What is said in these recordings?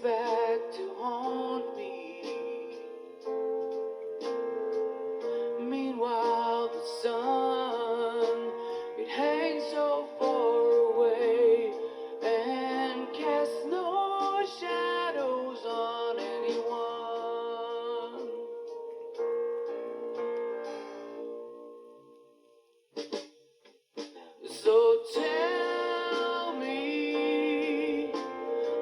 back to haunt me. Meanwhile, the sun, it hangs so far away and casts no shadows on anyone. So tell me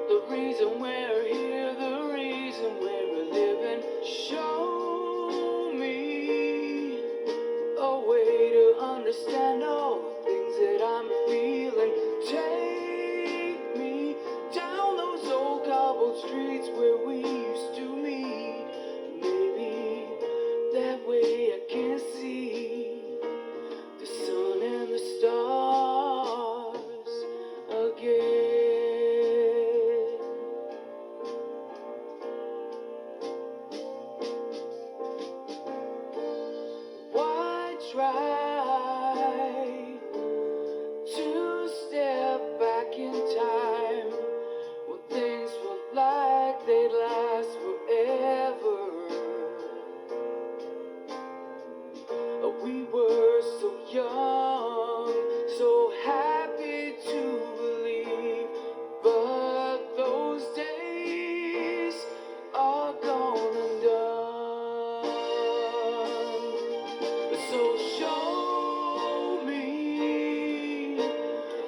the reason we're here, the reason we're living. Show me a way to understand all the things that I'm feeling. Take me down those old cobbled streets where we used to meet. Maybe that way I can see the sun and the stars again. Why try to step back in time when things felt like they'd last forever? We were so young, so happy to believe, but those days are gone and done. So show me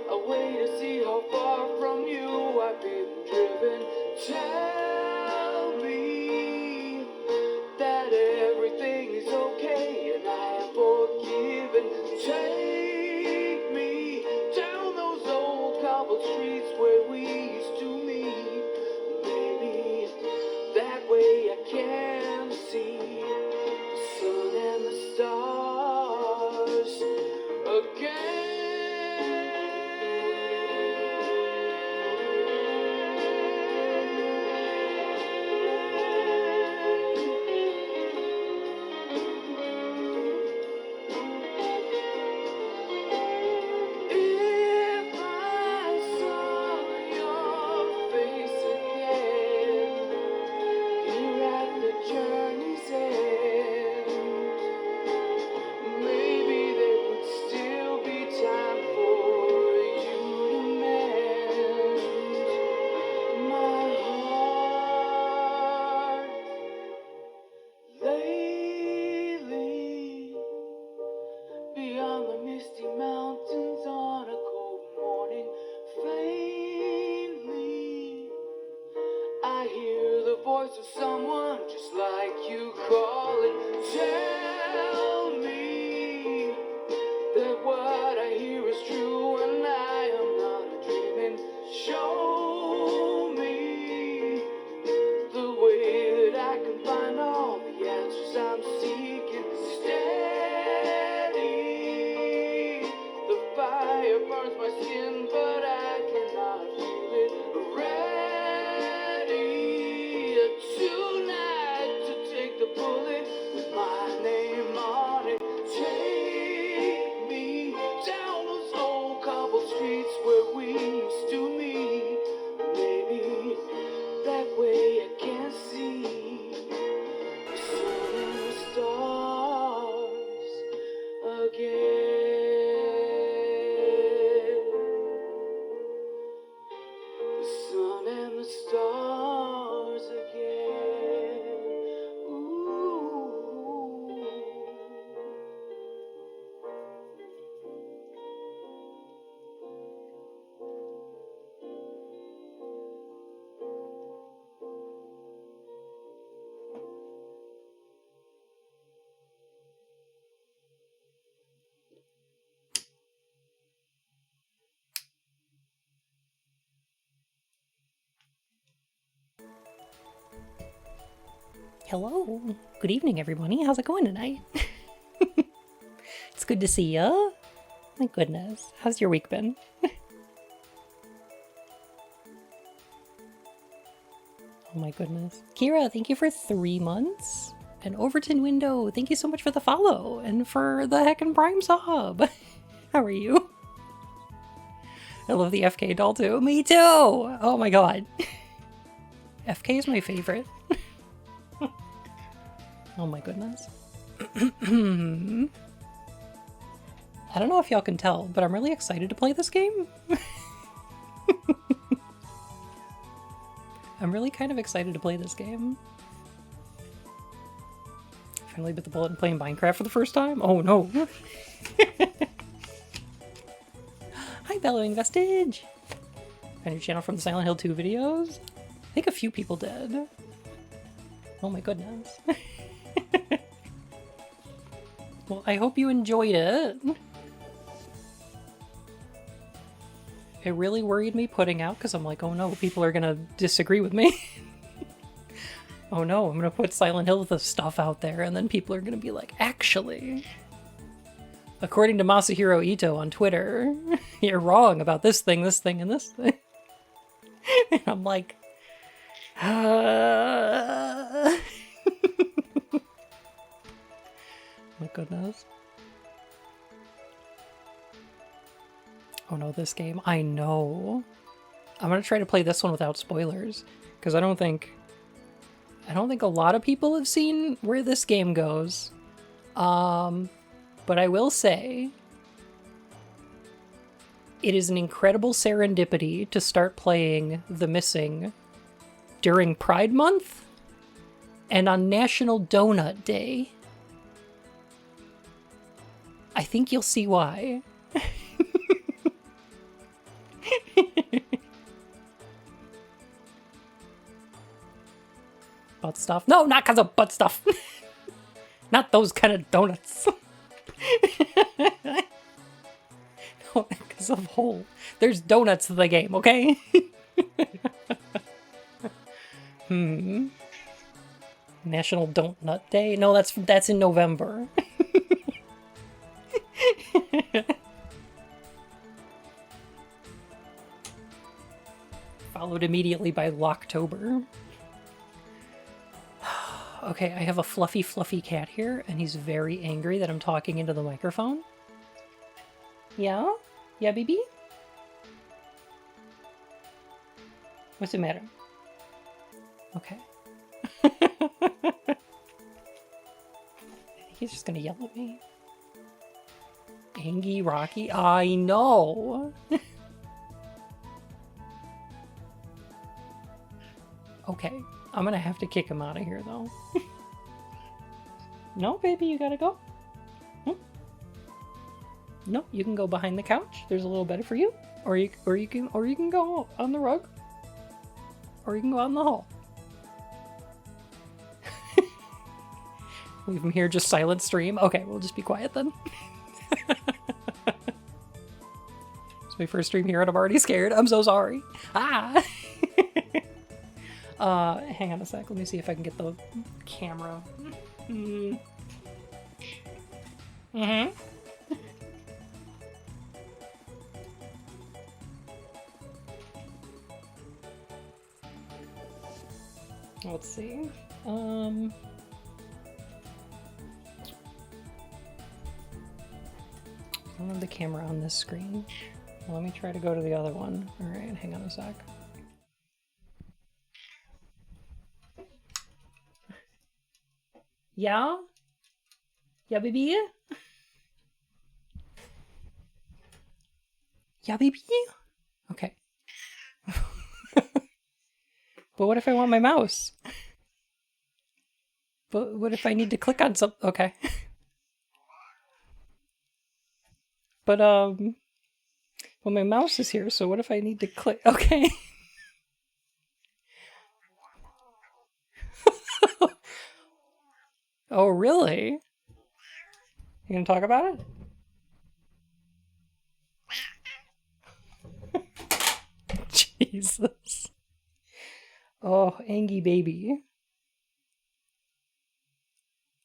a way to see how far from you I've been driven. Tell me that everything is okay and I am forgiven. Take me down those old cobbled streets where we used to meet. Maybe that way I can see the sun and the stars again. If I saw your face again here at the journey's end, maybe there would still be time for you to mend my heart. Lately, beyond the misty mountains on a cold morning, faintly I hear the voice of someone just like you calling. Tell me that what I hear is true and I am not dreaming. Show me the way that I can find all the answers I'm seeking. Steady, the fire burns my skin, but I cannot feel it. Ready tonight to take the bullet with my name on it. Take me down those old cobbled streets where we used to meet. Maybe that way I can see the sun and the stars again. The sun and the stars again. Ooh. Hello. Good evening, everybody. How's it going tonight? It's good to see ya. My goodness. How's your week been? Oh my goodness. Kira, thank you for 3 months. And Overton Window, thank you so much for the follow and for the heckin' Prime sub. How are you? I love the FK doll too. Me too! Oh my god. FK is my favorite. Oh my goodness. I don't know if y'all can tell, but I'm really excited to play this game. I'm really kind of excited to play this game. Finally bit the bullet and playing Minecraft for the first time? Oh no. Hi, Bellowing Vestige! Found your channel from the Silent Hill 2 videos? I think a few people did. Oh my goodness. Well, I hope you enjoyed it. It really worried me putting out because I'm like, oh no, people are gonna disagree with me. Oh no, I'm gonna put Silent Hill the stuff out there and then people are gonna be like, actually, according to Masahiro Ito on Twitter, you're wrong about this thing, and this thing. And I'm like, my goodness. Oh no, this game. I know. I'm gonna try to play this one without spoilers, because I don't think a lot of people have seen where this game goes. But I will say, it is an incredible serendipity to start playing The Missing during Pride Month and on National Donut Day. I think you'll see why. Butt stuff? No, not because of butt stuff. Not those kind of donuts. No, because of hole. There's donuts in the game, okay? National Don't Nut Day? No, that's in November. Followed immediately by Locktober. Okay, I have a fluffy cat here, and he's very angry that I'm talking into the microphone. Yeah? Yeah, baby? What's the matter? Okay. I think he's just gonna yell at me. Angie Rocky? I know! Okay, I'm gonna have to kick him out of here, though. No, baby, you gotta go. No, you can go behind the couch. There's a little bed for you, or you can go on the rug, or you can go out in the hall. Leave him here, just silent stream. Okay, we'll just be quiet then. It's my first stream here, and I'm already scared. I'm so sorry. Ah. Hang on a sec. Let me see if I can get the camera. Let's see. I don't have the camera on this screen. Let me try to go to the other one. Alright, hang on a sec. Yeah? Yeah, baby? Yeah, baby? Okay. But what if I want my mouse? But what if I need to click on something? Okay. But, well, my mouse is here, so what if I need to click? Okay. Oh, really? You gonna talk about it? Jesus. Oh, Angie baby.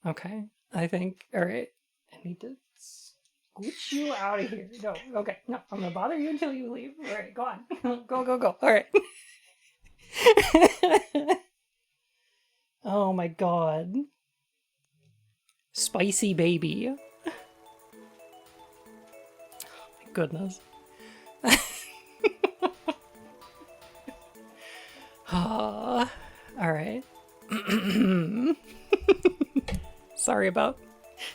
Okay, I think, alright. I need to scooch you out of here. No, okay, no, I'm gonna bother you until you leave. Alright, go on. Go. Alright. Oh my god. Spicy baby. Oh my goodness.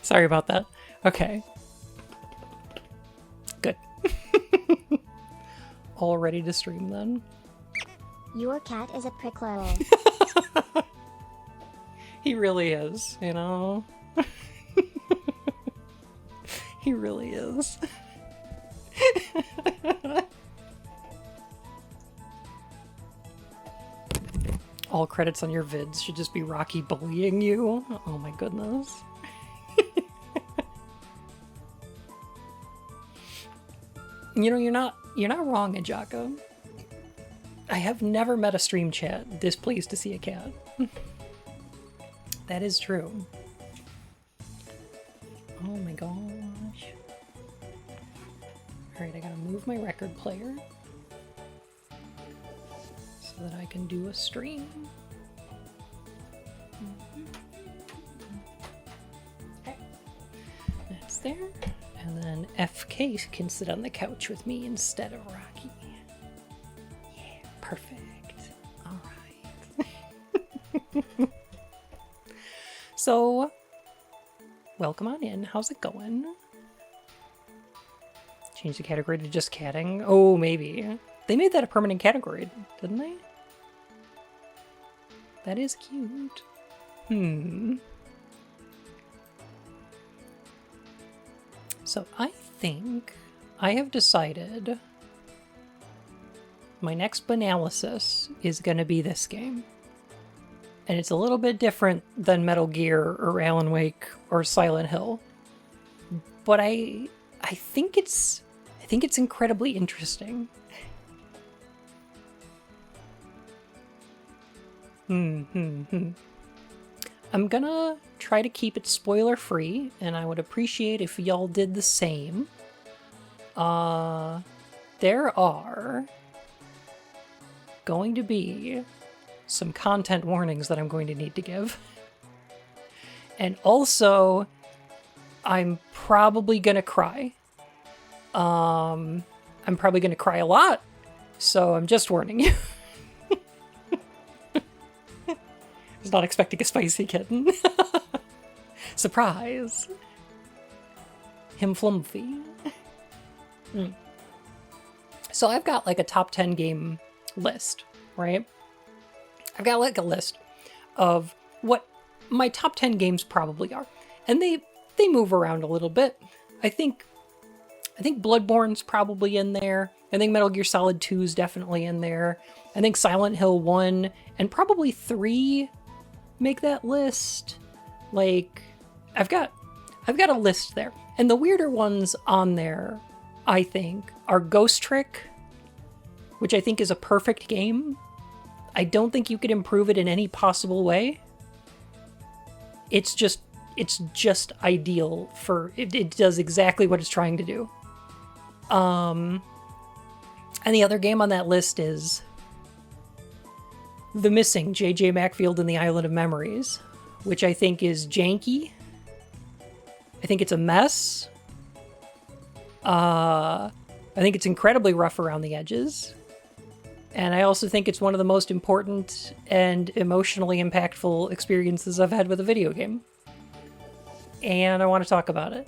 Sorry about that. Okay. Good. All ready to stream then. Your cat is a prickler. He really is, you know? He really is. All credits on your vids should just be Rocky bullying you. Oh my goodness. You know, you're not wrong, Ajaka. I have never met a stream chat this pleased to see a cat. That is true. Oh my gosh. Alright, I gotta move my record player so that I can do a stream. Okay. That's there. And then FK can sit on the couch with me instead of Rocky. Yeah, perfect. Alright. So, welcome on in. How's it going? Change the category to just catting? Oh, maybe. They made that a permanent category, didn't they? That is cute. So I think I have decided my next Bunalysis is going to be this game. And it's a little bit different than Metal Gear or Alan Wake or Silent Hill. But I think it's incredibly interesting. I'm gonna try to keep it spoiler free, and I would appreciate if y'all did the same. There are going to be some content warnings that I'm going to need to give. And also, I'm probably gonna cry. I'm probably gonna cry a lot, so I'm just warning you. I was not expecting a spicy kitten. Surprise. Him flumpy. So I've got like a top 10 game list, right? I've got like a list of what my top 10 games probably are. And they move around a little bit. I think Bloodborne's probably in there. I think Metal Gear Solid 2 is definitely in there. I think Silent Hill 1 and probably 3 make that list. Like, I've got a list there. And the weirder ones on there, I think, are Ghost Trick, which I think is a perfect game. I don't think you could improve it in any possible way. It's just ideal for it does exactly what it's trying to do. And the other game on that list is The Missing, J.J. Macfield and the Island of Memories, which I think is janky. I think it's a mess. I think it's incredibly rough around the edges. And I also think it's one of the most important and emotionally impactful experiences I've had with a video game. And I want to talk about it.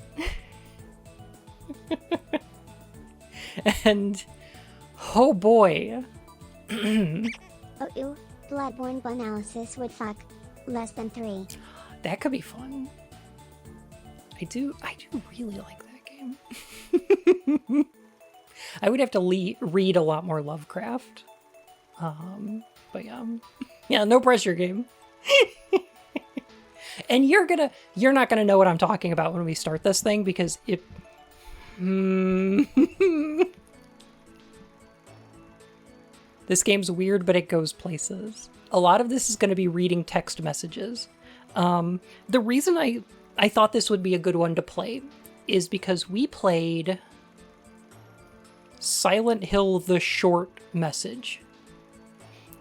And, oh boy. Bloodborne Bunalysis would fuck less than 3. That could be fun. I do really like that game. I would have to read a lot more Lovecraft. But yeah, no pressure game. And you're not gonna know what I'm talking about when we start this thing because it. This game's weird, but it goes places. A lot of this is going to be reading text messages. The reason I thought this would be a good one to play is because we played Silent Hill the short message.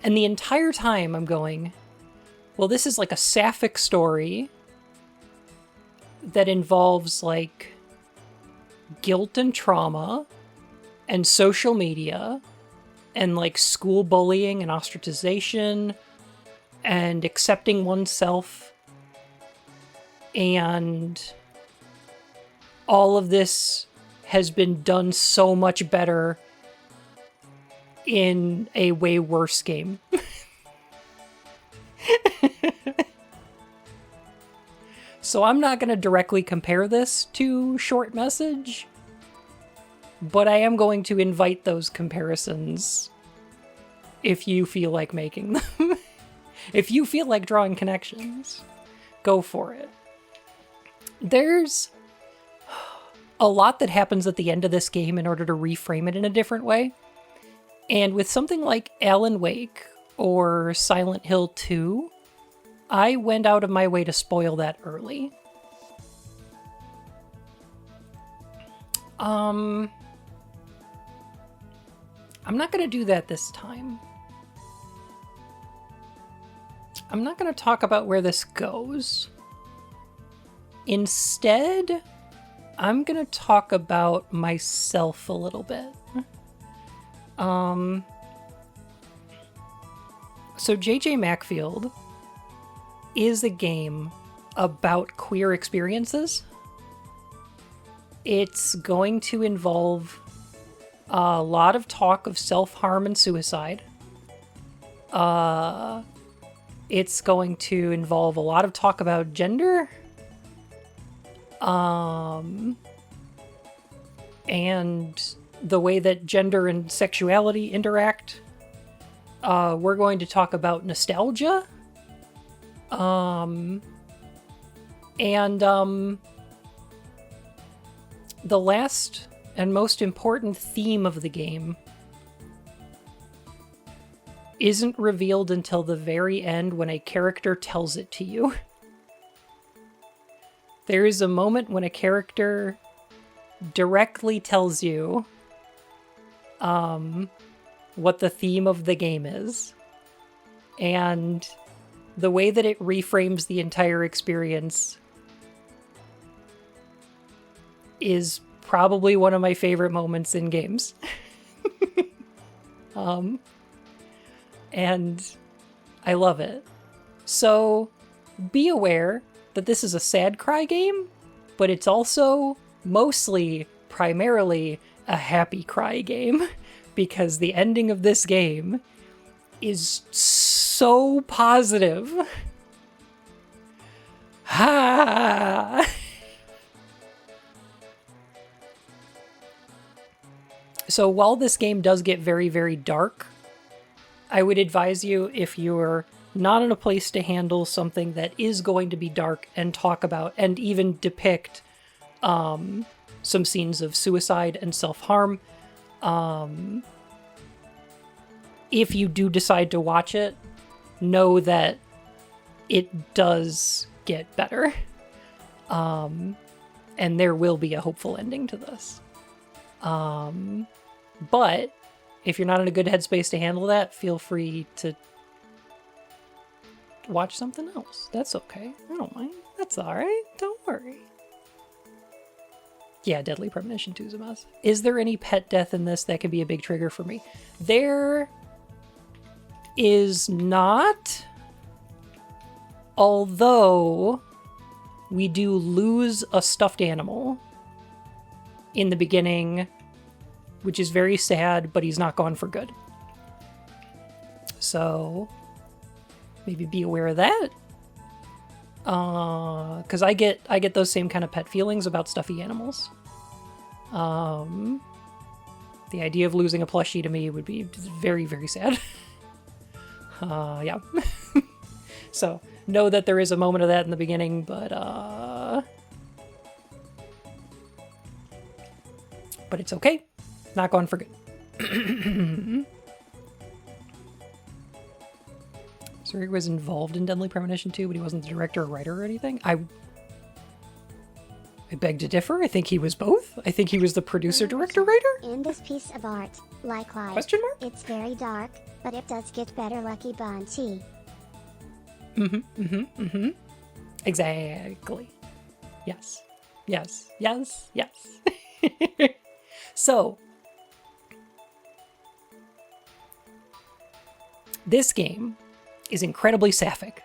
And the entire time I'm going, well, this is like a sapphic story that involves like guilt and trauma and social media and like school bullying and ostracization and accepting oneself And all of this has been done so much better in a way worse game. So I'm not going to directly compare this to Short Message, but I am going to invite those comparisons if you feel like making them. If you feel like drawing connections, go for it. There's a lot that happens at the end of this game in order to reframe it in a different way. And with something like Alan Wake or Silent Hill 2, I went out of my way to spoil that early. I'm not going to do that this time. I'm not going to talk about where this goes. Instead, I'm going to talk about myself a little bit. So J.J. Macfield is a game about queer experiences. It's going to involve a lot of talk of self-harm and suicide. It's going to involve a lot of talk about gender. And the way that gender and sexuality interact. We're going to talk about nostalgia. The last and most important theme of the game isn't revealed until the very end when a character tells it to you. There is a moment when a character directly tells you what the theme of the game is. And the way that it reframes the entire experience is probably one of my favorite moments in games. And I love it. So be aware that this is a sad cry game, but it's also mostly, primarily, a happy cry game, because the ending of this game is so positive. Ha! So while this game does get very, very dark, I would advise you, if you're not in a place to handle something that is going to be dark and talk about and even depict some scenes of suicide and self-harm, if you do decide to watch it, know that it does get better. And there will be a hopeful ending to this. But if you're not in a good headspace to handle that, feel free to watch something else. That's okay. I don't mind. That's alright. Don't worry. Yeah, Deadly Premonition 2 is a mess. Is there any pet death in this that can be a big trigger for me? There is not. Although we do lose a stuffed animal in the beginning, which is very sad, but he's not gone for good. So maybe be aware of that. Because I get those same kind of pet feelings about stuffy animals. The idea of losing a plushie to me would be very, very sad. Yeah. So know that there is a moment of that in the beginning, but it's okay. Not gone for good. So he was involved in Deadly Premonition 2, but he wasn't the director or writer or anything? I beg to differ. I think he was both. I think he was the producer, director, writer? In this piece of art, likewise, Question mark? it's very dark, but it does get better, Lucky Bunty. Exactly. Yes. Yes. Yes. Yes. So, this game is incredibly sapphic.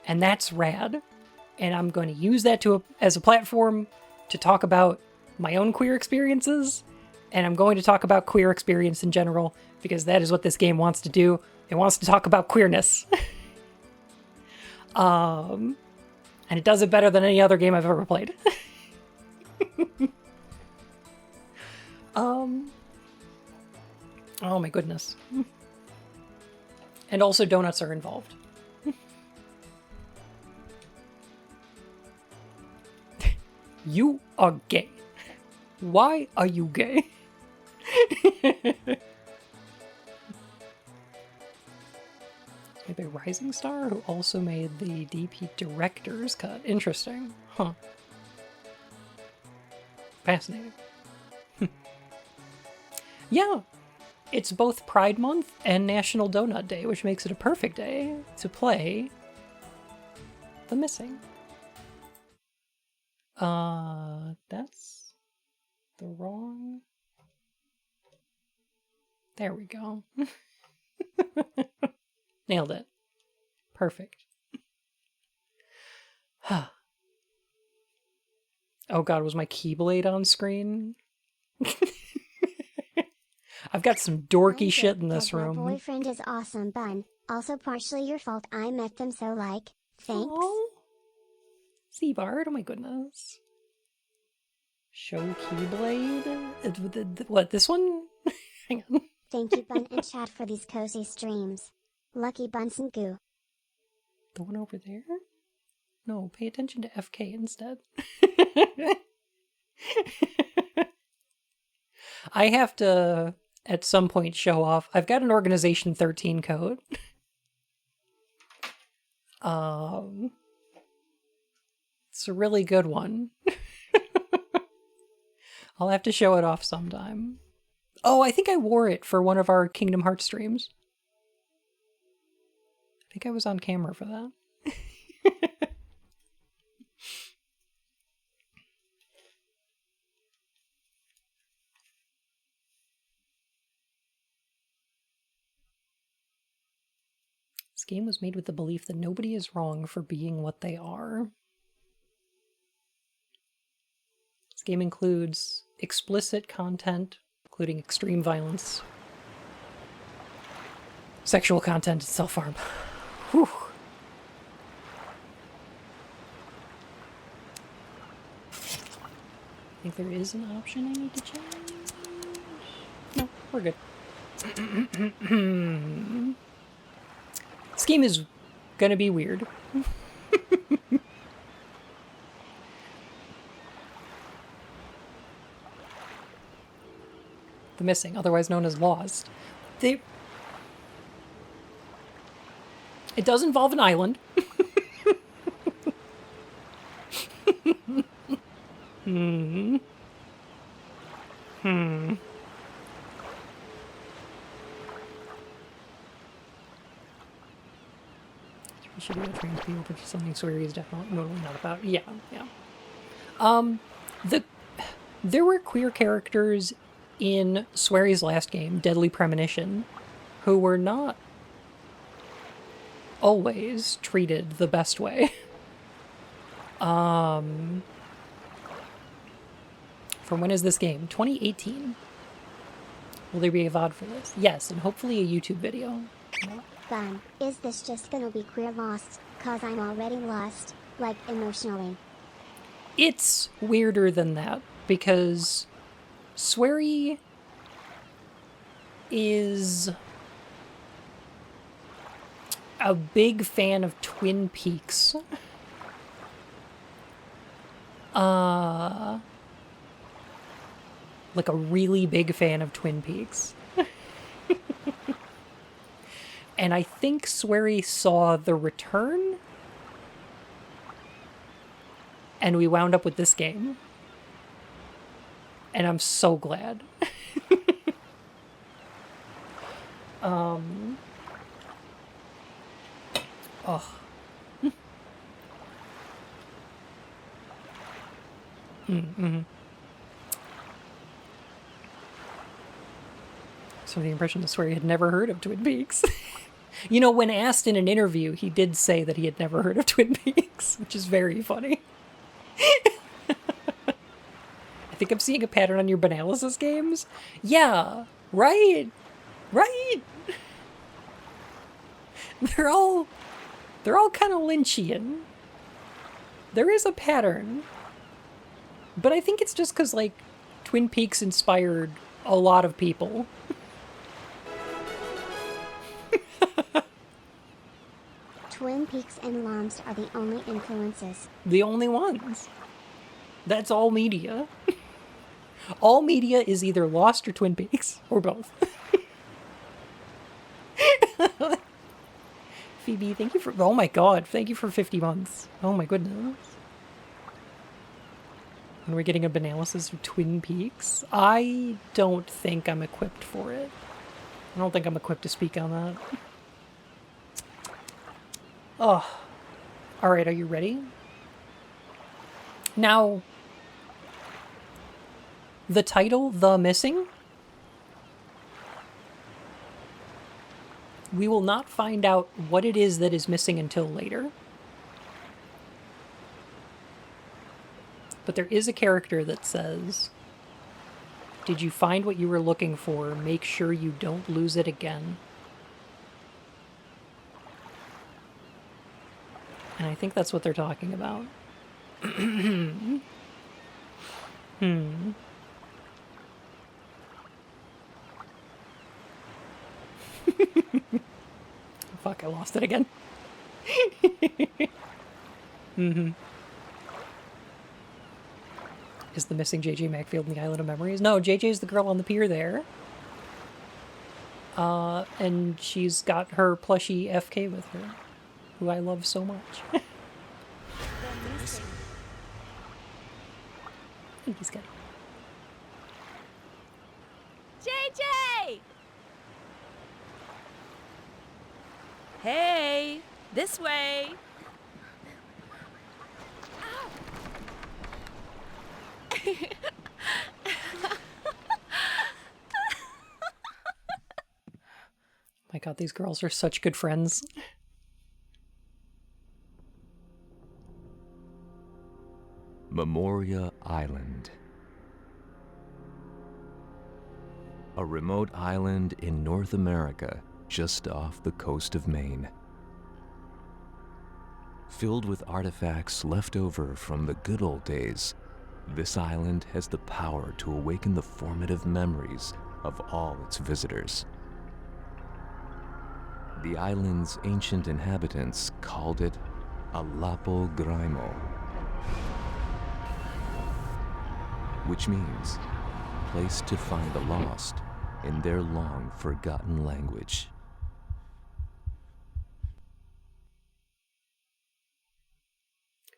And that's rad. and I'm going to use that as a platform to talk about my own queer experiences, and I'm going to talk about queer experience in general, because that is what this game wants to do. It wants to talk about queerness. And it does it better than any other game I've ever played. Oh my goodness. And also donuts are involved. You are gay. Why are you gay? Made by Rising Star, who also made the DP Director's Cut. Interesting. Huh. Fascinating. Yeah. It's both Pride Month and National Donut Day, which makes it a perfect day to play The Missing. That's the wrong... There we go. Nailed it. Perfect. Oh god, was my Keyblade on screen? I've got some dorky shit in this room. My boyfriend is awesome, Bun. Also partially your fault I met them, so like, thanks. Oh. Seabard, oh my goodness. Show Keyblade? What, this one? Hang on. Thank you, Bun and chat, for these cozy streams. Lucky Bunsen Goo. The one over there? No, pay attention to FK instead. I have to, at some point, show off. I've got an Organization 13 coat. It's a really good one. I'll have to show it off sometime. Oh, I think I wore it for one of our Kingdom Hearts streams. I think I was on camera for that. This game was made with the belief that nobody is wrong for being what they are. This game includes explicit content, including extreme violence, sexual content, and self-harm. Whew. I think there is an option I need to change. No, we're good. This game is gonna be weird. The Missing, otherwise known as Lost. It does involve an island. We should do a trans people, but something sweary is definitely not about. Yeah. There were queer characters in Sweary's last game, Deadly Premonition, who were not always treated the best way. From when is this game? 2018. Will there be a VOD for this? Yes, and hopefully a YouTube video. Bun, is this just gonna be queer lost? Cause I'm already lost, like emotionally. It's weirder than that, because Sweary is a big fan of Twin Peaks. Like a really big fan of Twin Peaks. And I think Sweary saw The Return, and we wound up with this game. And I'm so glad. Oh. So the impression that Sweary had never heard of Twin Peaks. You know, when asked in an interview, he did say that he had never heard of Twin Peaks, which is very funny. I think I'm seeing a pattern on your Bunalysis games. Yeah, right, right. They're all kind of Lynchian. There is a pattern, but I think it's just because like Twin Peaks inspired a lot of people. Twin Peaks and Lost are the only influences. The only ones. That's all media. All media is either Lost or Twin Peaks, or both. Phoebe, thank you for... Oh my god, thank you for 50 months. Oh my goodness. And we're getting a Bunalysis of Twin Peaks. I don't think I'm equipped for it. I don't think I'm equipped to speak on that. Oh. Alright, are you ready? Now, the title, The Missing, we will not find out what it is that is missing until later. But there is a character that says, "Did you find what you were looking for? Make sure you don't lose it again." And I think that's what they're talking about. Fuck, I lost it again. Is the missing JJ Macfield in the Island of Memories? No, JJ's the girl on the pier there. And she's got her plushie FK with her, who I love so much. Thank you, Scotty. JJ! Hey, this way. My god, these girls are such good friends. Memoria Island. A remote island in North America, just off the coast of Maine. Filled with artifacts left over from the good old days, this island has the power to awaken the formative memories of all its visitors. The island's ancient inhabitants called it a Lapo Grimo, which means place to find the lost in their long forgotten language.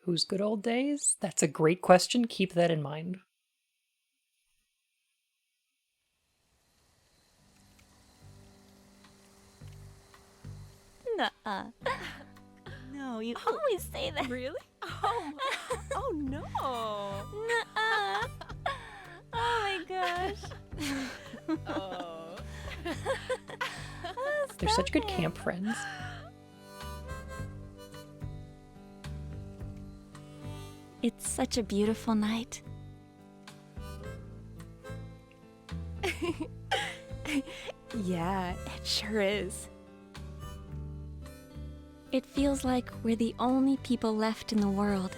Whose good old days? That's a great question. Keep that in mind. Nuh-uh. No, you always say that. Really? Oh no. Nuh-uh. Oh my gosh. Oh. They're such good camp friends. It's such a beautiful night. Yeah, it sure is. It feels like we're the only people left in the world.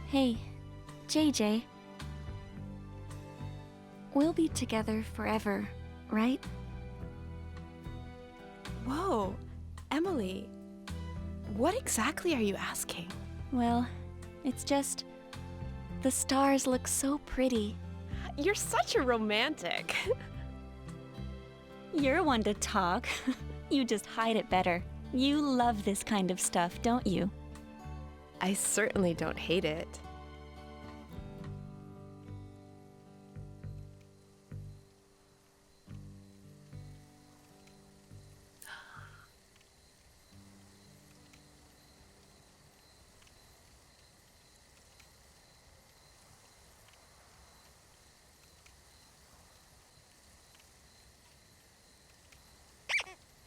Hey, JJ. We'll be together forever, right? Whoa, Emily. What exactly are you asking? Well, it's just... the stars look so pretty. You're such a romantic. You're one to talk. You just hide it better. You love this kind of stuff, don't you? I certainly don't hate it.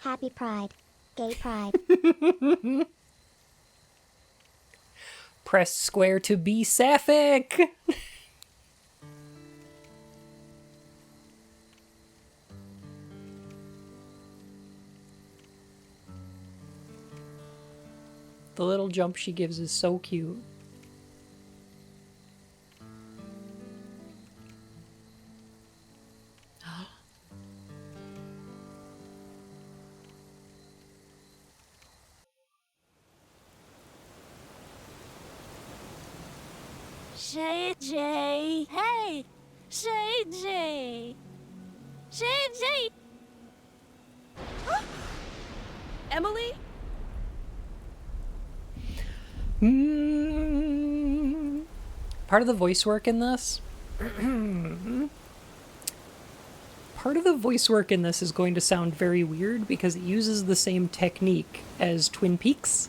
Happy Pride. Gay Pride. Press square to be sapphic. The little jump she gives is so cute. Shay J. Hey! Shay J. Shay J. Emily? Part of the voice work in this is going to sound very weird because it uses the same technique as Twin Peaks,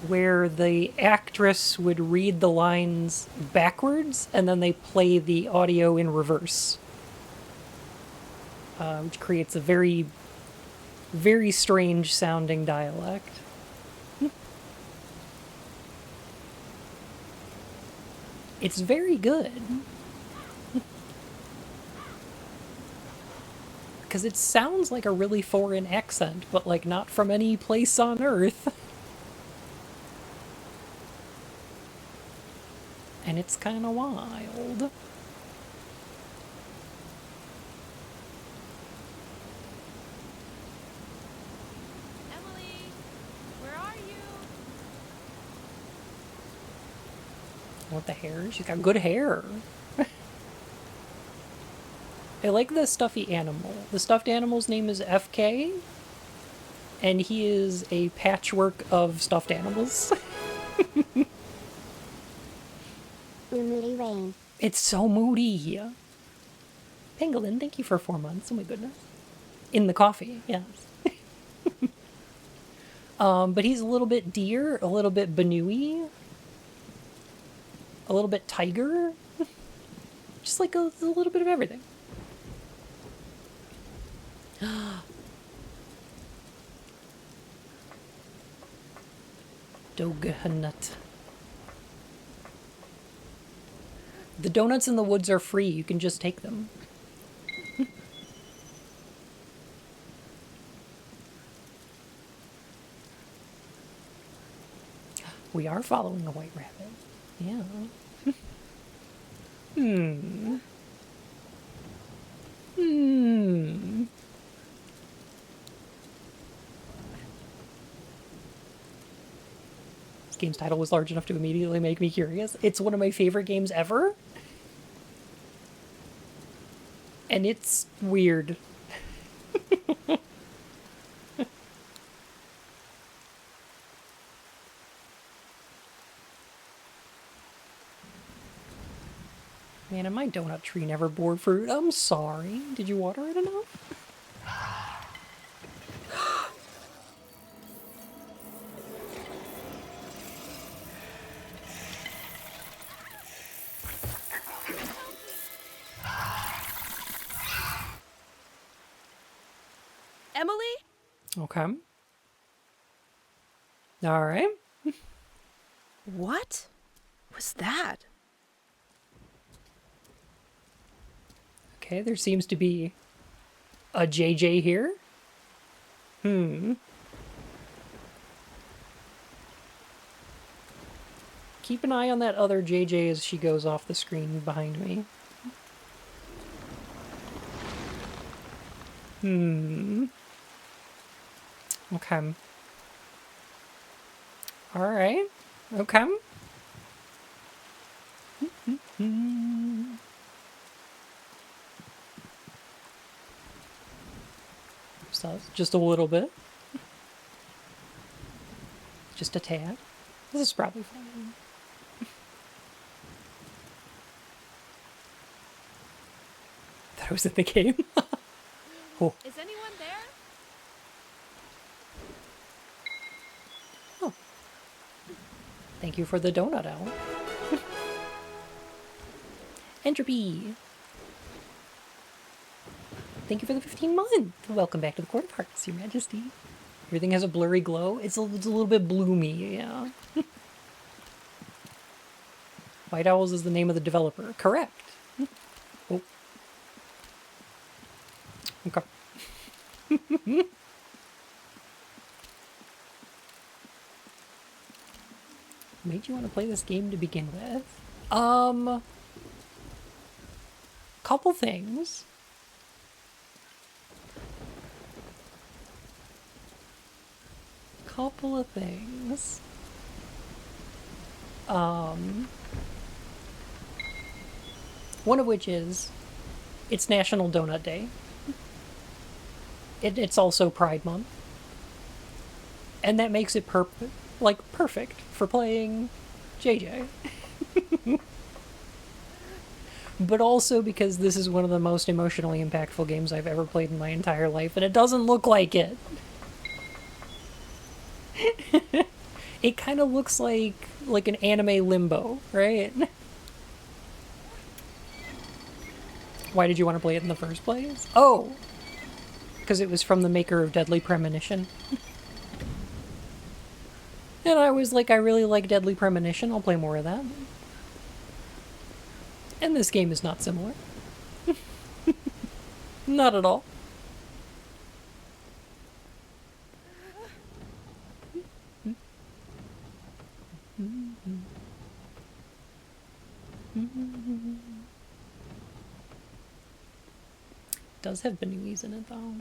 where the actress would read the lines backwards and then they play the audio in reverse, which creates a very, very strange sounding dialect. It's very good. Because it sounds like a really foreign accent, but like not from any place on Earth. And it's kind of wild. Emily, where are you? What the hair? She's got good hair. I like the stuffy animal. The stuffed animal's name is FK, and he is a patchwork of stuffed animals. Moody Rain. It's so moody. Pangolin, thank you for 4 months. Oh my goodness. In the coffee, yes. But he's a little bit deer, a little bit Banui, a little bit tiger. Just like a little bit of everything. Donut. The donuts in the woods are free. You can just take them. We are following a white rabbit. Yeah. This game's title was large enough to immediately make me curious. It's one of my favorite games ever. And it's weird. Man, and my donut tree never bore fruit. I'm sorry. Did you water it enough? Emily? Okay. All right. What was that? Okay, there seems to be a JJ here. Keep an eye on that other JJ as she goes off the screen behind me. Okay. Alright. Okay. So, just a little bit. Just a tad. This is probably fine. Thought I was in the game. Oh. Is anyone there? Oh. Thank you for the donut, Al. Entropy. thank you for the 15 months. Welcome back to the Court of Hearts, Your Majesty. Everything has a blurry glow. It's a little bit bloomy, yeah. White Owls is the name of the developer. Correct. Oh. Okay. Made you want to play this game to begin with? Couple things. Couple of things. One of which is, it's National Donut Day. It's also Pride Month. And that makes it perfect for playing JJ. But also because this is one of the most emotionally impactful games I've ever played in my entire life, and it doesn't look like it. It kind of looks like an anime Limbo, right? Why did you want to play it in the first place? Oh! Because it was from the maker of Deadly Premonition. And I was like, I really like Deadly Premonition, I'll play more of that. And this game is not similar. Not at all. Does have Bunalysis in it though.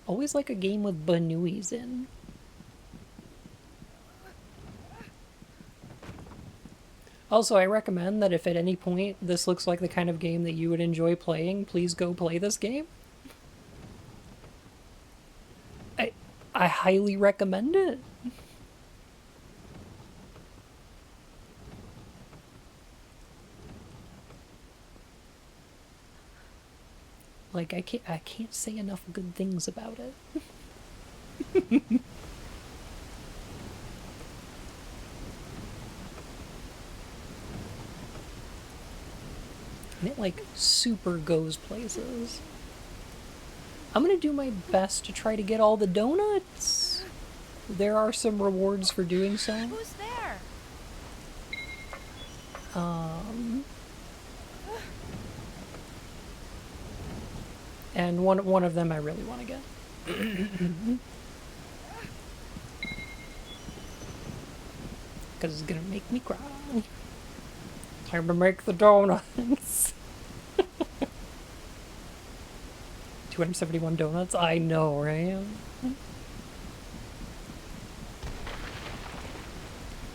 Always like a game with Bunalysis in. Also, I recommend that if at any point this looks like the kind of game that you would enjoy playing, please go play this game. I highly recommend it. Like, I can't say enough good things about it. And it, like, super goes places. I'm gonna do my best to try to get all the donuts. There are some rewards for doing so. Who's there? And one of them I really want to get. Because it's gonna make me cry. Time to make the donuts. 271 donuts? I know, right?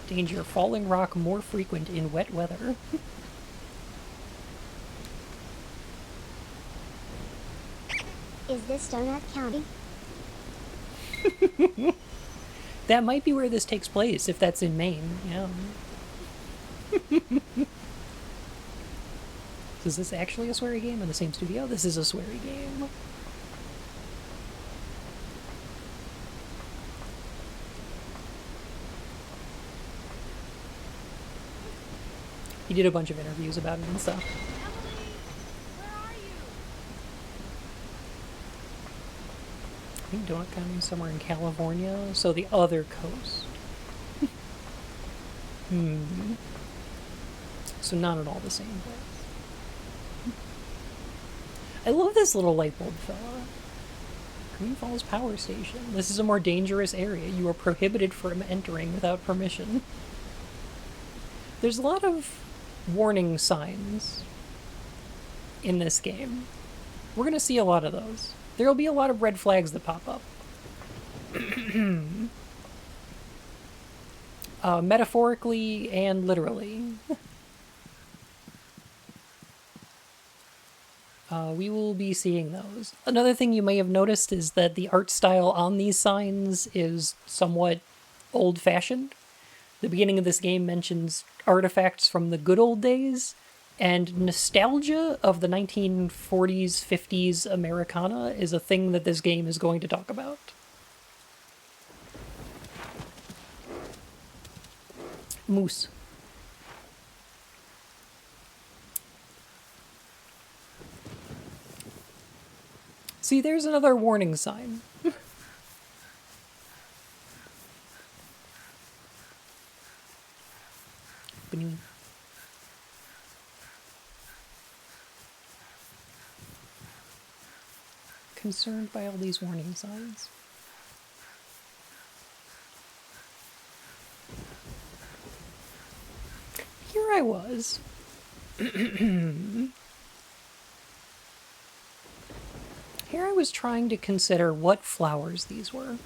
Danger. Falling rock more frequent in wet weather. Is this Donut County? That might be where this takes place, if that's in Maine, yeah. Is this actually a sweary game in the same studio? This is a sweary game. He did a bunch of interviews about it and stuff. I think Donut County is somewhere in California, so the other coast. So not at all the same place. I love this little light bulb fella. Green Falls Power Station. This is a more dangerous area. You are prohibited from entering without permission. There's a lot of warning signs in this game. We're gonna see a lot of those. There'll be a lot of red flags that pop up. Metaphorically and literally. We will be seeing those. Another thing you may have noticed is that the art style on these signs is somewhat old-fashioned. The beginning of this game mentions artifacts from the good old days, and nostalgia of the 1940s, 50s Americana is a thing that this game is going to talk about. Moose. See, there's another warning sign. Concerned by all these warning signs. Here I was. Here I was trying to consider what flowers these were.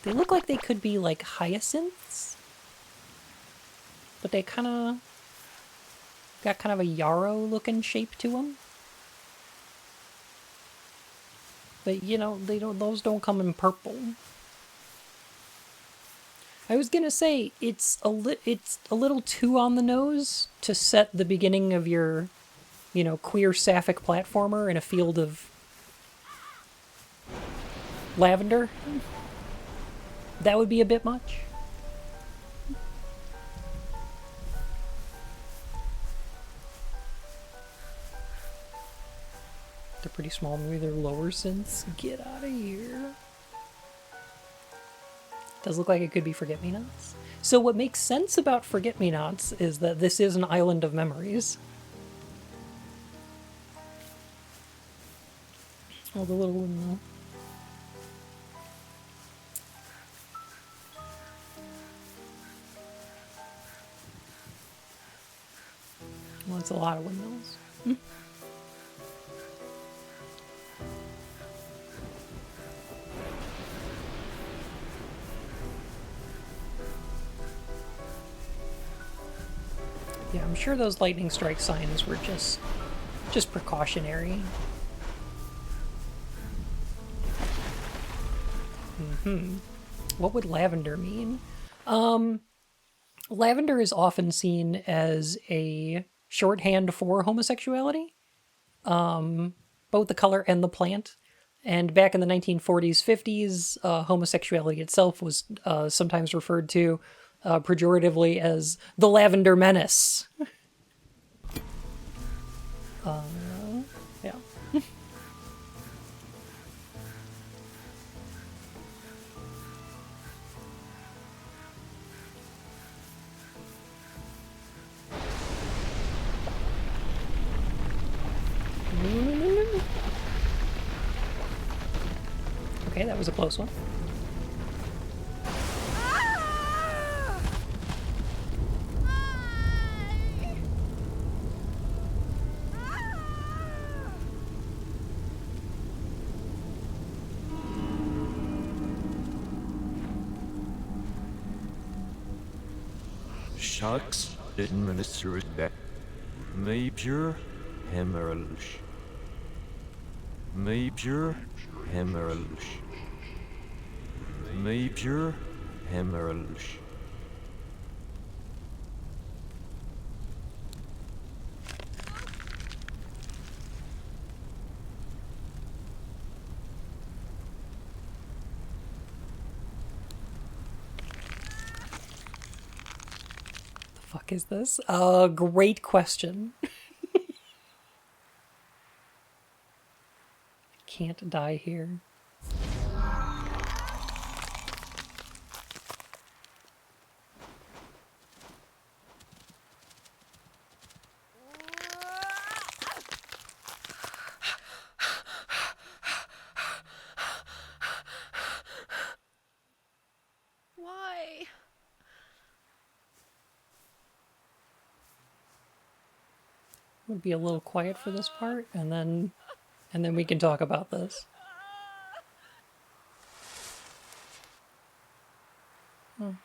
They look like they could be like hyacinths, but they kind of got kind of a yarrow looking shape to them. But you know, those don't come in purple. I was gonna say it's a little too on the nose to set the beginning of your, you know, queer sapphic platformer in a field of lavender. That would be a bit much. They're pretty small. Maybe they're lower synths. Get out of here. Does look like it could be Forget-Me-Nots. So what makes sense about Forget-Me-Nots is that this is an island of memories. Oh, the little one though. Well, it's a lot of windmills. Yeah, I'm sure those lightning strike signs were just precautionary. What would lavender mean? Lavender is often seen as a shorthand for homosexuality, both the color and the plant. And back in the 1940s, 50s, homosexuality itself was sometimes referred to pejoratively as the Lavender Menace. Yeah. Okay, that was a close one. Sharks administered that major hemorrhage. Major hemorrhage. Major hemorrhage. Fuck is this? Great question. Can't die here. Why? Would be a little quiet for this part, and then we can talk about this. Tell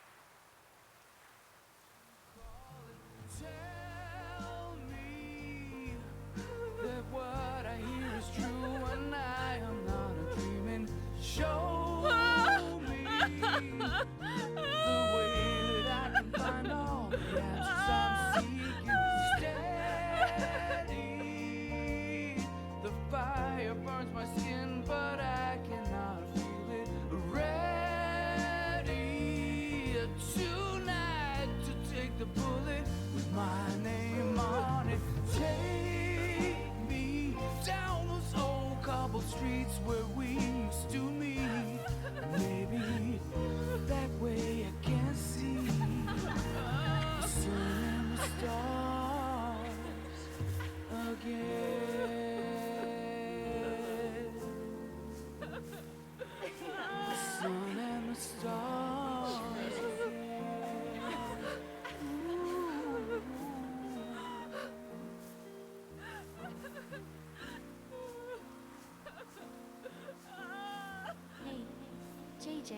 me that what I hear is true and I am not a dreaming. Show me the way that I can find all the answers I'm seeking. Steady, the fire burns my skin streets where we used to meet. Maybe that way I can see the sun and the stars again. The sun and the stars again. Hey, JJ.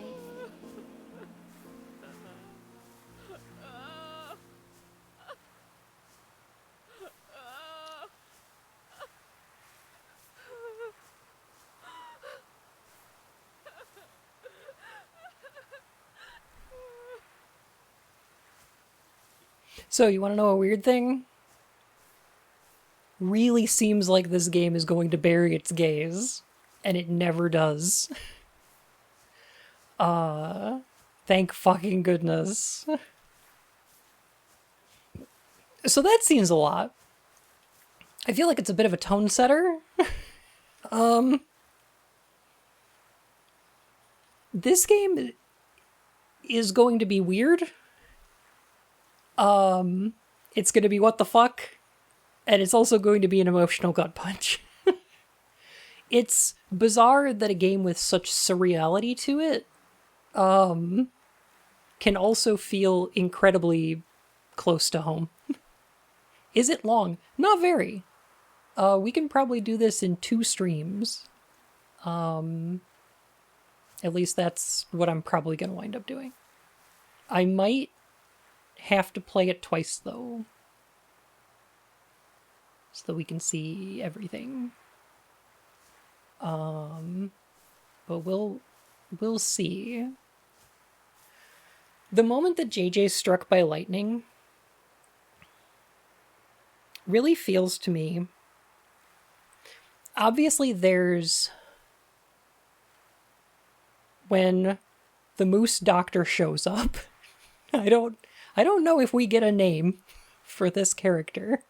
So, you want to know a weird thing? Really seems like this game is going to bury its gaze, and it never does. Thank fucking goodness. So that seems a lot. I feel like it's a bit of a tone setter. This game is going to be weird. It's going to be what the fuck, and it's also going to be an emotional gut punch. It's bizarre that a game with such surreality to it can also feel incredibly close to home. Is it long? Not very. We can probably do this in 2 streams. At least that's what I'm probably going to wind up doing. I might have to play it twice, though, so that we can see everything. But we'll see. The moment that JJ's struck by lightning really feels to me. Obviously, there's when the moose doctor shows up. I don't know if we get a name for this character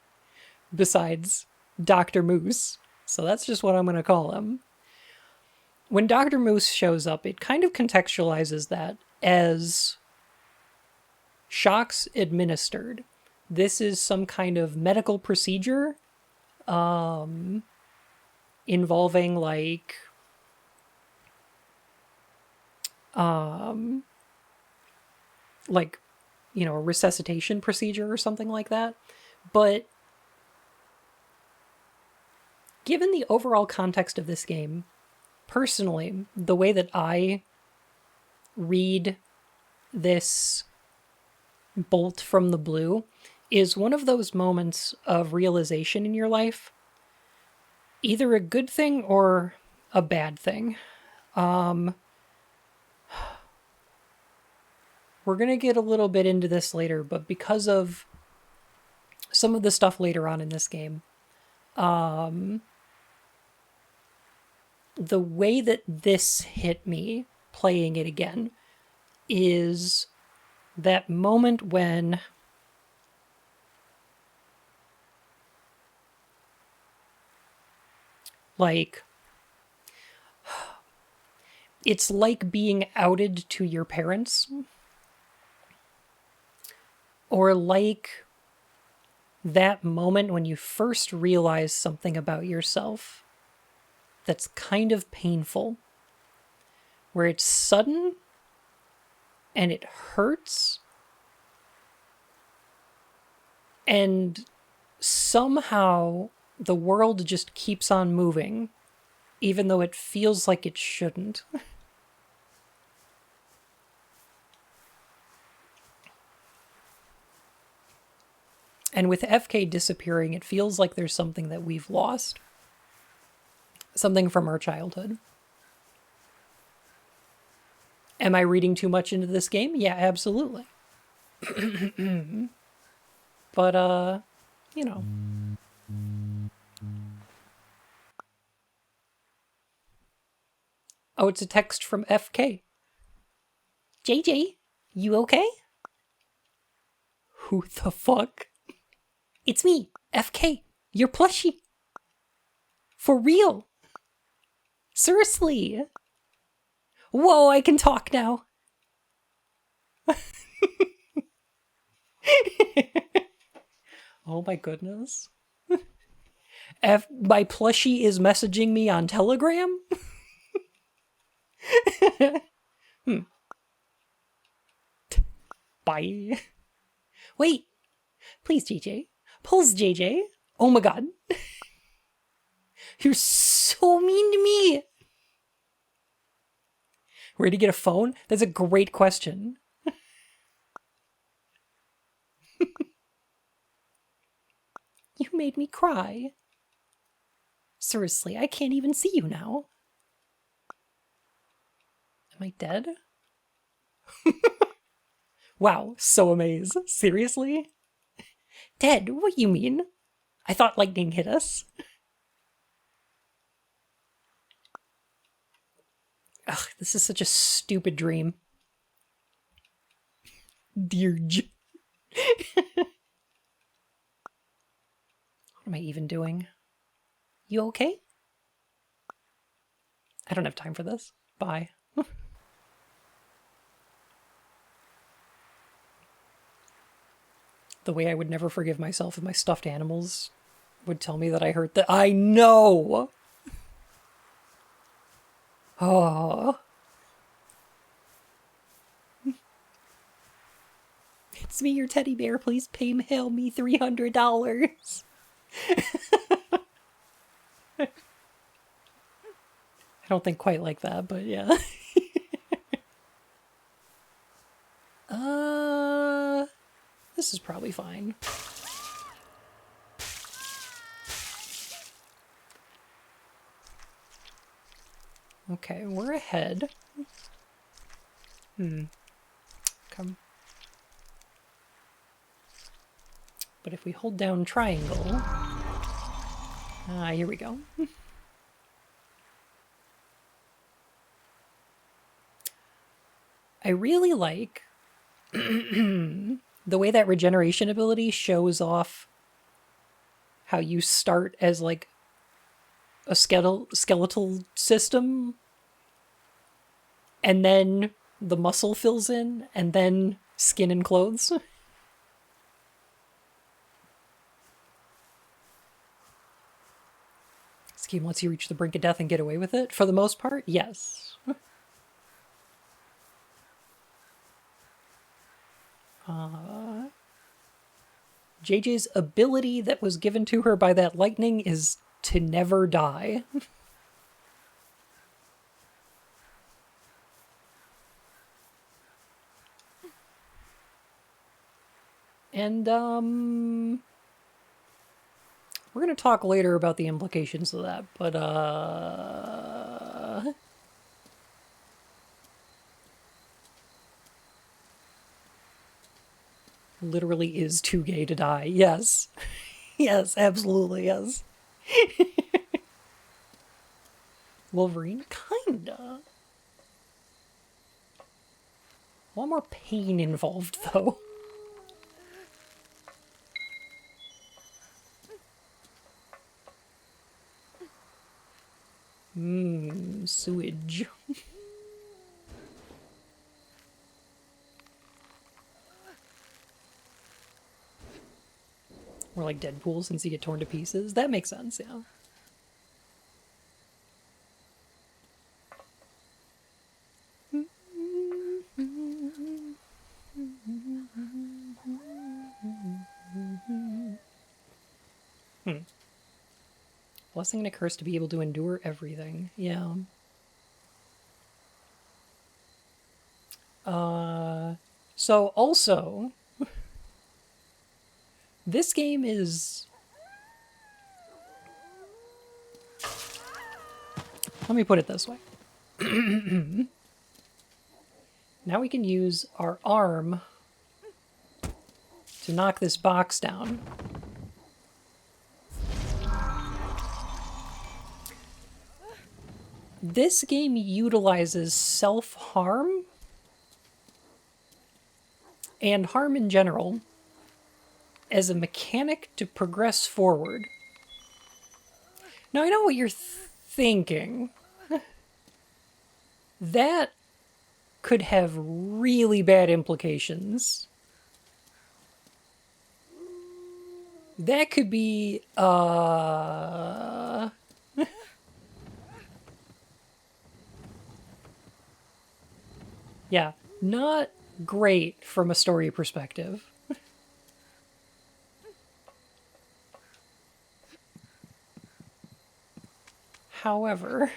besides Dr. Moose. So that's just what I'm going to call him. When Dr. Moose shows up, it kind of contextualizes that as shocks administered. This is some kind of medical procedure involving like you know, a resuscitation procedure or something like that. But given the overall context of this game, personally, the way that I read this bolt from the blue is one of those moments of realization in your life, either a good thing or a bad thing. We're going to get a little bit into this later, but because of some of the stuff later on in this game, the way that this hit me playing it again is that moment when like it's like being outed to your parents, or like that moment when you first realize something about yourself that's kind of painful, where it's sudden and it hurts, and somehow the world just keeps on moving, even though it feels like it shouldn't. And with FK disappearing, it feels like there's something that we've lost. Something from our childhood. Am I reading too much into this game? Yeah, absolutely. But, you know. Oh, it's a text from FK. JJ, you okay? Who the fuck? It's me, FK, your plushie. For real. Seriously. Whoa, I can talk now. Oh my goodness. My plushie is messaging me on Telegram? Bye. Wait. Please, JJ. Pulse, JJ. Oh my god. You're so mean to me. Where to get a phone? That's a great question. You made me cry. Seriously, I can't even see you now. Am I dead? Wow, so amazed. Seriously? Dead? What you mean? I thought lightning hit us. Ugh, this is such a stupid dream. Dear What am I even doing? You okay? I don't have time for this. Bye. The way I would never forgive myself if my stuffed animals would tell me that I hurt the— I know! Oh. It's me, your teddy bear. Please PayPal me $300. I don't think quite like that, but yeah. This is probably fine. Okay, we're ahead. Come. But if we hold down triangle... here we go. I really like the way that regeneration ability shows off how you start as like a skeletal system, and then the muscle fills in, and then skin and clothes. This game lets you reach the brink of death and get away with it, for the most part, yes. JJ's ability that was given to her by that lightning is to never die. And, we're going to talk later about the implications of that, but, literally is too gay to die. Yes. Yes, absolutely, yes. Wolverine? Kinda. A lot more pain involved, though. Sewage. More like Deadpool since you get torn to pieces. That makes sense, yeah. Blessing and a curse to be able to endure everything. Yeah. So also, this game is... Let me put it this way. Now we can use our arm to knock this box down. This game utilizes self-harm and harm in general as a mechanic to progress forward. Now, I know what you're thinking. that could have really bad implications. That could be, yeah, not great from a story perspective. However,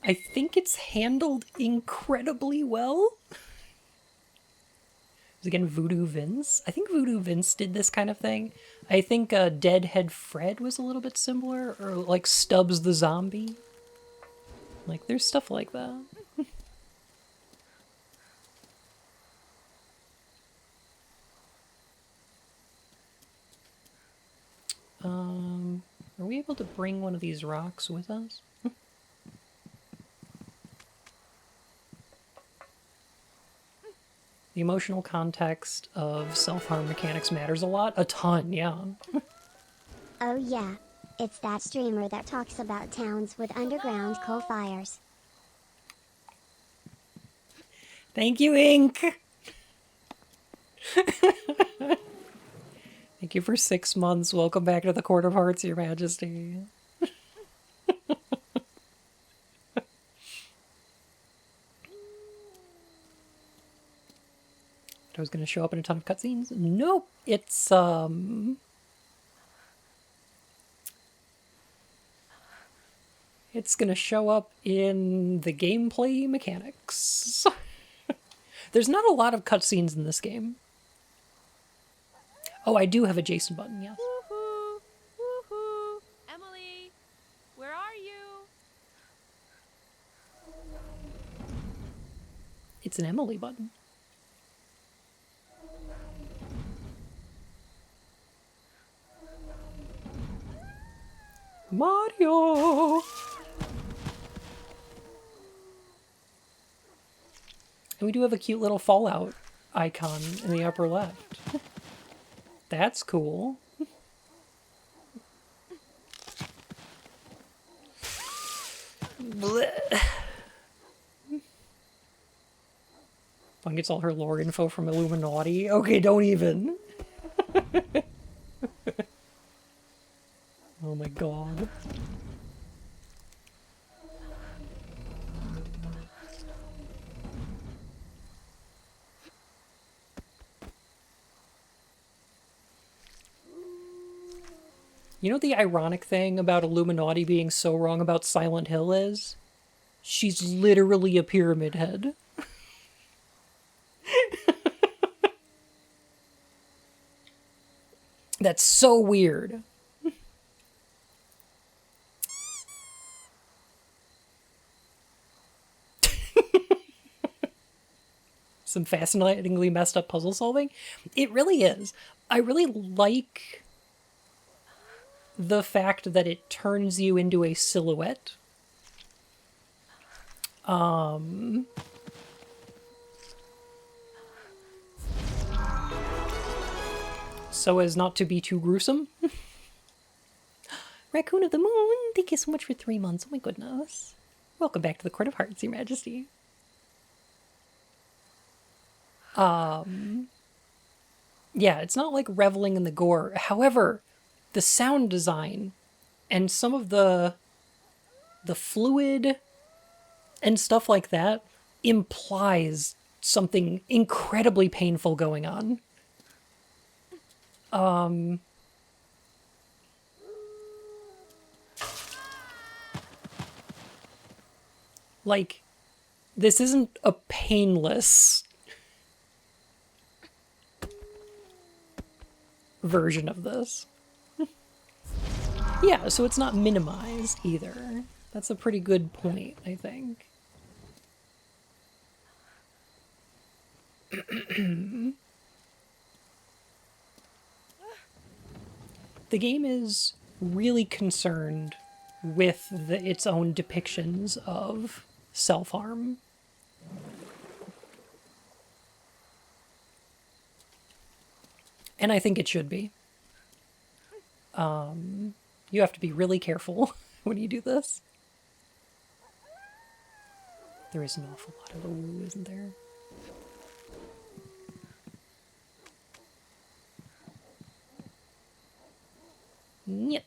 I think it's handled incredibly well. Again, Voodoo Vince. I think Voodoo Vince did this kind of thing. I think Deadhead Fred was a little bit similar, or like Stubbs the Zombie. Like, there's stuff like that. Are we able to bring one of these rocks with us? The emotional context of self-harm mechanics matters a lot. A ton, yeah. Oh yeah. It's that streamer that talks about towns with underground coal fires. Thank you, Ink! Thank you for 6 months. Welcome back to the Court of Hearts, Your Majesty. I was going to show up in a ton of cutscenes. Nope. It's, it's going to show up in the gameplay mechanics. There's not a lot of cutscenes in this game. Oh, I do have a Jason button, yes. Woohoo! Woohoo! Emily, where are you? It's an Emily button. Mario! And we do have a cute little Fallout icon in the upper left. That's cool. Blech. One gets all her lore info from Illuminati. Okay, don't even. Oh my god. You know what the ironic thing about Illuminati being so wrong about Silent Hill is? She's literally a pyramid head. That's so weird. Some fascinatingly messed up puzzle solving. It really is. I really like the fact that it turns you into a silhouette. So as not to be too gruesome. Raccoon of the Moon, thank you so much for 3 months. Oh my goodness. Welcome back to the Court of Hearts, Your Majesty. Yeah, it's not like reveling in the gore. However, the sound design and some of the fluid and stuff like that implies something incredibly painful going on. Like, this isn't a painless version of this. Yeah, so it's not minimized either. That's a pretty good point, I think. The game is really concerned with its own depictions of self-harm. And I think it should be. You have to be really careful when you do this. There is an awful lot of ooh, isn't there? Yep.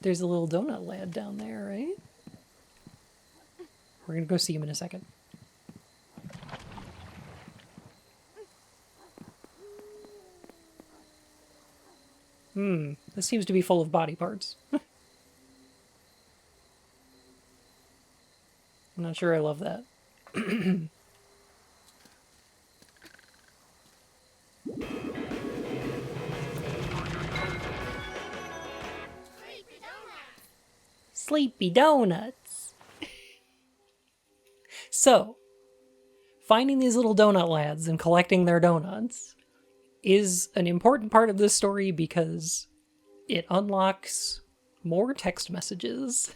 There's a little donut lad down there, right? We're gonna go see him in a second. This seems to be full of body parts. I'm not sure I love that. Sleepy donuts. So, finding these little donut lads and collecting their donuts is an important part of this story because it unlocks more text messages.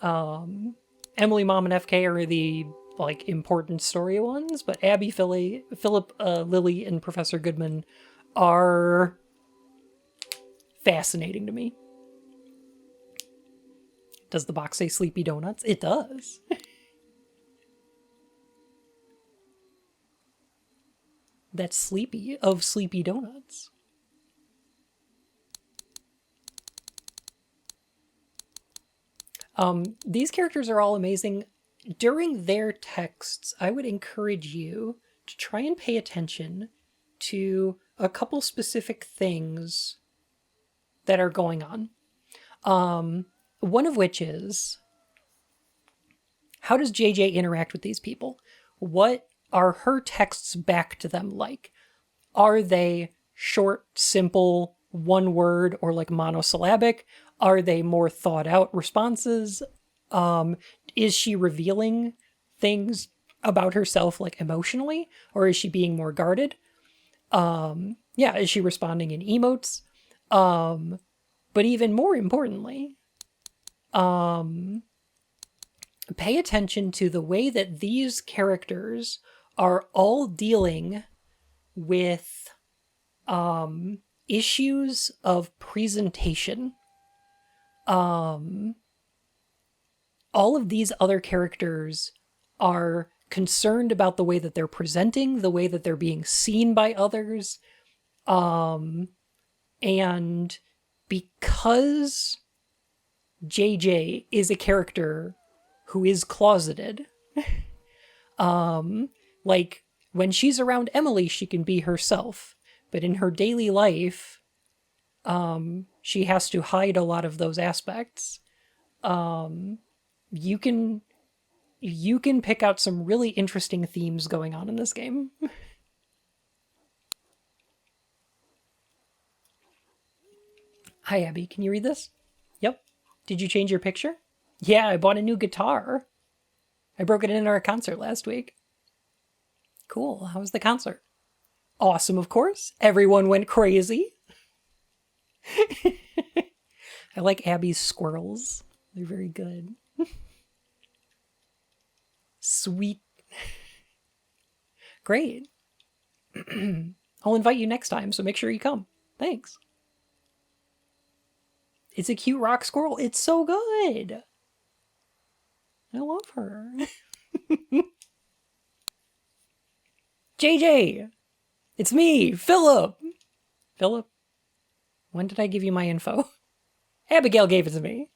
Emily, Mom, and FK are the important story ones, but Abby, Philip, Lily, and Professor Goodman are fascinating to me. Does the box say Sleepy Donuts? It does. That's Sleepy of Sleepy Donuts. These characters are all amazing. During their texts, I would encourage you to try and pay attention to a couple specific things that are going on. One of which is, how does JJ interact with these people? What are her texts back to them like? Are they short, simple, one word, or monosyllabic? Are they more thought out responses? Is she revealing things about herself emotionally, or is she being more guarded? Is she responding in emotes? But even more importantly, pay attention to the way that these characters are all dealing with issues of presentation. All of these other characters are concerned about the way that they're presenting, the way that they're being seen by others. And because JJ is a character who is closeted, when she's around Emily, she can be herself, but in her daily life, she has to hide a lot of those aspects. You can pick out some really interesting themes going on in this game. Hi, Abby. Can you read this? Yep. Did you change your picture? Yeah, I bought a new guitar. I broke it in our concert last week. Cool. How was the concert? Awesome, of course. Everyone went crazy. I like Abby's squirrels. They're very good. Sweet. Great. I'll invite you next time, so make sure you come. Thanks. It's a cute rock squirrel. It's so good. I love her. JJ! It's me, Philip! Philip? When did I give you my info? Abigail gave it to me.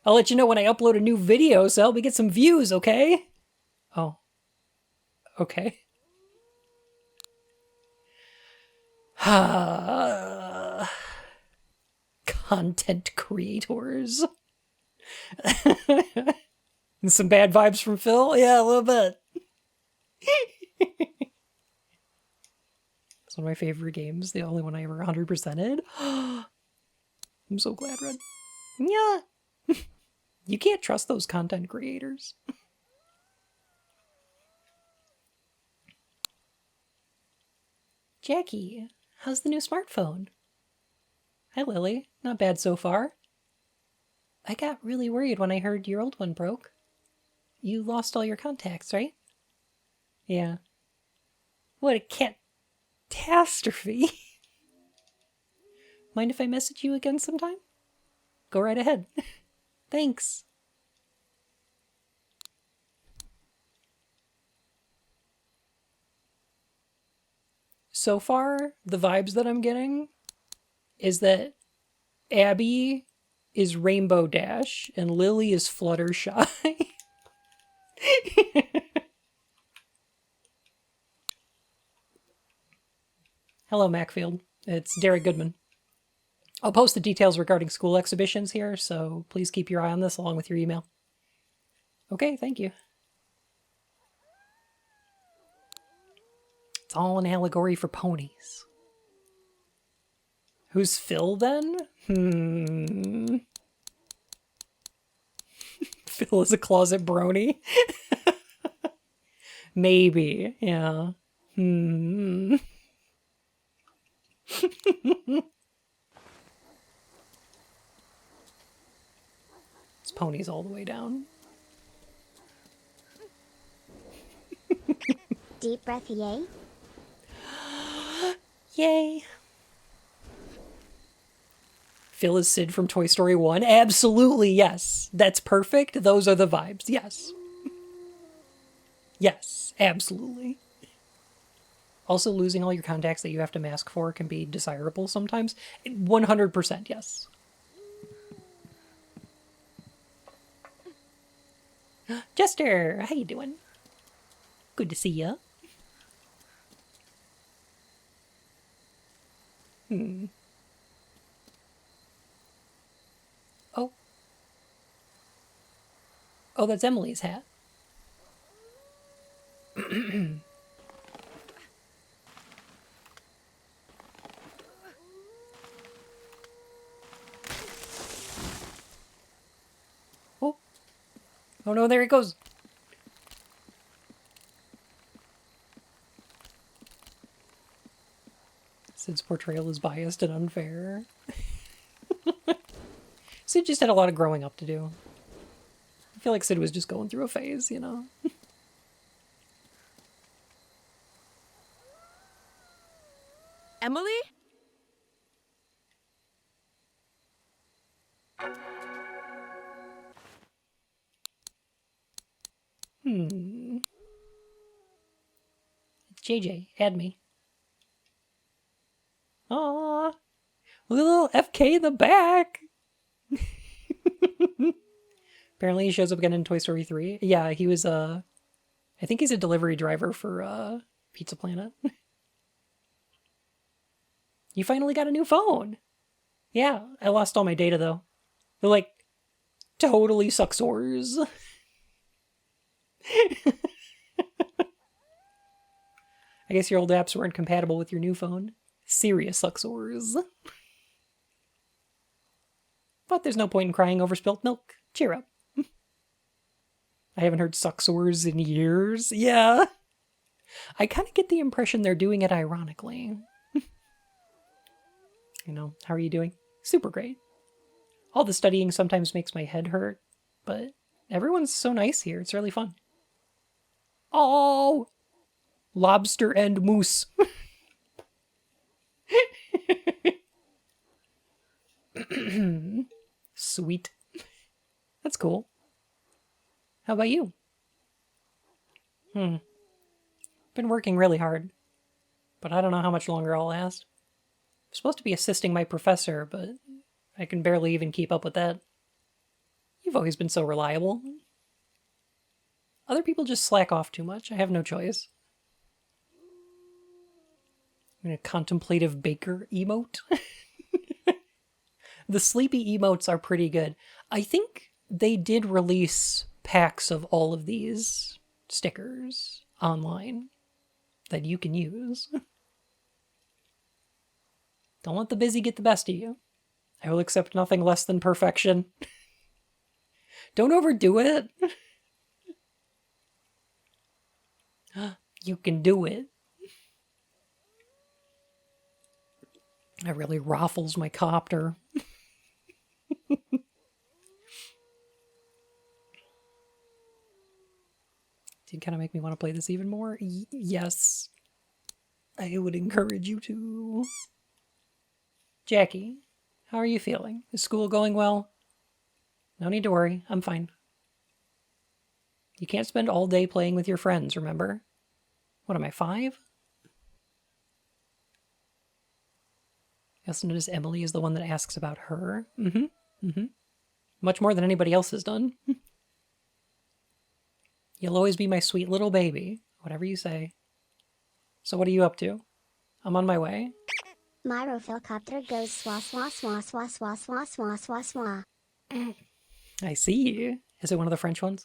I'll let you know when I upload a new video so help me get some views, okay? Oh. Okay. Content creators. And some bad vibes from Phil? Yeah, a little bit. It's one of my favorite games. The only one I ever 100%ed. I'm so glad, Red. Yeah. You can't trust those content creators. Jackie, how's the new smartphone? Hi, Lily. Not bad so far. I got really worried when I heard your old one broke. You lost all your contacts, right? Yeah. What a cat Catastrophe. Mind if I message you again sometime? Go right ahead. Thanks. So far, the vibes that I'm getting is that Abby is Rainbow Dash and Lily is Fluttershy. Hello, Macfield. It's Derek Goodman. I'll post the details regarding school exhibitions here, so please keep your eye on this along with your email. Okay, thank you. It's all an allegory for ponies. Who's Phil then? Phil is a closet brony. Maybe, yeah. It's ponies all the way down. Deep breath, yay. Yay. Phil is Sid from Toy Story 1? Absolutely, yes. That's perfect. Those are the vibes. Yes. Yes, absolutely. Also, losing all your contacts that you have to mask for can be desirable sometimes. 100%, yes. Jester, how you doing? Good to see ya. Oh. Oh, that's Emily's hat. Oh. Oh no, there it goes. Sid's portrayal is biased and unfair. Sid just had a lot of growing up to do. I feel like Sid was just going through a phase, you know? Emily? It's JJ. Add me. Aww. Little FK in the back. Apparently he shows up again in Toy Story 3. Yeah, he was, I think he's a delivery driver for, Pizza Planet. You finally got a new phone. Yeah, I lost all my data, though. They're, like, totally sucksores. I guess your old apps weren't compatible with your new phone. Serious sucksores. But there's no point in crying over spilt milk. Cheer up. I haven't heard sucksores in years. Yeah. I kind of get the impression they're doing it ironically. You know, how are you doing? Super great. All the studying sometimes makes my head hurt, but everyone's so nice here. It's really fun. Oh! Lobster and moose. Sweet. That's cool. How about you? Been working really hard, but I don't know how much longer I'll last. I'm supposed to be assisting my professor, but I can barely even keep up with that. You've always been so reliable. Other people just slack off too much. I have no choice. I'm a contemplative baker emote. The sleepy emotes are pretty good. I think they did release packs of all of these stickers online that you can use. Don't let the busy get the best of you. I will accept nothing less than perfection. Don't overdo it. You can do it. That really ruffles my copter. Did kind of make me want to play this even more. Yes. I would encourage you to. Jackie, how are you feeling? Is school going well? No need to worry. I'm fine. You can't spend all day playing with your friends, remember? What am I, 5? I also notice Emily is the one that asks about her. Much more than anybody else has done. You'll always be my sweet little baby, whatever you say. So what are you up to? I'm on my way. My Rofilcopter goes swa swa swa swa swa swa swa swa swa. I see. Is it one of the French ones?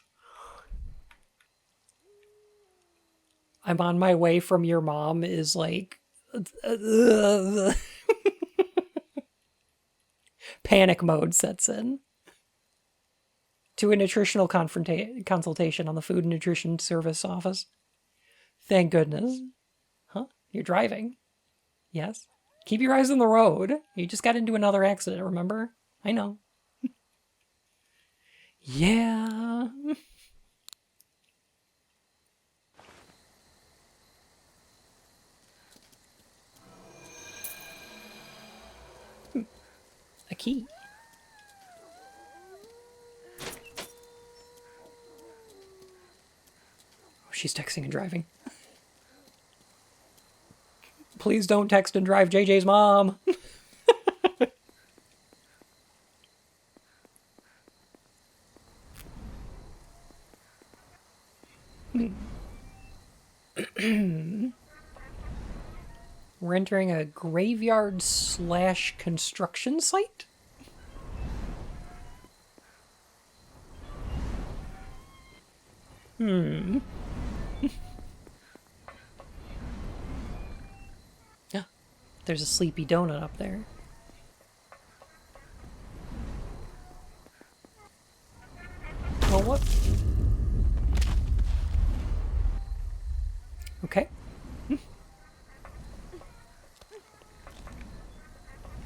I'm on my way from your mom is like... Panic mode sets in. To a nutritional consultation on the Food and Nutrition Service office. Thank goodness. Huh? You're driving? Yes. Keep your eyes on the road. You just got into another accident, remember? I know. Yeah. A key. Oh, she's texting and driving. Please don't text and drive JJ's mom. We're entering a graveyard / construction site? Yeah, there's a sleepy donut up there. Well, what? Okay.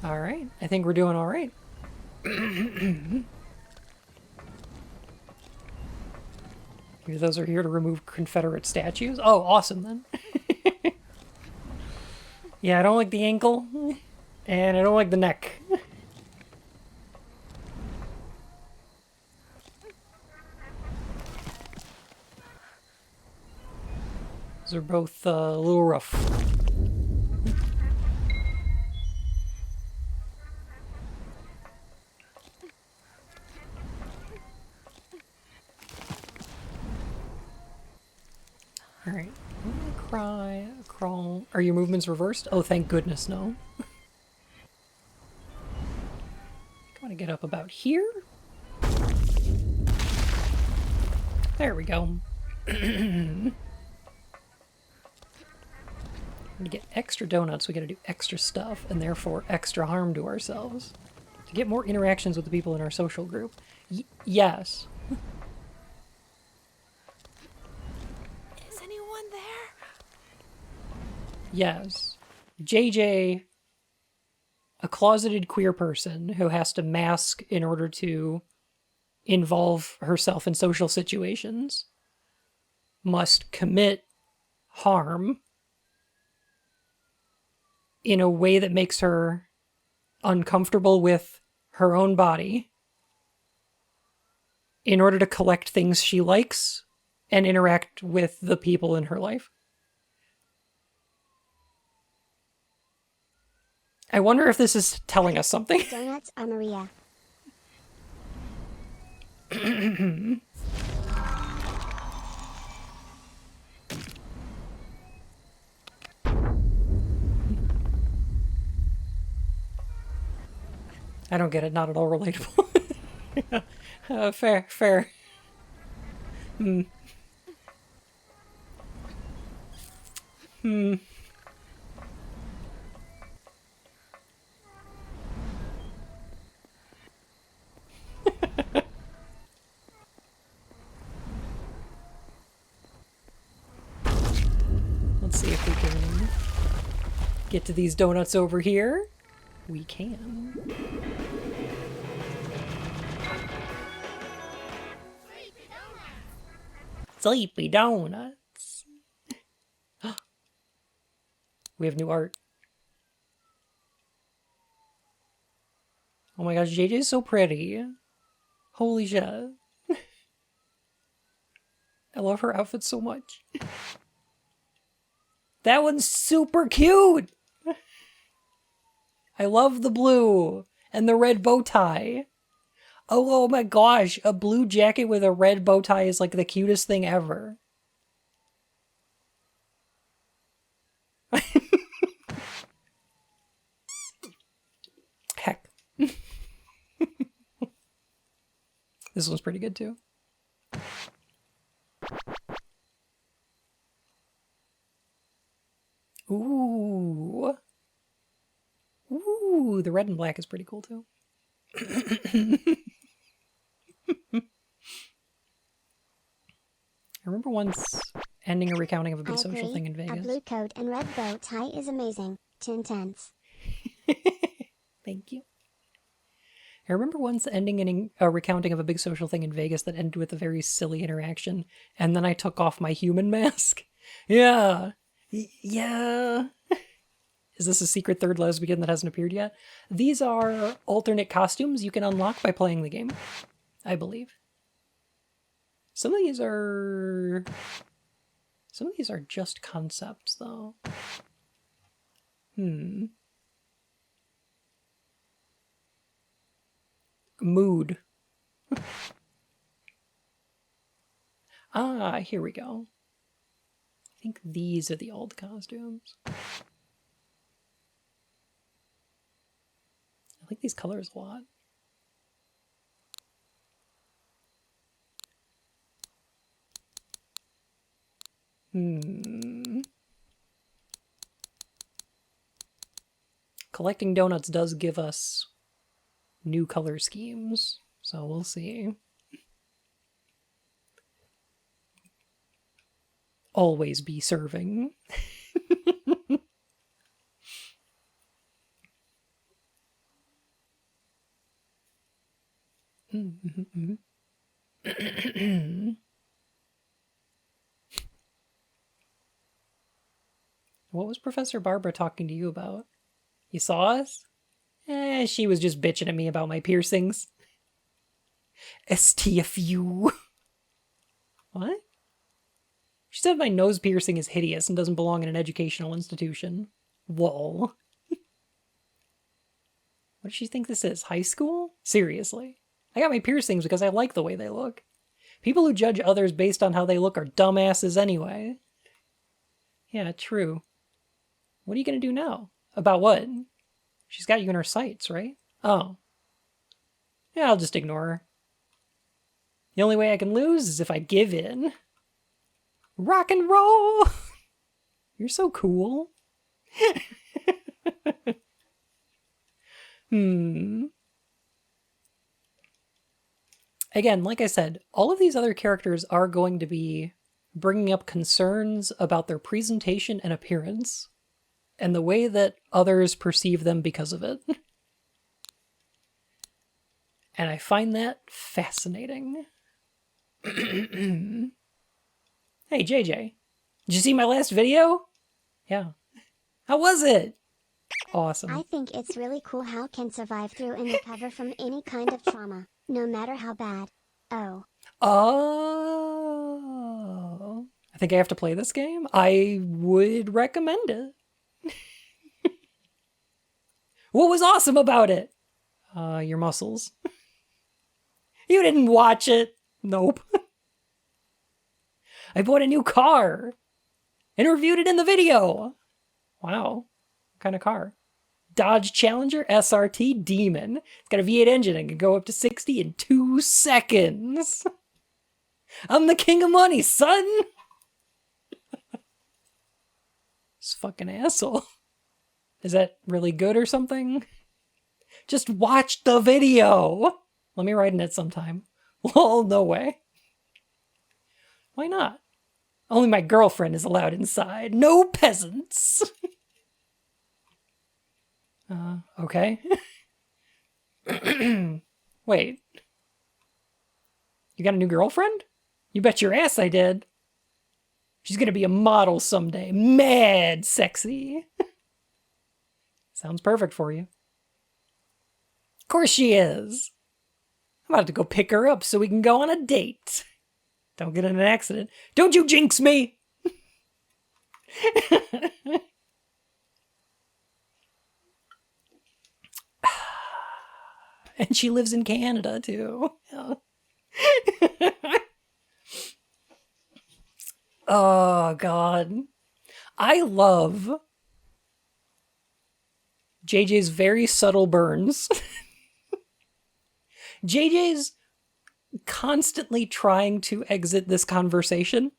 All right. I think we're doing all right. Those are here to remove Confederate statues. Oh, awesome then. Yeah, I don't like the ankle, and I don't like the neck. Those are both a little rough. Alright. Crawl. Are your movements reversed? Oh, thank goodness, no. I want to get up about here. There we go. To get extra donuts, we gotta do extra stuff, and therefore extra harm to ourselves. To get more interactions with the people in our social group. Yes. Is anyone there? Yes. JJ, a closeted queer person who has to mask in order to involve herself in social situations, must commit harm in a way that makes her uncomfortable with her own body in order to collect things she likes and interact with the people in her life. I wonder if this is telling us something. Donuts are Maria. I don't get it. Not at all relatable. Fair. Let's see if we can get to these donuts over here. We can. Sleepy donuts. We have new art. Oh my gosh, JJ is so pretty. Holy shit. I love her outfit so much. That one's super cute! I love the blue and the red bow tie. Oh my gosh, a blue jacket with a red bow tie is like the cutest thing ever. Heck. This one's pretty good too. Ooh. Ooh, the red and black is pretty cool too. I remember once ending a recounting of a big social thing in Vegas. A blue coat and red bow tie is amazing. 10 tenths. Thank you. I remember once ending a recounting of a big social thing in Vegas that ended with a very silly interaction, and then I took off my human mask. Yeah. Yeah. Is this a secret third lesbian that hasn't appeared yet? These are alternate costumes you can unlock by playing the game, I believe. Some of these are just concepts, though. Mood. Ah, here we go. I think these are the old costumes. I like these colors a lot. Collecting donuts does give us new color schemes, so we'll see. Always be serving. What was Professor Barbara talking to you about? You saw us? She was just bitching at me about my piercings. STFU. What? She said my nose piercing is hideous and doesn't belong in an educational institution. Whoa. What does she think this is? High school? Seriously. I got my piercings because I like the way they look. People who judge others based on how they look are dumbasses anyway. Yeah, true. What are you gonna do now? About what? She's got you in her sights, right? Oh. Yeah, I'll just ignore her. The only way I can lose is if I give in. Rock and roll! You're so cool. Again, like I said, all of these other characters are going to be bringing up concerns about their presentation and appearance, and the way that others perceive them because of it. And I find that fascinating. Hey, JJ, did you see my last video? Yeah. How was it? Awesome. I think it's really cool how can survive through and recover from any kind of trauma, no matter how bad. Oh. Oh. I think I have to play this game. I would recommend it. What was awesome about it? Your muscles. You didn't watch it. Nope. I bought a new car and reviewed it in the video. Wow. What kind of car? Dodge Challenger SRT Demon. It's got a V8 engine and can go up to 60 in 2 seconds. I'm the king of money, son. This fucking asshole. Is that really good or something? Just watch the video. Let me ride in it sometime. Well, no way. Why not? Only my girlfriend is allowed inside. No peasants. Okay. Wait. You got a new girlfriend? You bet your ass I did. She's gonna be a model someday. Mad sexy. Sounds perfect for you. Of course she is. I'm about to go pick her up so we can go on a date. Don't get in an accident. Don't you jinx me! And she lives in Canada, too. Oh, God. I love JJ's very subtle burns. JJ's constantly trying to exit this conversation.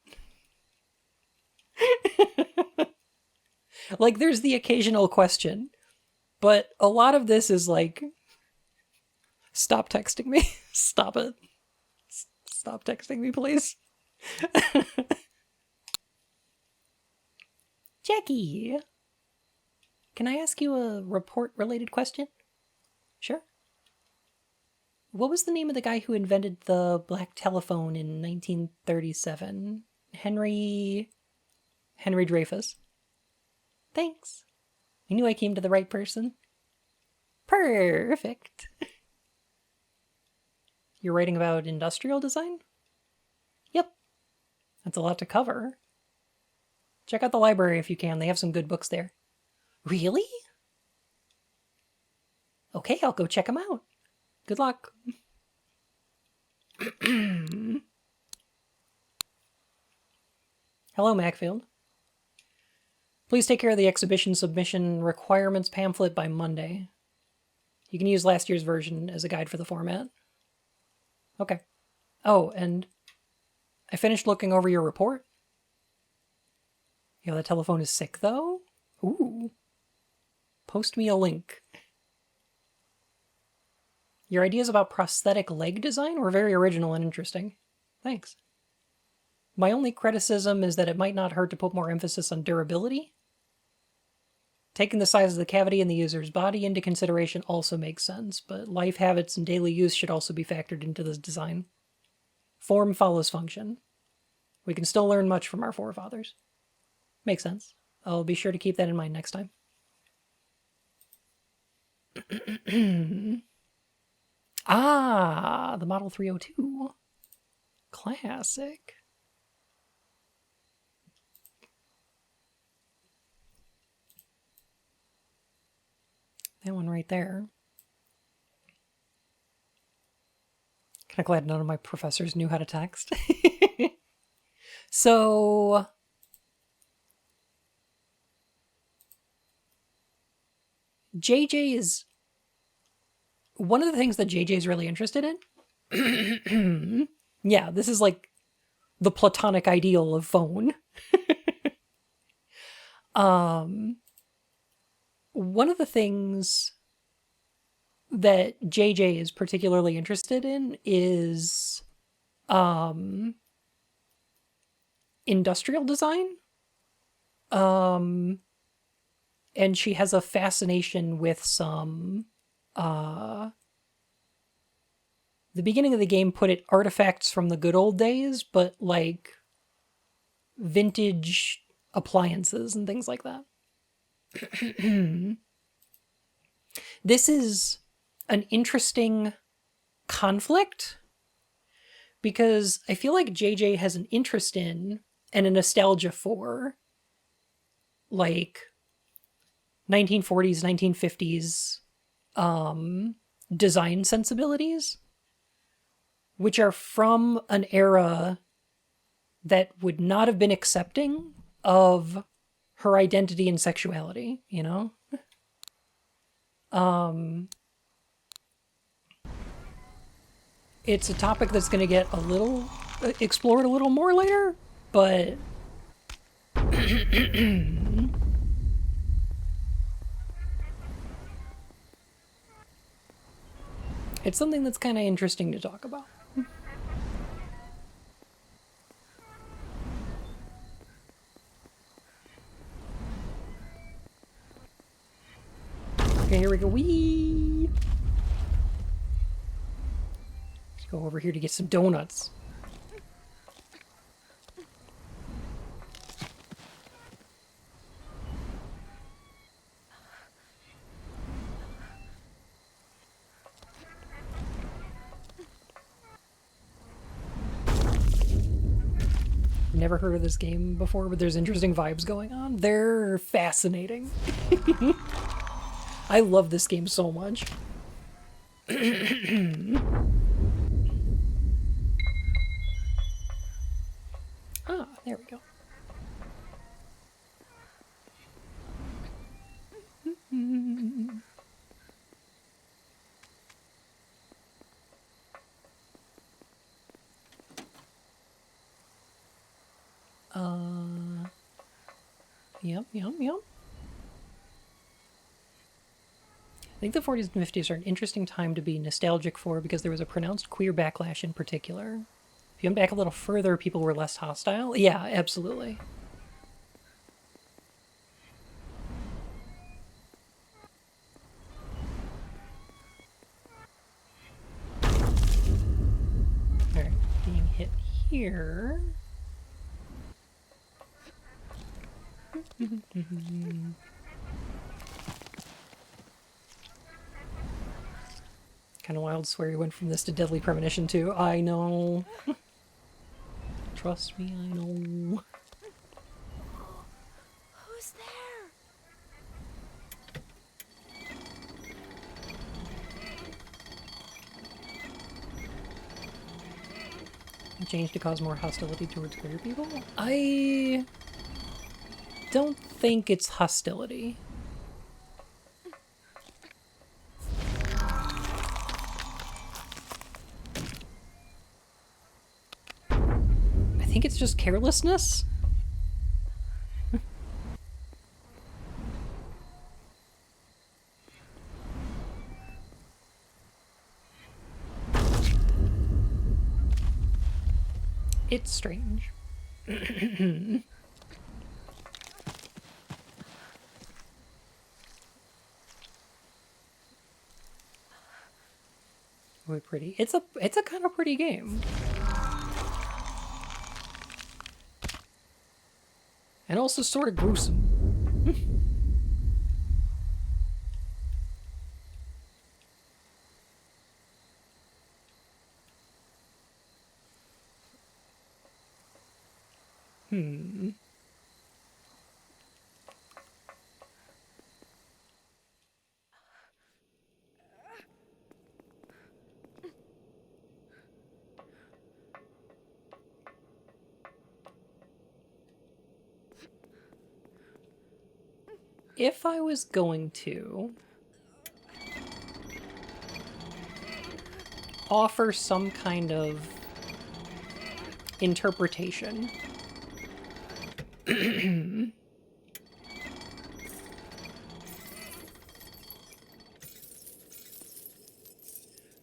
Like, there's the occasional question, but a lot of this is like, stop texting me. Stop it. Stop texting me, please. Jackie, can I ask you a report-related question? Sure. What was the name of the guy who invented the black telephone in 1937? Henry Dreyfus. Thanks. I knew I came to the right person. Perfect. You're writing about industrial design? Yep. That's a lot to cover. Check out the library if you can. They have some good books there. Really? Okay, I'll go check them out. Good luck. Hello, Macfield. Please take care of the exhibition submission requirements pamphlet by Monday. You can use last year's version as a guide for the format. Okay. Oh, and I finished looking over your report. Yeah, the telephone is sick, though? Ooh. Post me a link. Your ideas about prosthetic leg design were very original and interesting. Thanks. My only criticism is that it might not hurt to put more emphasis on durability. Taking the size of the cavity in the user's body into consideration also makes sense, but life habits and daily use should also be factored into this design. Form follows function. We can still learn much from our forefathers. Makes sense. I'll be sure to keep that in mind next time. Ah, the Model 302. Classic. That one right there. Kind of glad none of my professors knew how to text. So, JJ is... One of the things that JJ is really interested in... Yeah, this is like the platonic ideal of phone. One of the things that JJ is particularly interested in is industrial design. And she has a fascination with some the beginning of the game put it artifacts from the good old days, but like vintage appliances and things like that. This is an interesting conflict because I feel like JJ has an interest in and a nostalgia for like 1940s, 1950s design sensibilities, which are from an era that would not have been accepting of her identity and sexuality, you know? It's a topic that's going to get a little explored a little more later, but it's something that's kind of interesting to talk about. Okay, here we go. Whee! Let's go over here to get some donuts. never heard of this game before, but there's interesting vibes going on. They're fascinating. I love this game so much. Ah, there we go. Yep. I think the 40s and 50s are an interesting time to be nostalgic for because there was a pronounced queer backlash in particular. If you went back a little further, people were less hostile. Yeah, absolutely. Alright, being hit here. Kind of wild swear you went from this to Deadly Premonition too. I know. Trust me, I know. Who's there? Change to cause more hostility towards queer people? I don't think it's hostility. I think it's just carelessness. It's strange. Really pretty. It's a kind of pretty game. And also sort of gruesome. If I was going to offer some kind of interpretation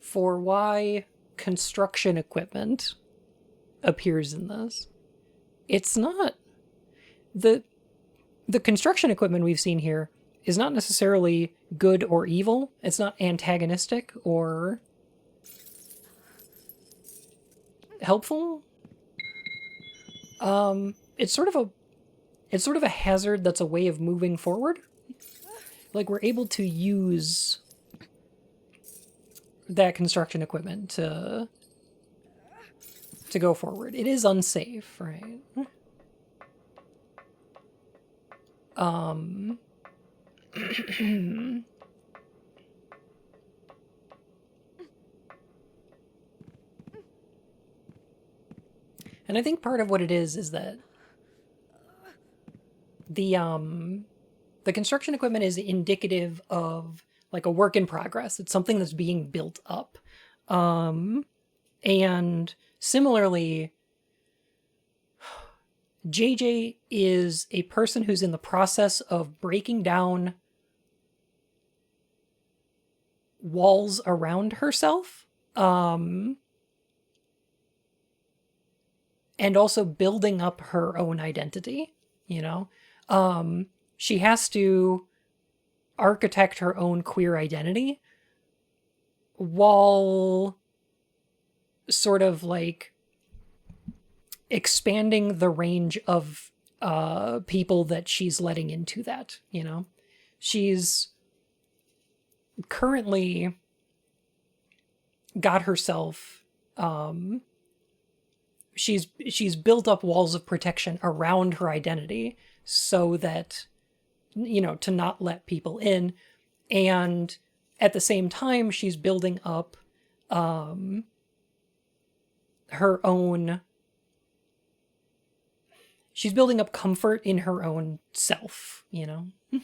for why construction equipment appears in this, it's not the construction equipment we've seen here is not necessarily good or evil. It's not antagonistic or helpful. It's sort of a hazard that's a way of moving forward. Like, we're able to use that construction equipment to go forward. It is unsafe, right? And I think part of what it is that the construction equipment is indicative of like a work in progress. It's something that's being built up. And similarly, JJ is a person who's in the process of breaking down walls around herself, and also building up her own identity, you know? She has to architect her own queer identity while sort of like expanding the range of people that she's letting into that, you know? She's currently got herself she's built up walls of protection around her identity so that, you know, to not let people in. And at the same time, she's building up her own... She's building up comfort in her own self, you know? Hey,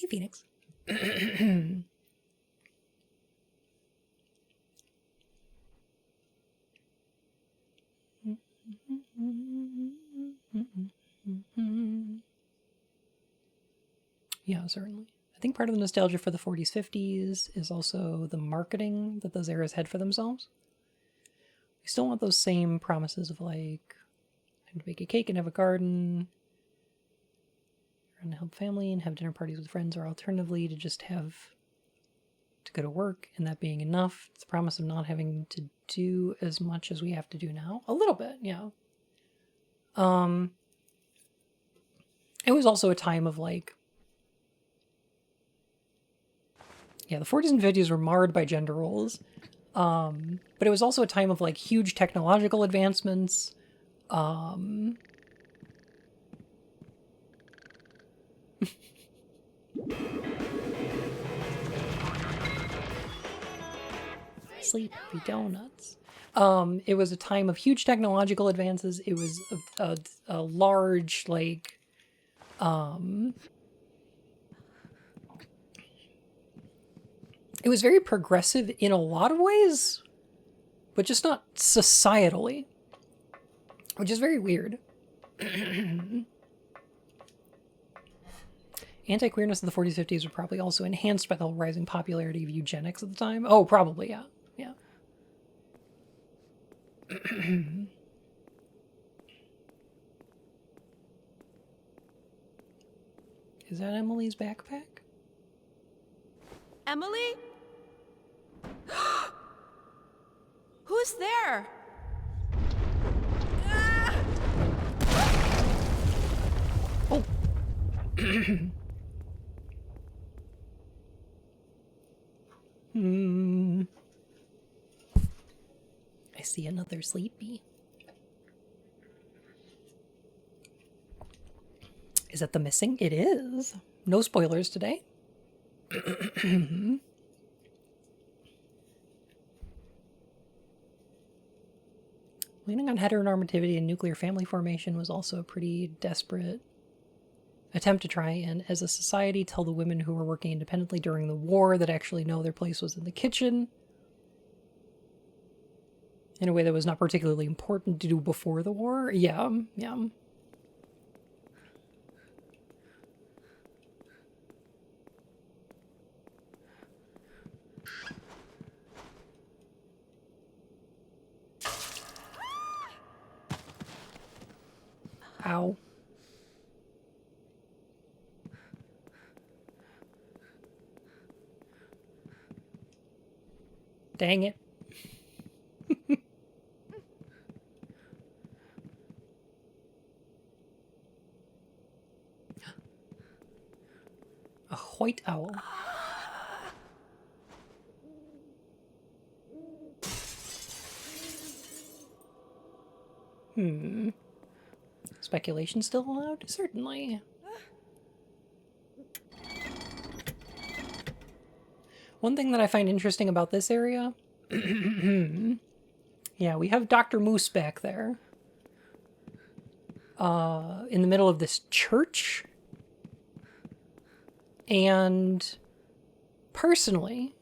Phoenix. Yeah, certainly. I think part of the nostalgia for the 40s, 50s is also the marketing that those eras had for themselves. We still want those same promises of, like, time to bake a cake and have a garden, and help family and have dinner parties with friends, or alternatively to just have to go to work and that being enough. It's the promise of not having to do as much as we have to do now. A little bit, yeah. It was also a time of, like, yeah, the 40s and 50s were marred by gender roles. But it was also a time of, like, huge technological advancements. Sleepy donuts. It was a time of huge technological advances. It was a large, like, it was very progressive in a lot of ways, but just not societally, which is very weird. Anti-queerness of the 40s, 50s were probably also enhanced by the whole rising popularity of eugenics at the time. Oh, probably, yeah. Yeah. Is that Emily's backpack? Emily? Who's there? Oh. I see another sleepy. Is that the missing? It is. No spoilers today. Leaning on heteronormativity and nuclear family formation was also a pretty desperate attempt to try and, as a society, tell the women who were working independently during the war that actually no, their place was in the kitchen, in a way that was not particularly important to do before the war. Yeah, yeah. Ow. Dang it. A white owl. Speculation still allowed? Certainly. One thing that I find interesting about this area... yeah, we have Dr. Moose back there. In the middle of this church. And personally,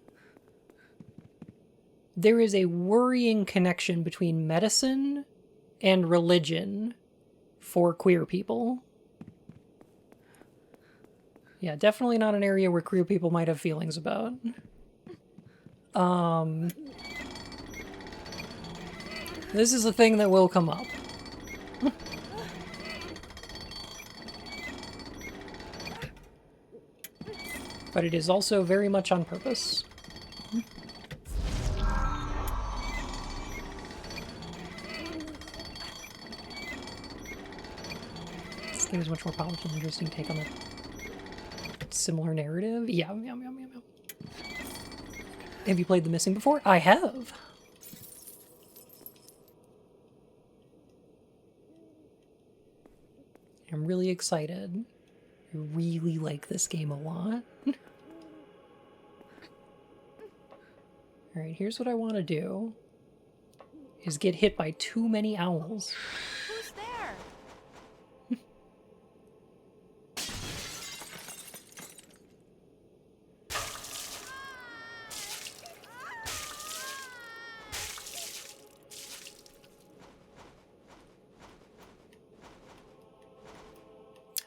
there is a worrying connection between medicine and religion for queer people. Yeah, definitely not an area where queer people might have feelings about. This is a thing that will come up. But it is also very much on purpose. This game is much more polished and interesting take on a similar narrative. Yeah. Have you played The Missing before? I have. I'm really excited. I really like this game a lot. Alright, here's what I want to do. Is get hit by too many owls. Who's there?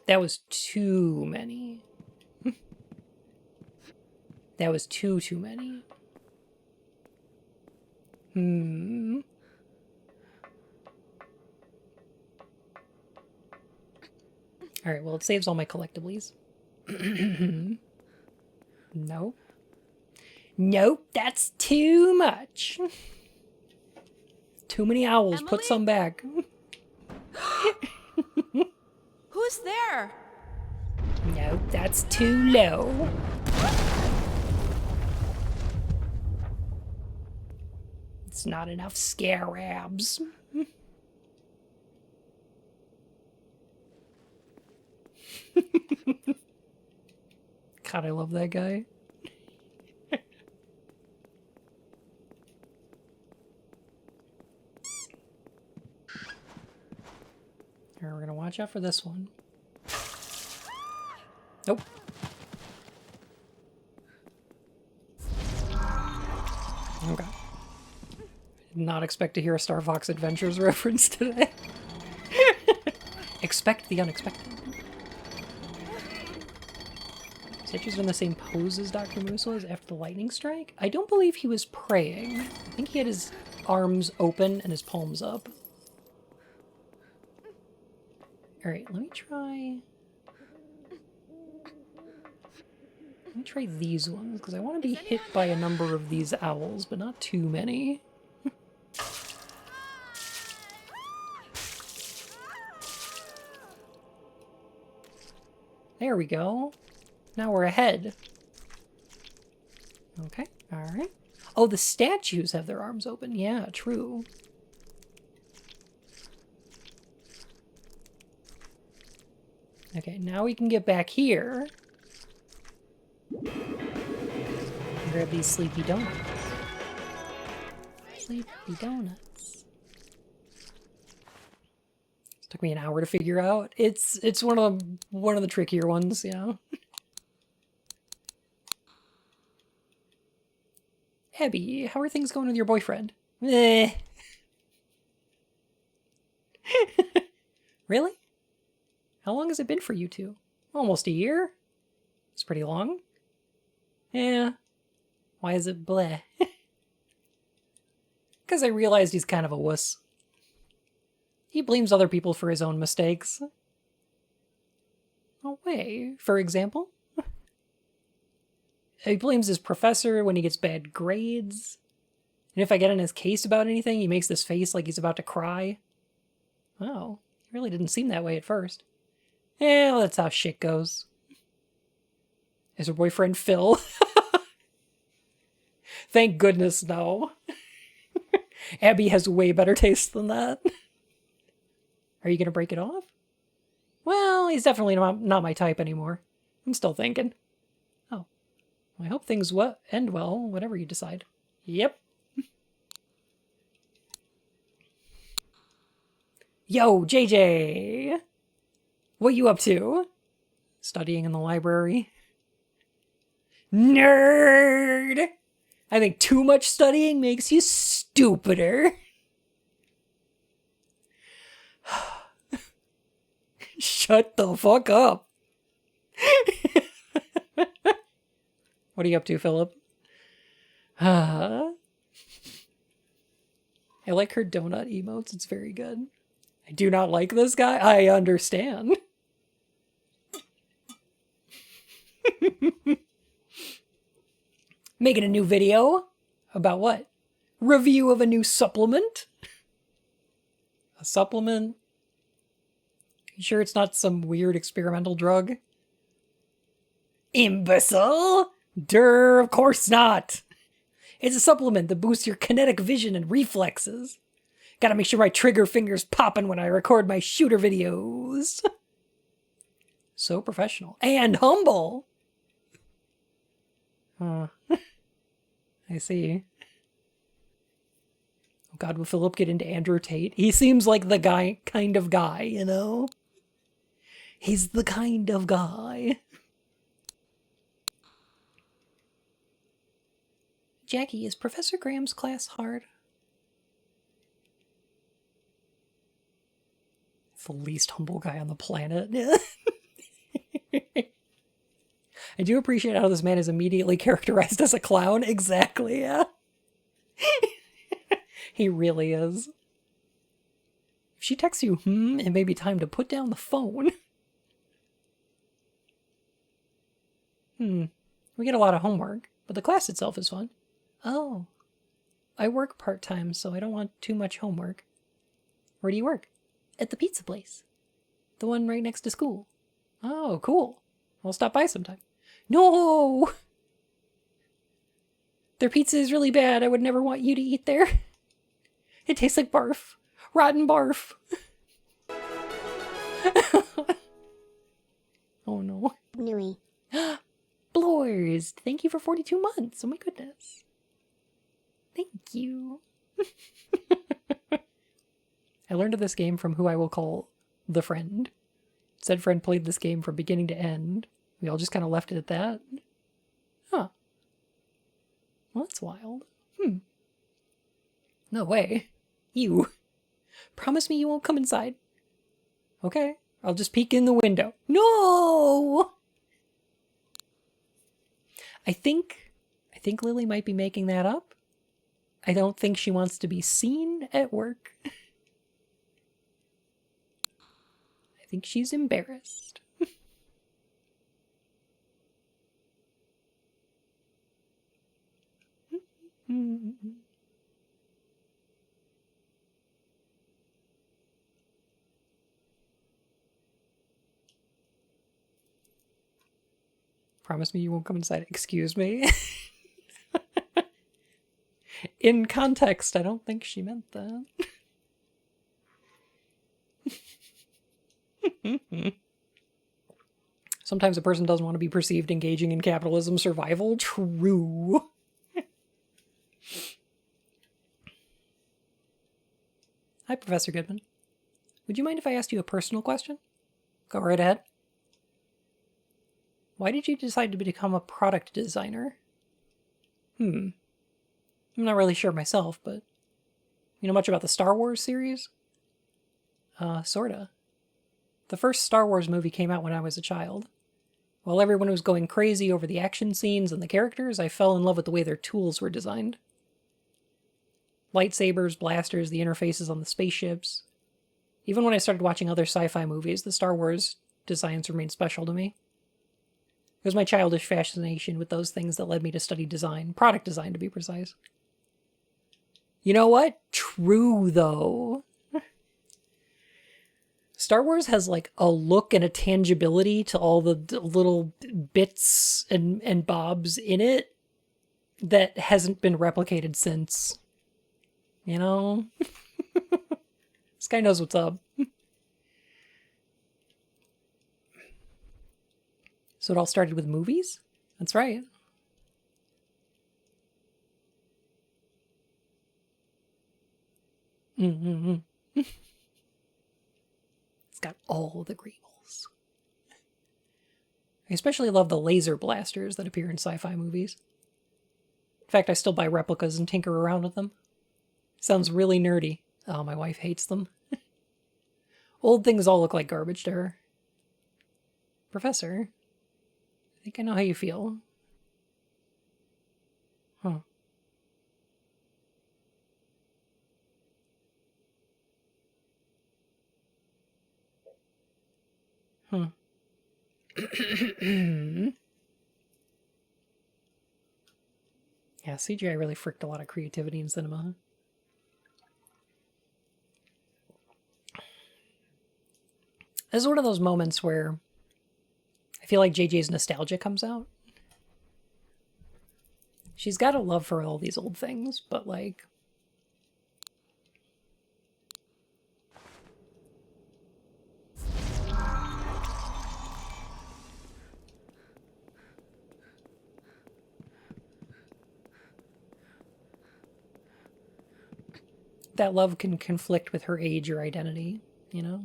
That was too many. That was too many. Alright, well, it saves all my collectibles. Nope. Nope, that's too much. Too many owls. Emily? Put some back. Who's there? Nope, that's too low. It's not enough scarabs. God, I love that guy. Alright, we're gonna watch out for this one. Nope. Okay. Did not expect to hear a Star Fox Adventures reference today. Expect the unexpected. Statue's in the same pose as Dr. Moose was after the lightning strike? I don't believe he was praying. I think he had his arms open and his palms up. Alright, let me try these ones, because I want to be hit by a number of these owls, but not too many. There we go. Now we're ahead. Okay, alright. Oh, the statues have their arms open. Yeah, true. Okay, now we can get back here. Grab these sleepy donuts. Sleepy donuts. It took me an hour to figure out. It's one of the trickier ones, yeah. Abby, how are things going with your boyfriend? Eh. Really? How long has it been for you two? Almost a year? It's pretty long. Yeah. Why is it bleh? Because I realized he's kind of a wuss. He blames other people for his own mistakes. Oh, wait. For example? He blames his professor when he gets bad grades. And if I get in his case about anything, he makes this face like he's about to cry. Oh, he really didn't seem that way at first. Yeah, well, that's how shit goes. Is her boyfriend Phil? Thank goodness, no. Abby has way better taste than that. Are you gonna break it off? Well, he's definitely not my type anymore. I'm still thinking. Oh. I hope things end well, whatever you decide. Yep. Yo, JJ! What you up to? Studying in the library? Nerd! I think too much studying makes you stupider. Shut the fuck up. What are you up to, Philip? I like her donut emotes. It's very good. I do not like this guy. I understand. Making a new video. About what? Review of a new supplement? A supplement? You sure it's not some weird experimental drug? Imbecile! Durr, of course not! It's a supplement that boosts your kinetic vision and reflexes. Gotta make sure my trigger finger's popping when I record my shooter videos. So professional. And humble! Huh. I see. Oh god, will Philip get into Andrew Tate? He seems like the kind of guy, you know? He's the kind of guy. Jackie, is Professor Graham's class hard? It's the least humble guy on the planet. I do appreciate how this man is immediately characterized as a clown. Exactly, yeah. He really is. If she texts you, it may be time to put down the phone. We get a lot of homework, but the class itself is fun. Oh. I work part-time, so I don't want too much homework. Where do you work? At the pizza place. The one right next to school. Oh, cool. I'll stop by sometime. No! Their pizza is really bad. I would never want you to eat there. It tastes like barf. Rotten barf. Oh no. Nui. Blores, thank you for 42 months. Oh my goodness. Thank you. I learned of this game from who I will call the friend. Said friend played this game from beginning to end. We all just kind of left it at that. Huh. Well, that's wild. No way. You. Promise me you won't come inside. Okay. I'll just peek in the window. No! I think Lily might be making that up. I don't think she wants to be seen at work. I think she's embarrassed. Promise me you won't come inside. Excuse me. In context, I don't think she meant that. Sometimes a person doesn't want to be perceived engaging in capitalism survival. True. Hi, Professor Goodman. Would you mind if I asked you a personal question? Go right ahead. Why did you decide to become a product designer? I'm not really sure myself, but you know much about the Star Wars series? Sorta. The first Star Wars movie came out when I was a child. While everyone was going crazy over the action scenes and the characters, I fell in love with the way their tools were designed. Lightsabers, blasters, the interfaces on the spaceships. Even when I started watching other sci-fi movies, the Star Wars designs remained special to me. It was my childish fascination with those things that led me to study design, product design to be precise. You know what? True, though. Star Wars has like a look and a tangibility to all the little bits and bobs in it that hasn't been replicated since. You know? This guy knows what's up. So it all started with movies? That's right. It's got all the greebles. I especially love the laser blasters that appear in sci-fi movies. In fact, I still buy replicas and tinker around with them. Sounds really nerdy. Oh, my wife hates them. Old things all look like garbage to her. Professor, I think I know how you feel. Huh. Yeah, CGI really fricked a lot of creativity in cinema. This is one of those moments where I feel like JJ's nostalgia comes out. She's got a love for all these old things, but like... that love can conflict with her age or identity, you know?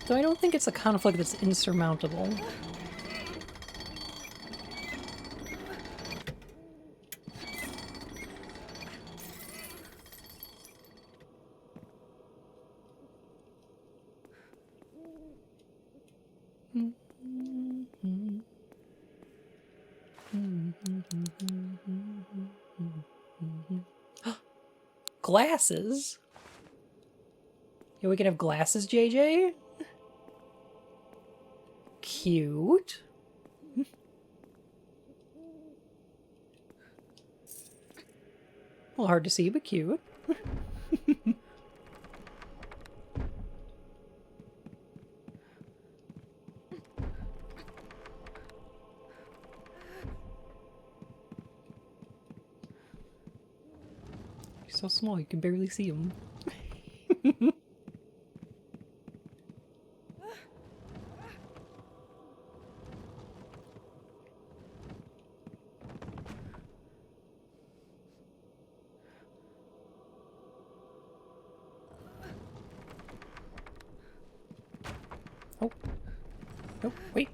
Though I don't think it's a conflict that's insurmountable. Glasses? Yeah, we can have glasses, JJ? Cute. A little hard to see, but cute. He's so small, you can barely see him. Oh. Oh, wait.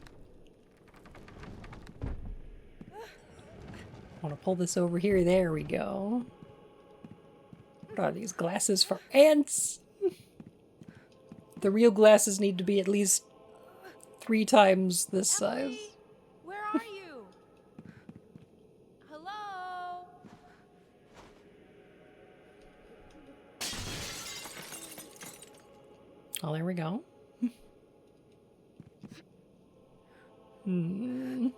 I want to pull this over here. There we go. What are these glasses for ants? The real glasses need to be at least 3 times this size. Where are you? Hello? Oh, there we go. Hmm.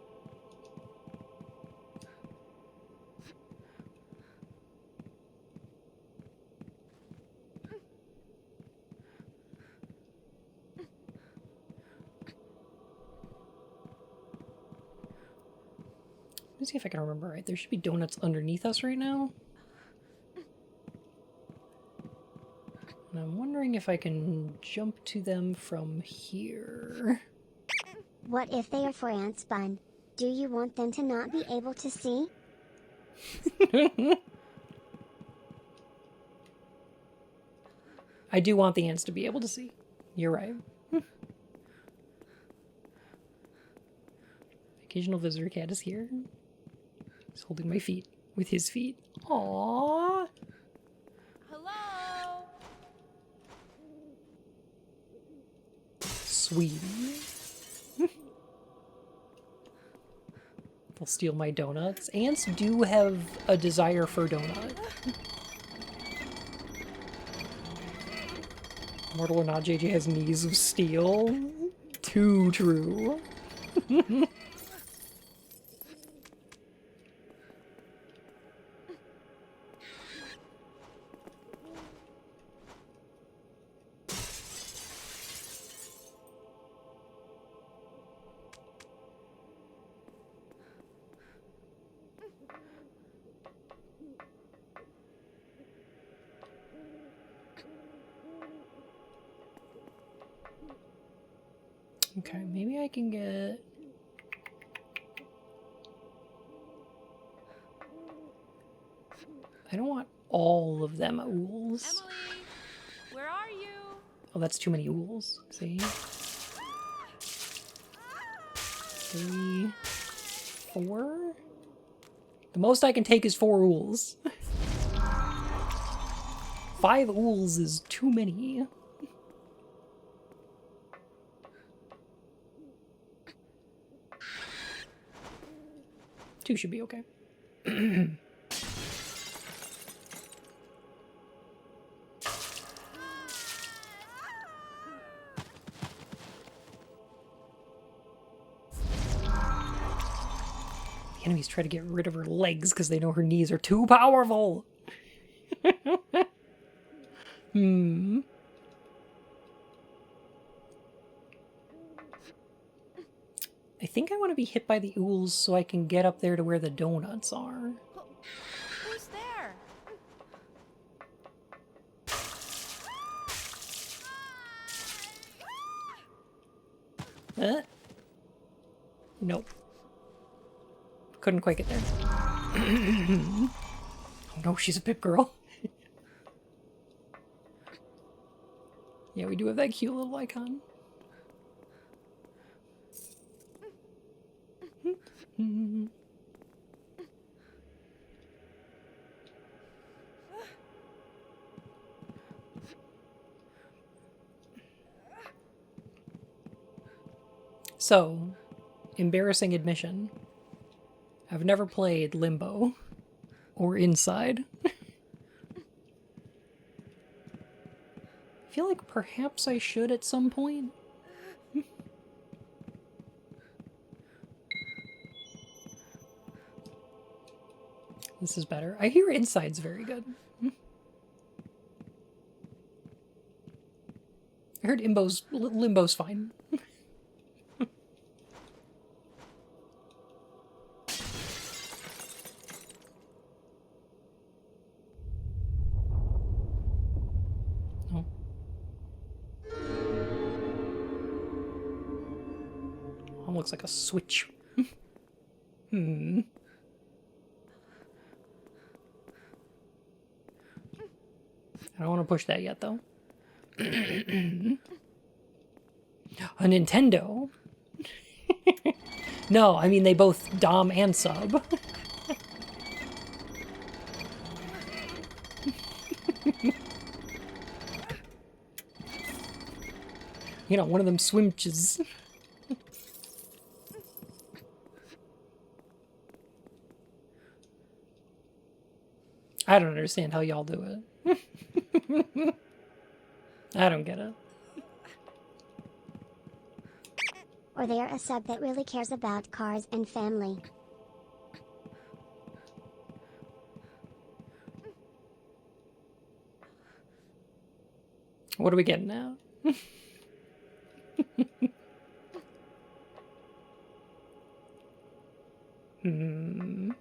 Let me see if I can remember right. There should be donuts underneath us right now. And I'm wondering if I can jump to them from here. What if they are for ants, Bun? Do you want them to not be able to see? I do want the ants to be able to see. You're right. Occasional visitor cat is here. He's holding my feet with his feet. Aww. Hello? Sweetie. They'll steal my donuts. Ants do have a desire for donut. Mortal or not, JJ has knees of steel. Too true. Okay, maybe I can get... I don't want all of them ools. Emily, where are you? Oh, that's too many ools. See? 3, 4? The most I can take is 4 ools. 5 ools is too many. Two should be okay. The enemies try to get rid of her legs because they know her knees are too powerful. Hmm. I think I want to be hit by the ools so I can get up there to where the donuts are. Who's there? Nope. Couldn't quite get there. Oh no, she's a pip girl. Yeah, we do have that cute little icon. So, embarrassing admission. I've never played Limbo or Inside. I feel like perhaps I should at some point. This is better. I hear Inside's very good. I heard Limbo's fine. Oh. Oh, looks like a switch. Hmm. I don't want to push that yet, though. A Nintendo? No, I mean they both dom and sub. You know, one of them swimches. I don't understand how y'all do it. I don't get it. Or they're a sub that really cares about cars and family. What are we getting at? Hmm.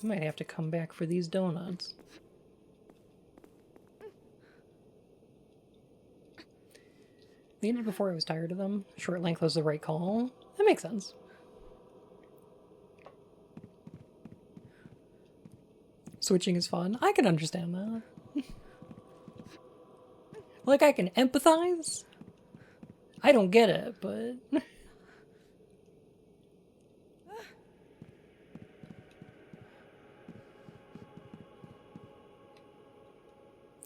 I might have to come back for these donuts. The ended before I was tired of them. Short length was the right call. That makes sense. Switching is fun. I can understand that. Like, I can empathize. I don't get it, but...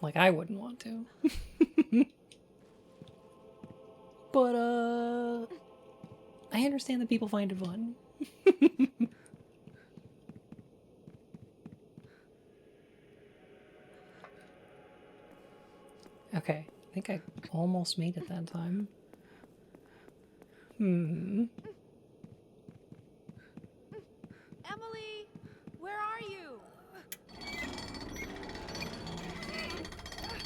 like, I wouldn't want to. But, I understand that people find it fun. Okay, I think I almost made it that time. Emily, where are you?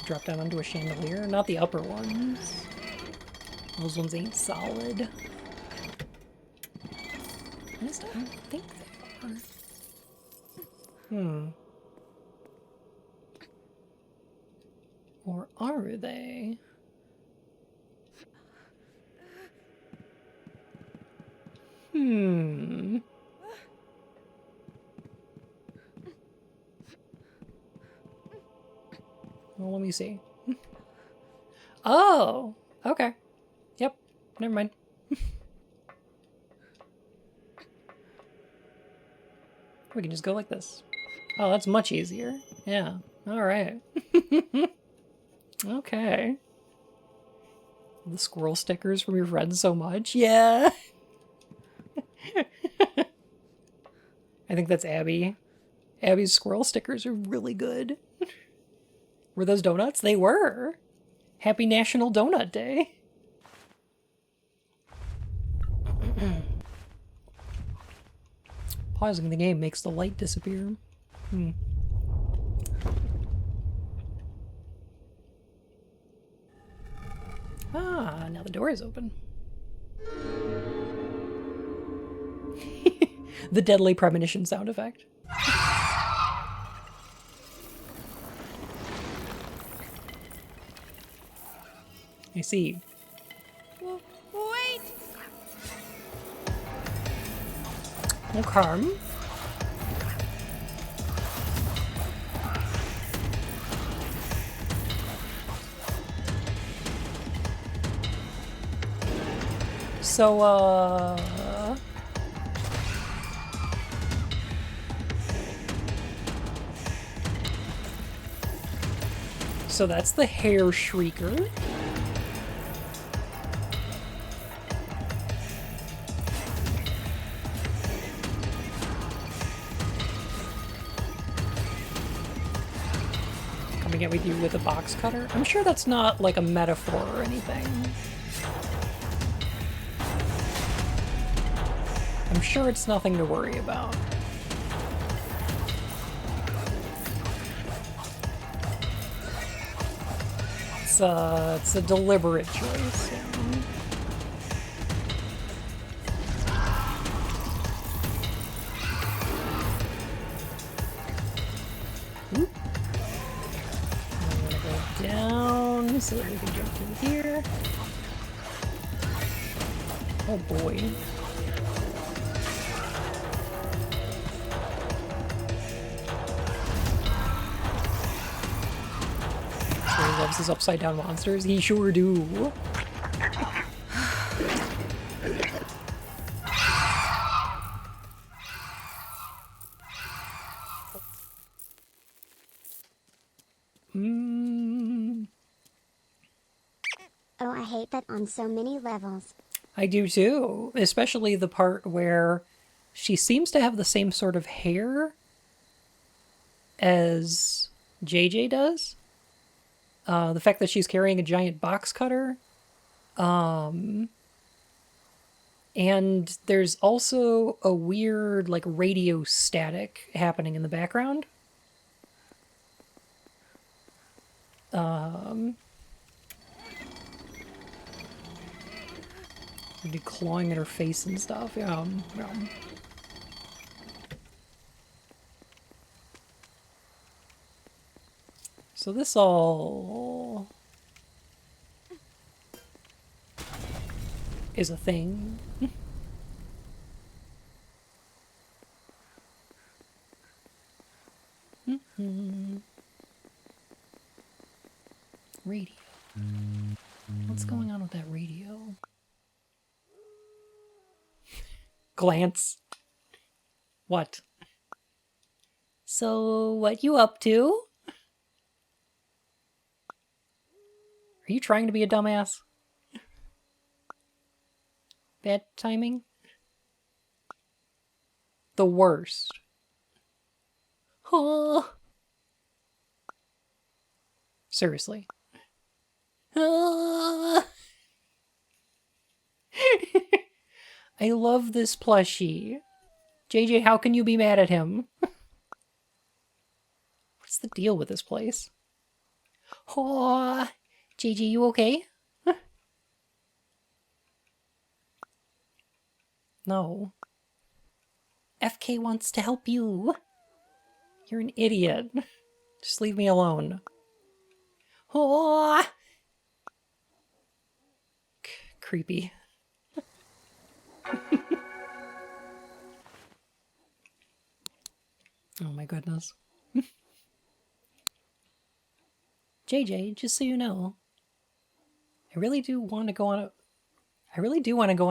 Drop down onto a chandelier. Not the upper ones. Those ones ain't solid. At least I don't think they are. Or are they? Well, let me see. Oh! Okay. Yep. Never mind. We can just go like this. Oh, that's much easier. Yeah. Alright. Okay. The squirrel stickers from your friends so much? Yeah! I think that's Abby. Abby's squirrel stickers are really good. Were those donuts? They were! Happy National Donut Day! Pausing the game makes the light disappear. Ah, now the door is open. The deadly premonition sound effect. I see. Wait! Okay. So, so that's the hair shrieker. Coming in with you with a box cutter. I'm sure that's not like a metaphor or anything. I'm sure it's nothing to worry about. It's a deliberate choice. Yeah. Oop. I'm gonna go down so that we can jump through here. Oh boy. So he loves his upside down monsters. He sure do. Oh, I hate that on so many levels. I do too. Especially the part where she seems to have the same sort of hair as JJ does. The fact that she's carrying a giant box cutter. And there's also a weird, like, radio static happening in the background. Be clawing at her face and stuff. Yeah. So this all is a thing. Radio. What's going on with that radio? Glance. What? So, what you up to? Are you trying to be a dumbass? Bad timing? The worst. Oh. Seriously. Ah. I love this plushie. JJ, how can you be mad at him? What's the deal with this place? Oh, JJ, you okay? No. FK wants to help you. You're an idiot. Just leave me alone. Oh. Creepy. Oh my goodness. JJ, just so you know, I really do want to go on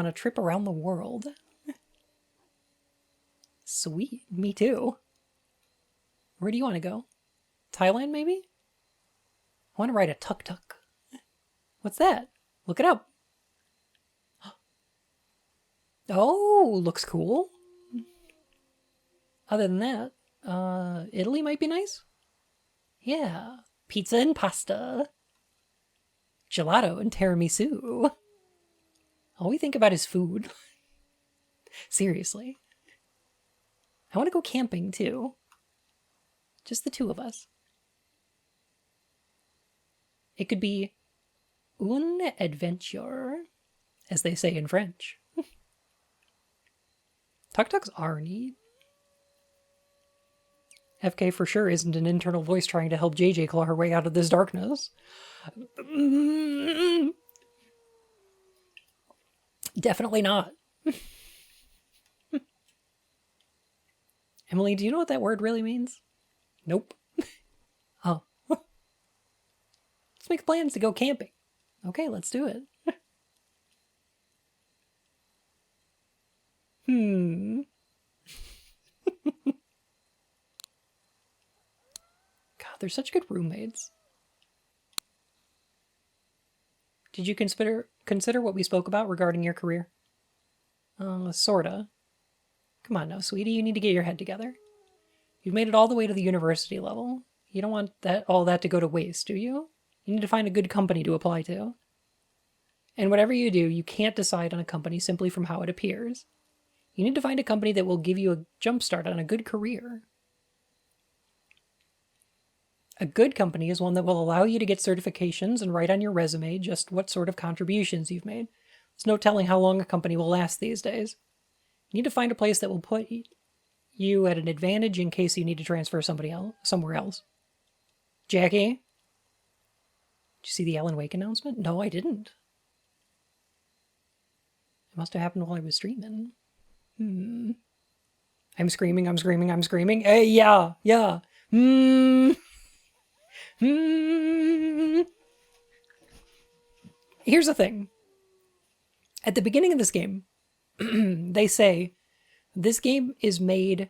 a trip around the world. Sweet, me too. Where do you want to go? Thailand, maybe? I want to ride a tuk-tuk. What's that? Look it up. Oh, looks cool. Other than that, Italy might be nice. Yeah, pizza and pasta. Gelato and tiramisu. All we think about is food. Seriously. I want to go camping too. Just the two of us. It could be une adventure, as they say in French. Tuk-tuks are neat. FK for sure isn't an internal voice trying to help JJ claw her way out of this darkness. Definitely not. Emily, do you know what that word really means? Nope. Oh. Let's make plans to go camping. Okay, let's do it. God, they're such good roommates. Did you consider what we spoke about regarding your career? Sorta. Come on now, sweetie, you need to get your head together. You've made it all the way to the university level. You don't want all that to go to waste, do you? You need to find a good company to apply to. And whatever you do, you can't decide on a company simply from how it appears. You need to find a company that will give you a jump start on a good career. A good company is one that will allow you to get certifications and write on your resume just what sort of contributions you've made. There's no telling how long a company will last these days. You need to find a place that will put you at an advantage in case you need to transfer somewhere else. Jackie? Did you see the Alan Wake announcement? No, I didn't. It must have happened while I was streaming. I'm screaming. Yeah. Here's the thing. At the beginning of this game, they say this game is made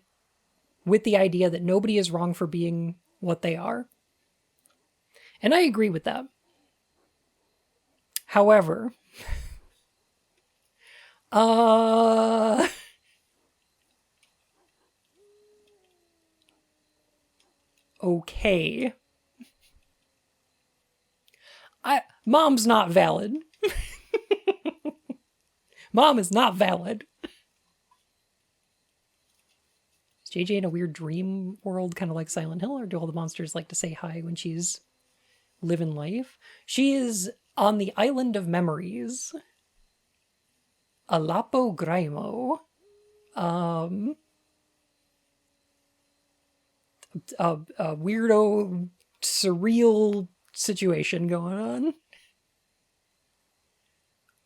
with the idea that nobody is wrong for being what they are. And I agree with that. However, okay. Mom's not valid. Mom is not valid. Is JJ in a weird dream world, kind of like Silent Hill, or do all the monsters like to say hi when she's living life? She is on the island of memories. Alapo Grimo. A weirdo, surreal situation going on.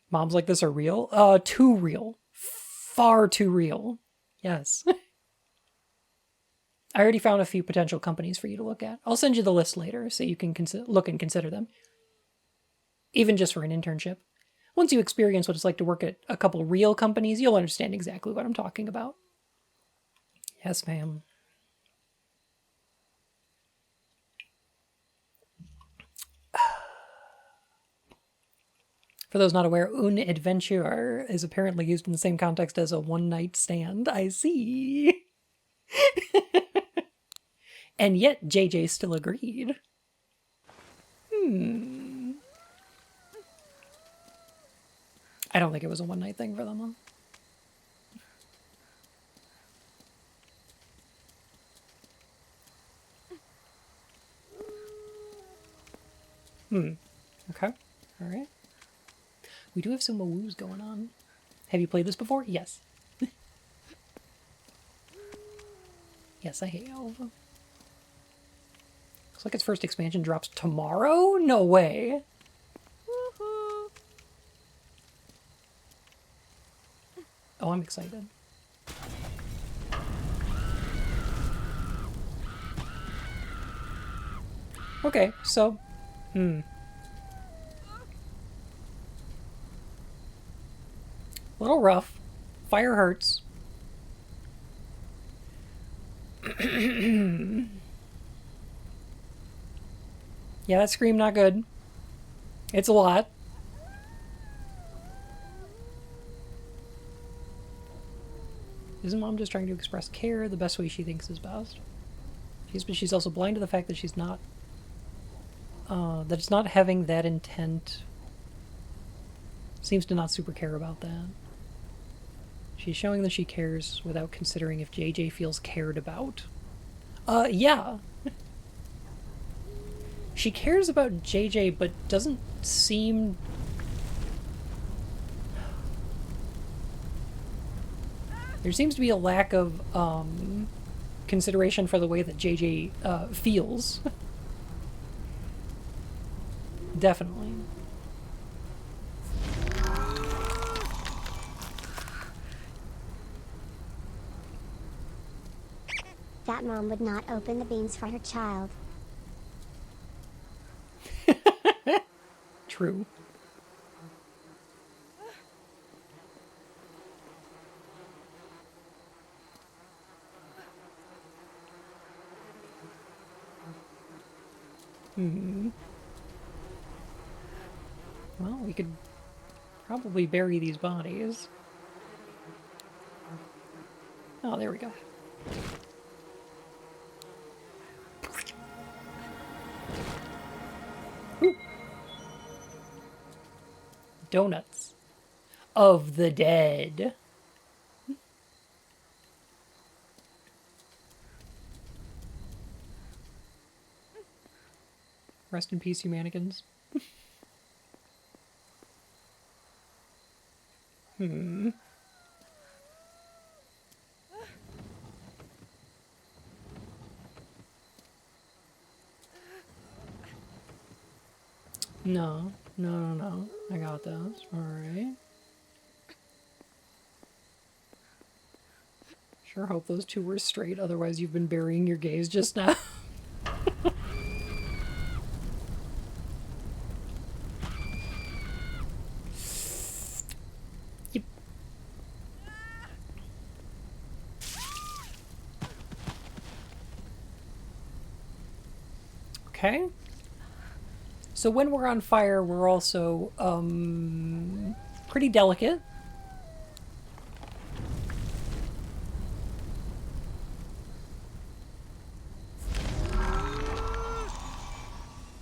Moms like this are real? Too real. Far too real. Yes. I already found a few potential companies for you to look at. I'll send you the list later so you can look and consider them. Even just for an internship. Once you experience what it's like to work at a couple real companies, you'll understand exactly what I'm talking about. Yes, ma'am. For those not aware, un adventure is apparently used in the same context as a one-night stand. I see. And yet, JJ still agreed. I don't think it was a one-night thing for them, though. Okay. All right. We do have some woos going on. Have you played this before? Yes. Yes, I have. Looks like its first expansion drops tomorrow? No way. Woohoo! Oh, I'm excited. Okay, so... A little rough. Fire hurts. Yeah, that scream not good. It's a lot. Isn't Mom just trying to express care the best way she thinks is best? She's also blind to the fact that she's not... that it's not having that intent. Seems to not super care about that. She's showing that she cares without considering if JJ feels cared about. Yeah. She cares about JJ, but doesn't seem... There seems to be a lack of consideration for the way that JJ feels. Definitely. that mom would not open the beans for her child. True. Well, we could probably bury these bodies. Oh, there we go. Ooh. Donuts of the dead. Rest in peace, you mannequins. No, no. I got those. Alright. Sure hope those two were straight, otherwise you've been burying your gays just now. Yep. Okay. So when we're on fire, we're also, pretty delicate.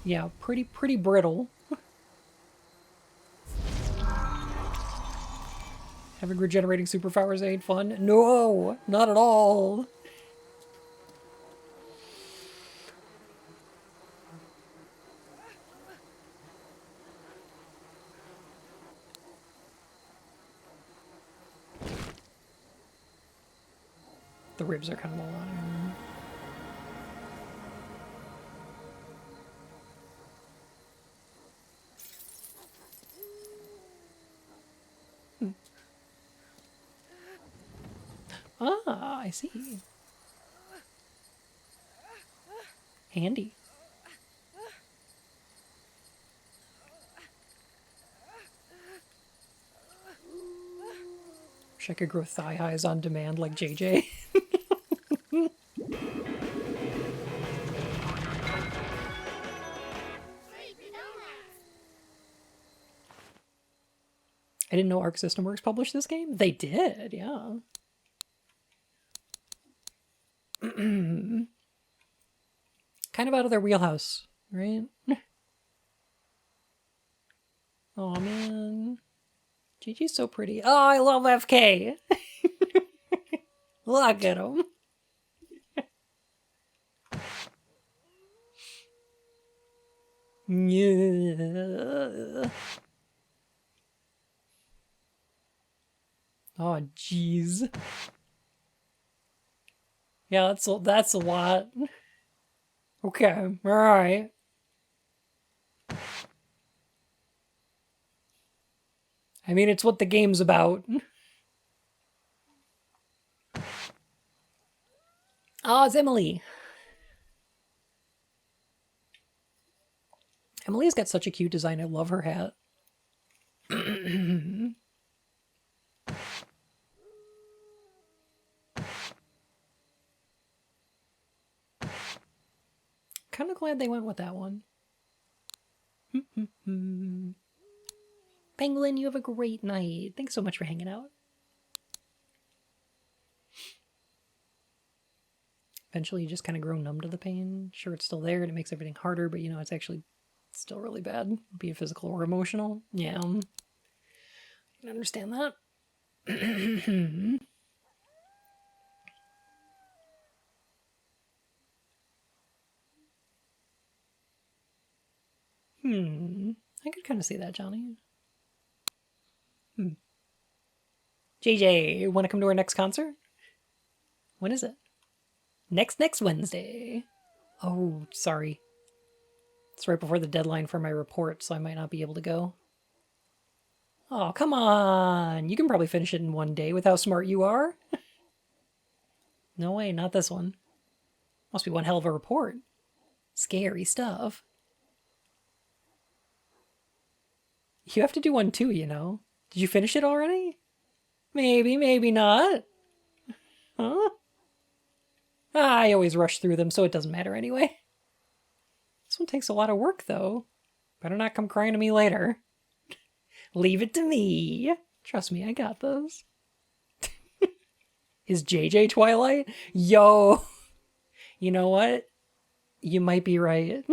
Yeah, pretty brittle. Having regenerating superpowers ain't fun. No, not at all. The ribs are kind of long. Ah, I see. Handy. Wish I could grow thigh highs on demand like JJ. I didn't know Arc System Works published this game. They did, yeah. Kind of out of their wheelhouse, right? Oh man. Gigi's so pretty. Oh, I love FK. Look at him. Yeah. Oh, jeez. Yeah, that's a lot. Okay, alright. I mean, it's what the game's about. Oh, it's Emily. Emily's got such a cute design. I love her hat. Kind of glad they went with that one. Penguin, you have a great night. Thanks so much for hanging out. Eventually you just kind of grow numb to the pain. Sure, it's still there and it makes everything harder, but you know, it's actually still really bad. Be it physical or emotional. Yeah. I can understand that. I could kind of see that, Johnny. JJ, want to come to our next concert? When is it? Next Wednesday. Oh, sorry. It's right before the deadline for my report, so I might not be able to go. Oh, come on! You can probably finish it in one day with how smart you are. No way, not this one. Must be one hell of a report. Scary stuff. You have to do one too, you know. Did you finish it already? Maybe, maybe not. Huh? I always rush through them, so it doesn't matter anyway. This one takes a lot of work, though. Better not come crying to me later. Leave it to me. Trust me, I got those. Is JJ Twilight? Yo! You know what? You might be right.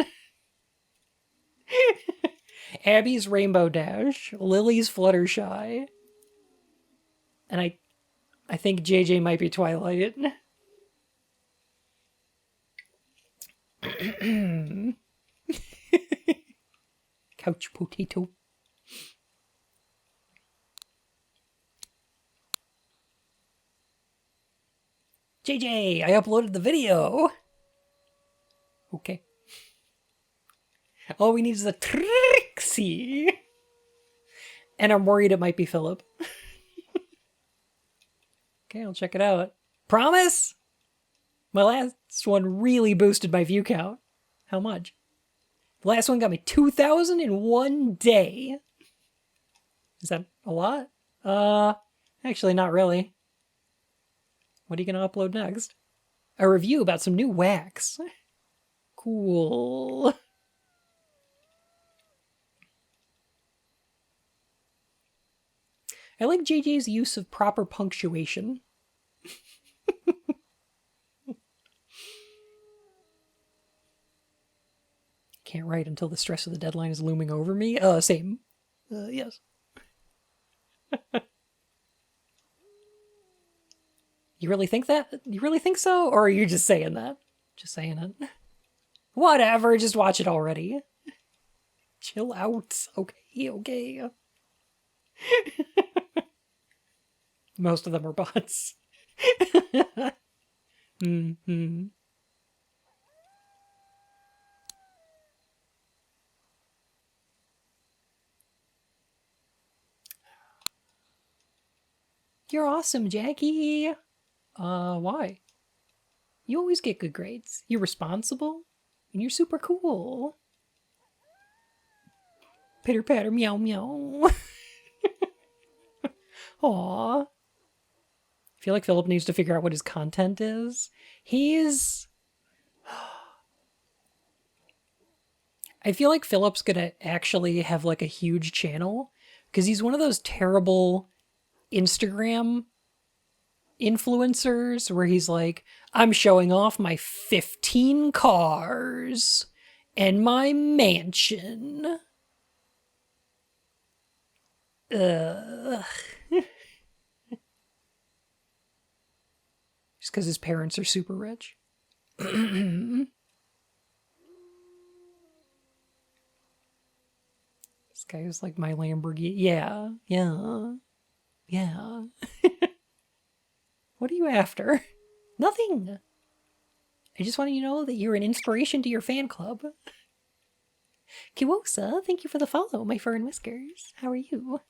Abby's Rainbow Dash. Lily's Fluttershy. And I think JJ might be Twilight. Couch potato. JJ, I uploaded the video. Okay. All we need is a Trixie. And I'm worried it might be Philip. Okay, I'll check it out. Promise? My last one really boosted my view count. How much? The last one got me 2,000 in one day. Is that a lot? Actually not really. What are you gonna upload next? A review about some new wax. Cool. I like JJ's use of proper punctuation. Can't write until the stress of the deadline is looming over me. Same. Yes. You really think that? You really think so? Or are you just saying that? Just saying it. Whatever, just watch it already. Chill out. Okay, okay. Most of them are bots. Mm-hmm. You're awesome, Jackie. Why? You always get good grades. You're responsible, and you're super cool. Pitter patter, meow meow. Aww. I feel like Philip needs to figure out what his content is. I feel like Philip's gonna actually have like a huge channel, because he's one of those terrible Instagram influencers where he's like, I'm showing off my 15 cars and my mansion. Ugh. Just because his parents are super rich. This guy was like, my Lamborghini. Yeah. What are you after? Nothing. I just want you to know that you're an inspiration to your fan club. Kiwosa, thank you for the follow, my fur and whiskers. How are you?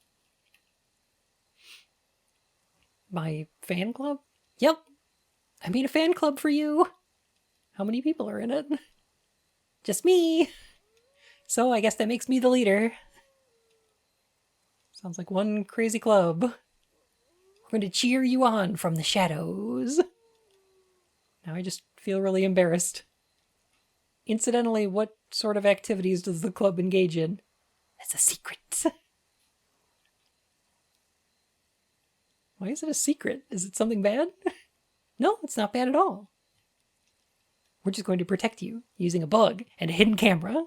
My fan club? Yep. I made a fan club for you. How many people are in it? Just me. So I guess that makes me the leader. Sounds like one crazy club. We're going to cheer you on from the shadows. Now I just feel really embarrassed. Incidentally, what sort of activities does the club engage in? That's a secret. Why is it a secret? Is it something bad? No, it's not bad at all. We're just going to protect you using a bug and a hidden camera.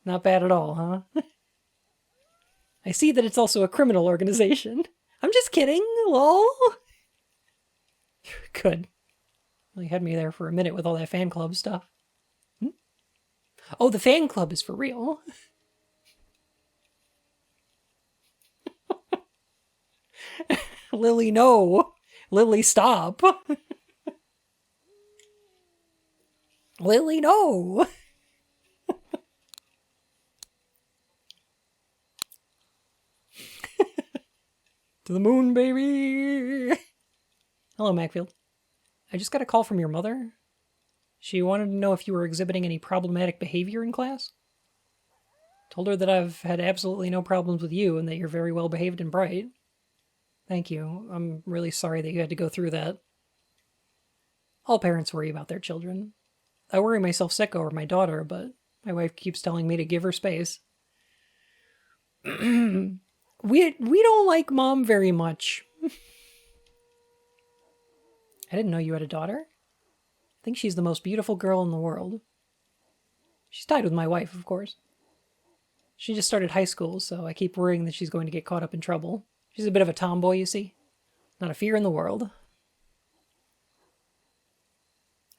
Not bad at all, huh? I see that it's also a criminal organization. I'm just kidding, lol. Good. Well, you had me there for a minute with all that fan club stuff. Oh, the fan club is for real. Lily, no. Lily, stop. Lily, no. To the moon, baby. Hello, Macfield. I just got a call from your mother. She wanted to know if you were exhibiting any problematic behavior in class. Told her that I've had absolutely no problems with you and that you're very well behaved and bright. Thank you. I'm really sorry that you had to go through that. All parents worry about their children. I worry myself sick over my daughter, but my wife keeps telling me to give her space. We don't like Mom very much. I didn't know you had a daughter. I think she's the most beautiful girl in the world. She's tied with my wife, of course. She just started high school, so I keep worrying that she's going to get caught up in trouble. She's a bit of a tomboy, you see. Not a fear in the world.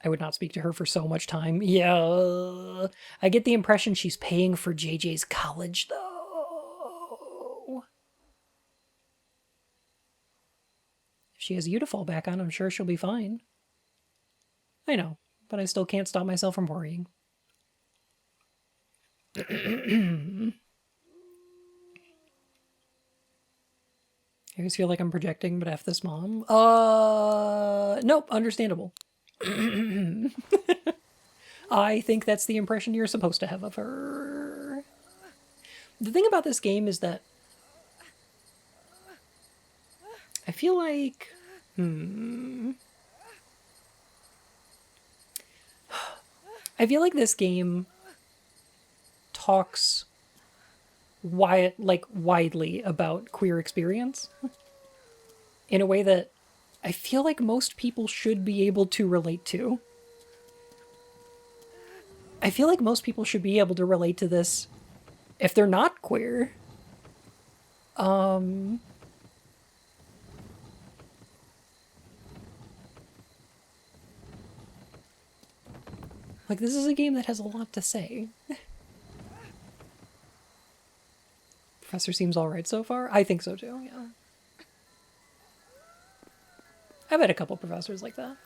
I would not speak to her for so much time. Yeah. I get the impression she's paying for JJ's college, though. If she has you to fall back on, I'm sure she'll be fine. I know, but I still can't stop myself from worrying. I always feel like I'm projecting, but F this mom. Nope, understandable. I think that's the impression you're supposed to have of her. The thing about this game is that I feel like... I feel like this game talks widely about queer experience in a way that I feel like most people should be able to relate to. I feel like most people should be able to relate to this if they're not queer. Like, this is a game that has a lot to say. Professor seems alright so far. I think so too, yeah. I've had a couple professors like that.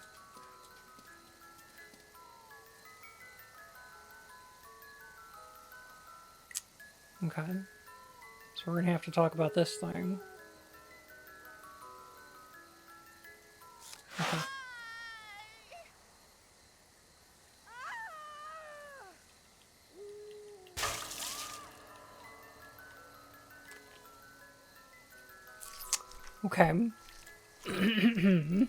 Okay. So we're gonna have to talk about this thing. Okay. Okay.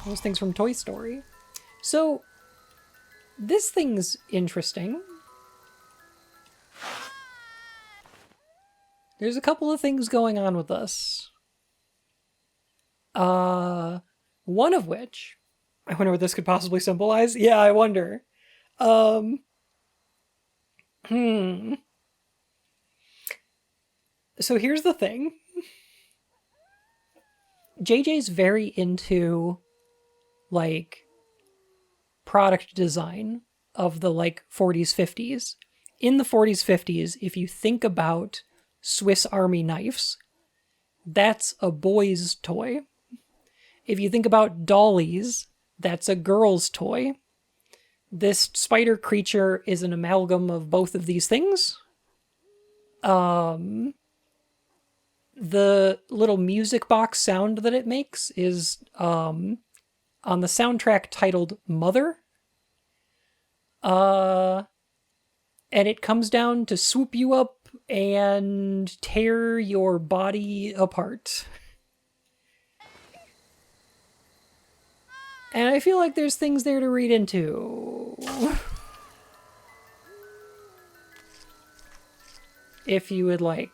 Those things from Toy Story. So, this thing's interesting. There's a couple of things going on with this. One of which, I wonder what this could possibly symbolize. Yeah, I wonder. So here's the thing. JJ's very into, like, product design of the, like, 40s, 50s. In the 40s, 50s, if you think about Swiss Army knives, that's a boy's toy. If you think about dollies, that's a girl's toy. This spider creature is an amalgam of both of these things. The little music box sound that it makes is on the soundtrack titled Mother. And it comes down to swoop you up and tear your body apart. And I feel like there's things there to read into. If you would like.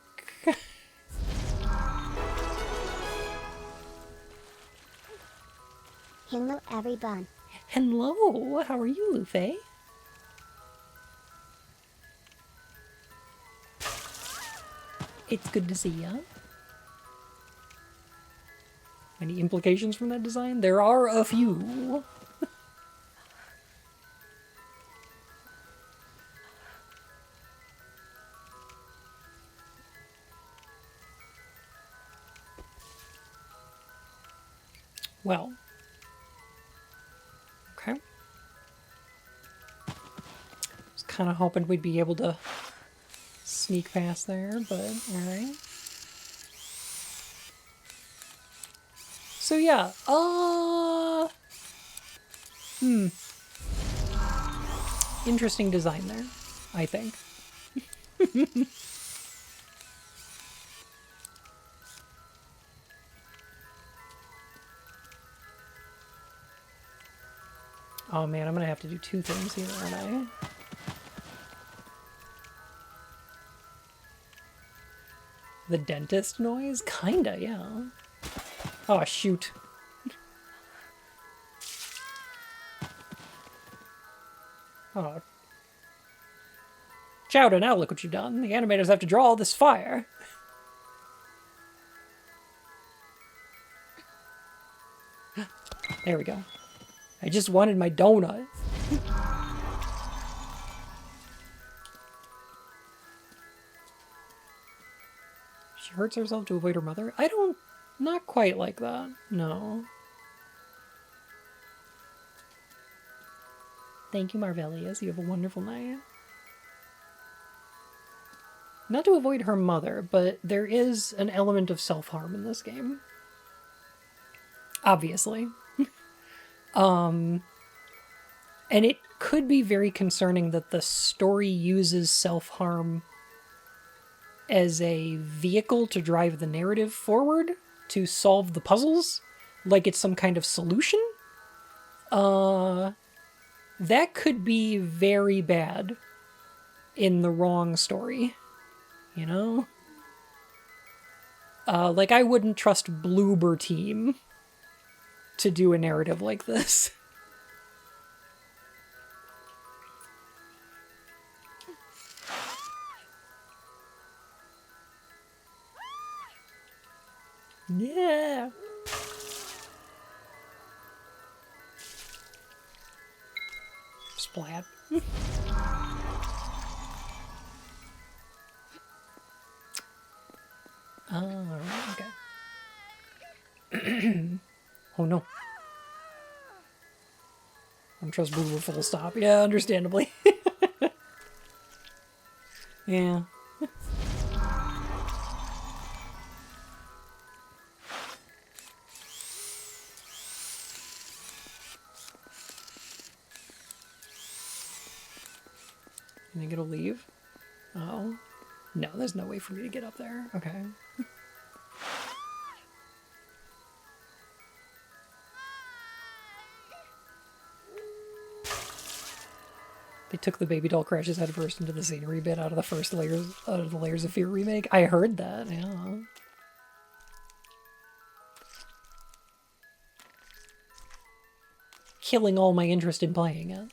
Hello everyone. Hello, how are you, Luffy? It's good to see ya. Any implications from that design? There are a few. Well. Okay. Was kind of hoping we'd be able to sneak past there, but alright. So yeah, Interesting design there, I think. Oh man, I'm gonna have to do two things here, aren't I? The dentist noise? Kinda, yeah. Oh, shoot. Oh. Chowder, now look what you've done. The animators have to draw all this fire. There we go. I just wanted my donut. She hurts herself to avoid her mother? I don't... Not quite like that. No. Thank you, Marvellius. You have a wonderful night. Not to avoid her mother, but there is an element of self-harm in this game. Obviously. And it could be very concerning that the story uses self-harm as a vehicle to drive the narrative forward, to solve the puzzles, like it's some kind of solution. That could be very bad in the wrong story, you know? Like, I wouldn't trust Bloober Team to do a narrative like this. Yeah. Splat. Alright, okay. Oh no. I don't trust Bloober full stop. Yeah, understandably. Yeah. You think it'll leave? Oh. No, there's no way for me to get up there. Okay. They took the baby doll crashes headfirst into the scenery bit out of the first layers of the Layers of Fear remake. I heard that, yeah. Killing all my interest in playing it.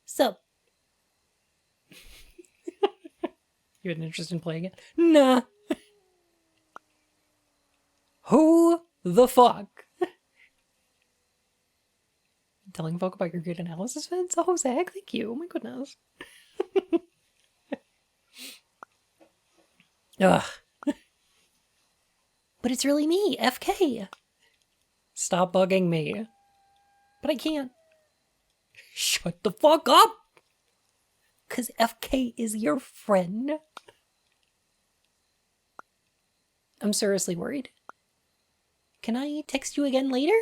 So. You had an interest in playing it? Nah. Who the fuck? Telling folk about your great analysis fans? Oh, Zach, thank you. Oh my goodness. Ugh. But it's really me, FK. Stop bugging me. But I can't. Shut the fuck up! 'Cause FK is your friend. I'm seriously worried. Can I text you again later?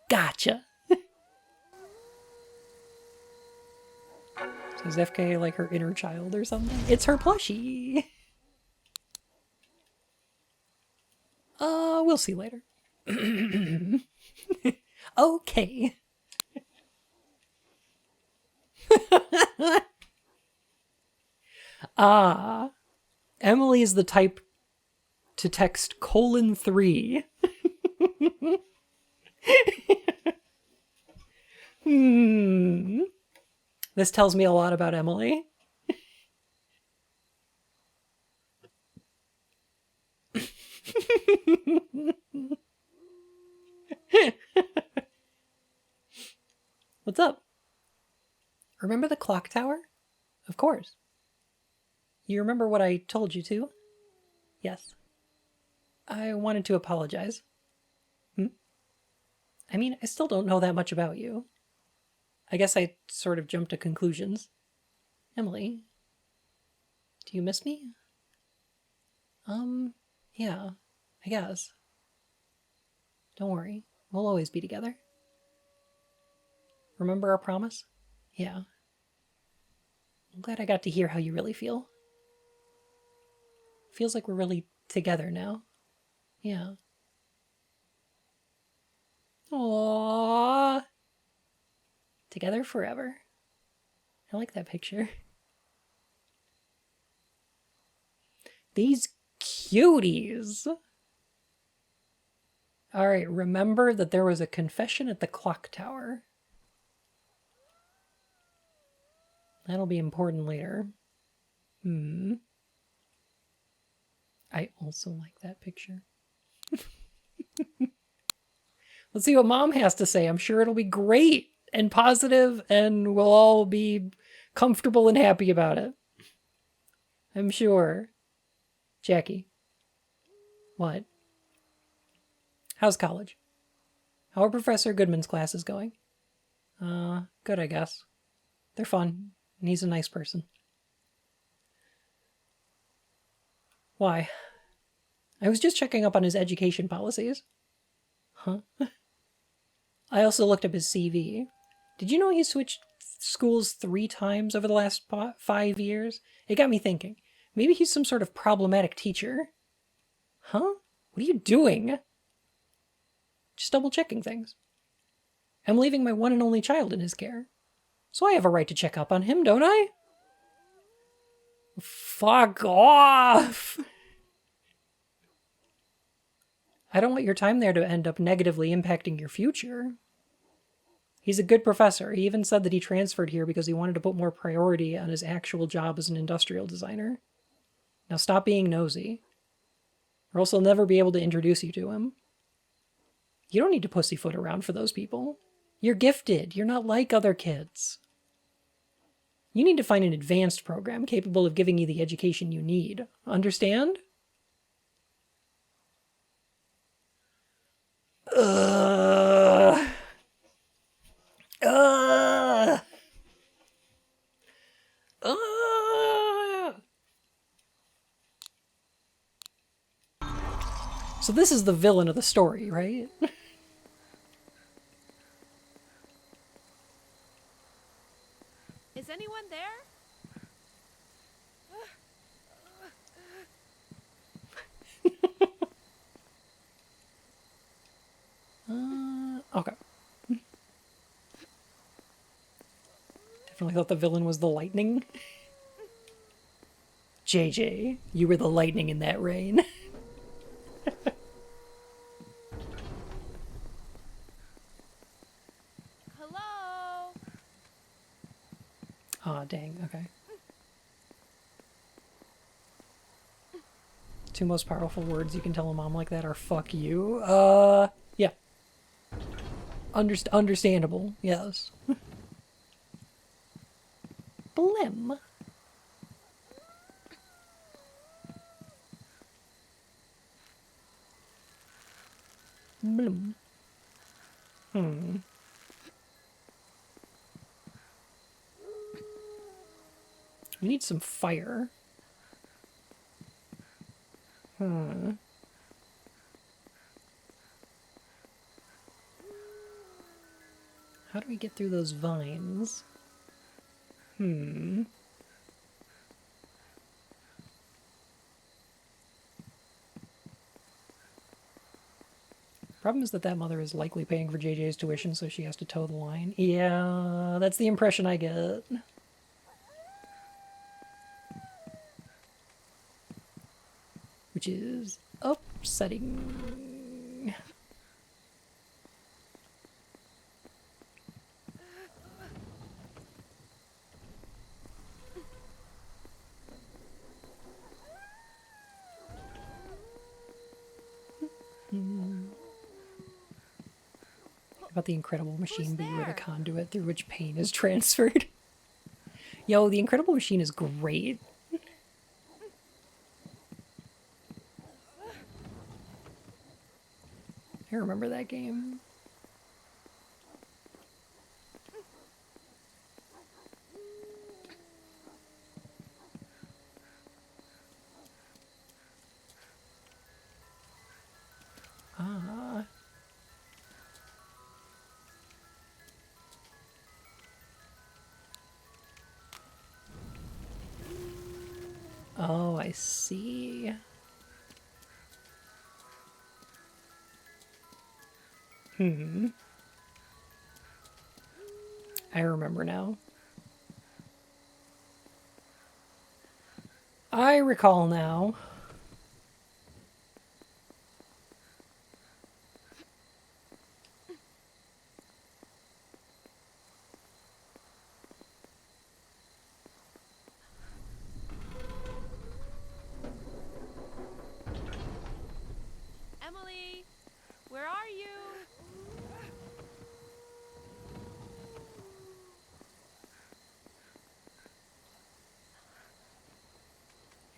Gotcha. So is FK like her inner child or something? It's her plushie. We'll see later. Okay. Emily is the type to text :3. This tells me a lot about Emily. What's up? Remember the clock tower? Of course. You remember what I told you to? Yes. I wanted to apologize. I mean, I still don't know that much about you. I guess I sort of jumped to conclusions. Emily, do you miss me? Yeah, I guess. Don't worry, we'll always be together. Remember our promise? Yeah. I'm glad I got to hear how you really feel. Feels like we're really together now. Yeah. Aww. Together forever. I like that picture. These cuties. Alright, remember that there was a confession at the clock tower. That'll be important later. I also like that picture. Let's see what Mom has to say. I'm sure it'll be great and positive, and we'll all be comfortable and happy about it. I'm sure. Jackie. What? How's college? How are Professor Goodman's classes going? Good, I guess. They're fun, and he's a nice person. Why? I was just checking up on his education policies. Huh? I also looked up his CV. Did you know he switched schools 3 times over the last 5 years? It got me thinking. Maybe he's some sort of problematic teacher. Huh? What are you doing? Just double checking things. I'm leaving my one and only child in his care. So I have a right to check up on him, don't I? Fuck off! I don't want your time there to end up negatively impacting your future. He's a good professor. He even said that he transferred here because he wanted to put more priority on his actual job as an industrial designer. Now stop being nosy, or else I'll never be able to introduce you to him. You don't need to pussyfoot around for those people. You're gifted. You're not like other kids. You need to find an advanced program capable of giving you the education you need. Understand? Ugh. Ugh. Ugh. So this is the villain of the story, right? Is anyone there? Okay. Definitely thought the villain was the lightning. JJ, you were the lightning in that rain. Hello? Aw, dang, okay. 2 most powerful words you can tell a mom like that are fuck you. Yeah. Understandable, yes. Blim. Blim. We need some fire. How do we get through those vines? Problem is that that mother is likely paying for JJ's tuition, so she has to toe the line. Yeah, that's the impression I get. Which is upsetting. About the Incredible Machine being the conduit through which pain is transferred. Yo, the Incredible Machine is great. remember that game. Ah. Oh, I see. I remember now. I recall now. Emily, where are you?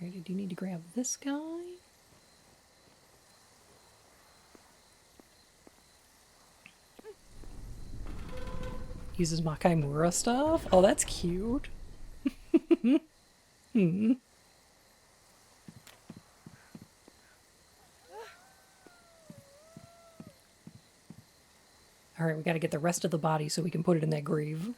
Alright, I do need to grab this guy. Uses Makaimura stuff? Oh, that's cute. Alright, we gotta get the rest of the body so we can put it in that grave.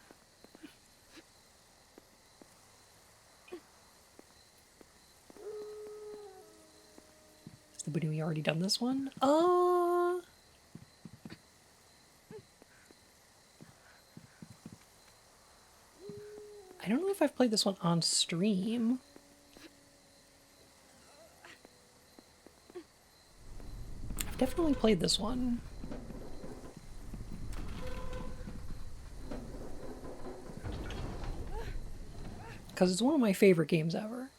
But we already done this one? I don't know if I've played this one on stream. I've definitely played this one. Because it's one of my favorite games ever.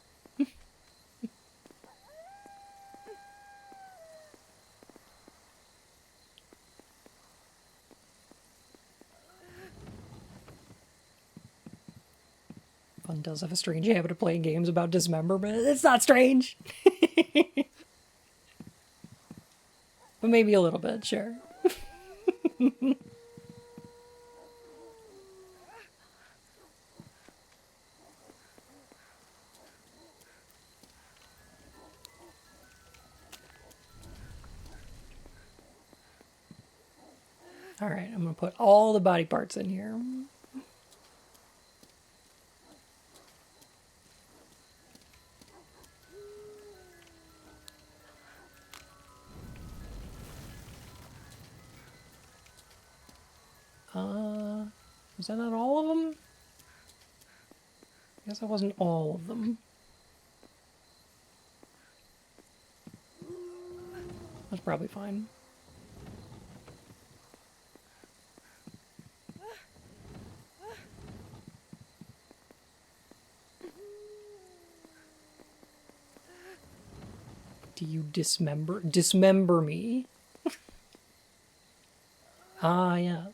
Fun does have a strange habit of playing games about dismemberment. It's not strange! But maybe a little bit, sure. Alright, I'm gonna put all the body parts in here. Was that not all of them? I guess that wasn't all of them. That's probably fine. Do you dismember me? Ah, yes.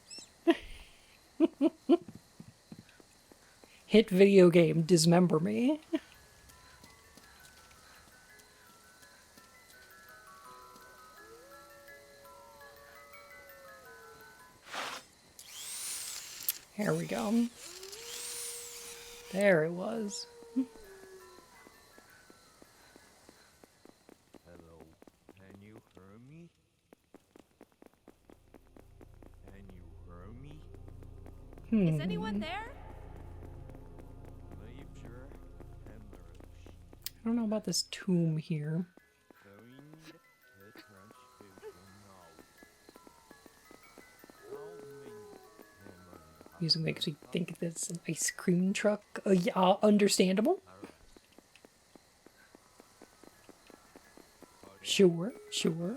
Hit video game, dismember me. Here we go. There it was. Hello, can you hear me? Can you hear me? Is anyone there? Leave your hemorrhage. I don't know about this tomb here. Find the transfusion now. How many hemorrhage Music makes me think it's an ice cream truck. Yeah, understandable. Sure, sure.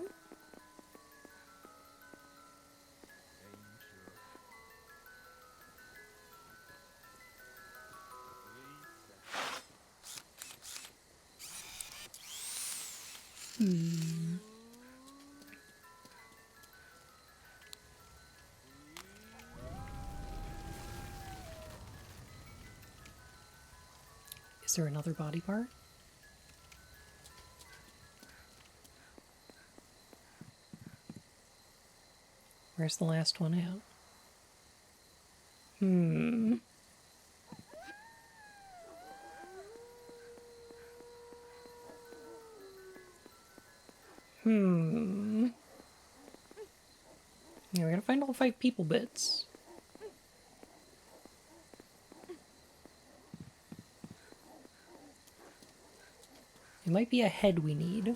Is there another body part? Where's the last one at? Hmm. Yeah, we gotta find all 5 people bits. It might be a head we need.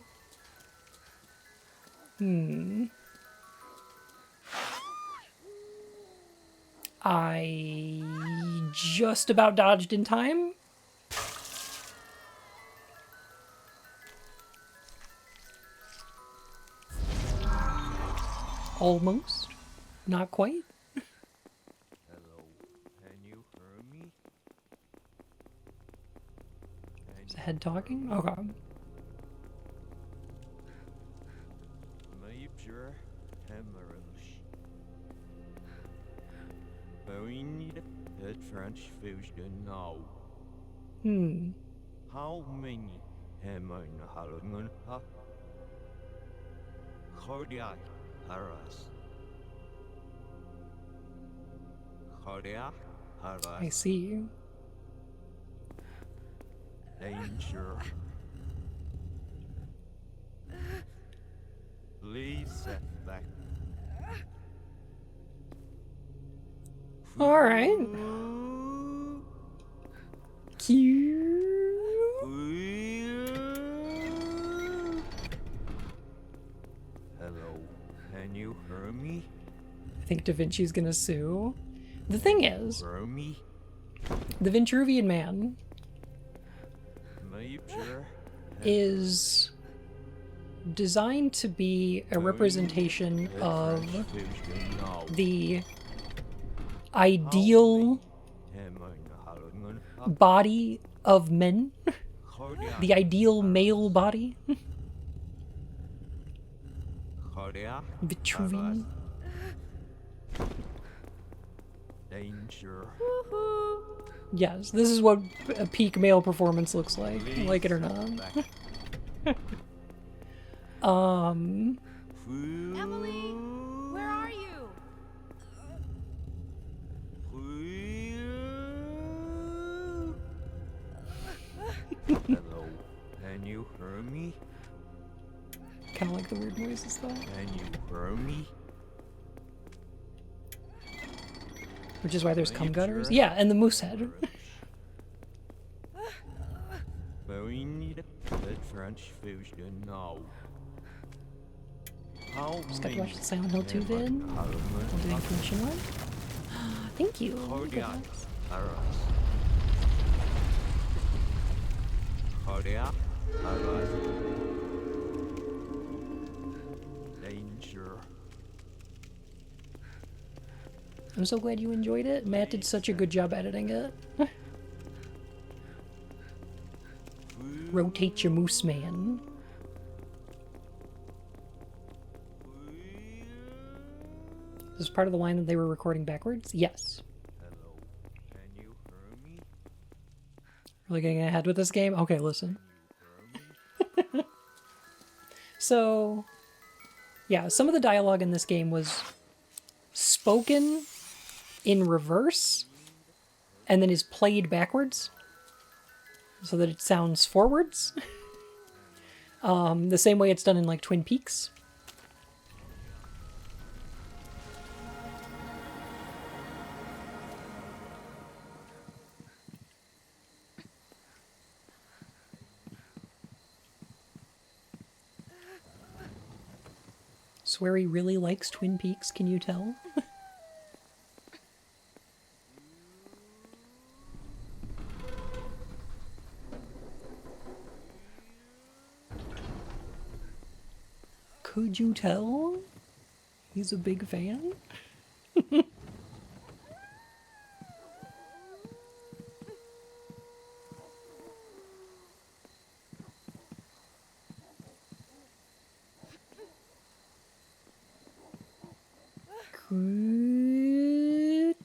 I just about dodged in time. Almost. Not quite. Hello, can you hear me? Is the head talking? Oh god. Major hemorrhage. We need a transfusion now. How many hemorrhages? Cardiac arrest. Cardiac arrest. I see. Danger. Please set back. Alright. Cute. Hello, can you hear me? I think Da Vinci's gonna sue. The thing is, Hear me? the Vitruvian Man Major is designed to be a representation of transfusion now. the ideal body of men, the ideal male body. Cardiac Vitruvian. danger. Yes, this is what a peak male performance looks like it or not. Emily, where are you? Hello, can you hear me? Kind of like the weird noises though. Can you hear me? Which is why there's cum gutters. Yeah, and the moose head. We need a transfusion now. How Just got to many watch the Silent Hill 2 vid while doing commission work. Thank you. Cardiac Goodness. arrest. Cardiac arrest. Danger. I'm so glad you enjoyed it. Matt did such a good job editing it. Rotate your moose man. Is this part of the line that they were recording backwards? Yes. Hello, can you hear me? Really getting ahead with this game? Okay, listen. So, yeah, some of the dialogue in this game was spoken in reverse and then is played backwards so that it sounds forwards. The same way it's done in like Twin Peaks. Swear he really likes Twin Peaks, can you tell? Could you tell? He's a big fan? Could...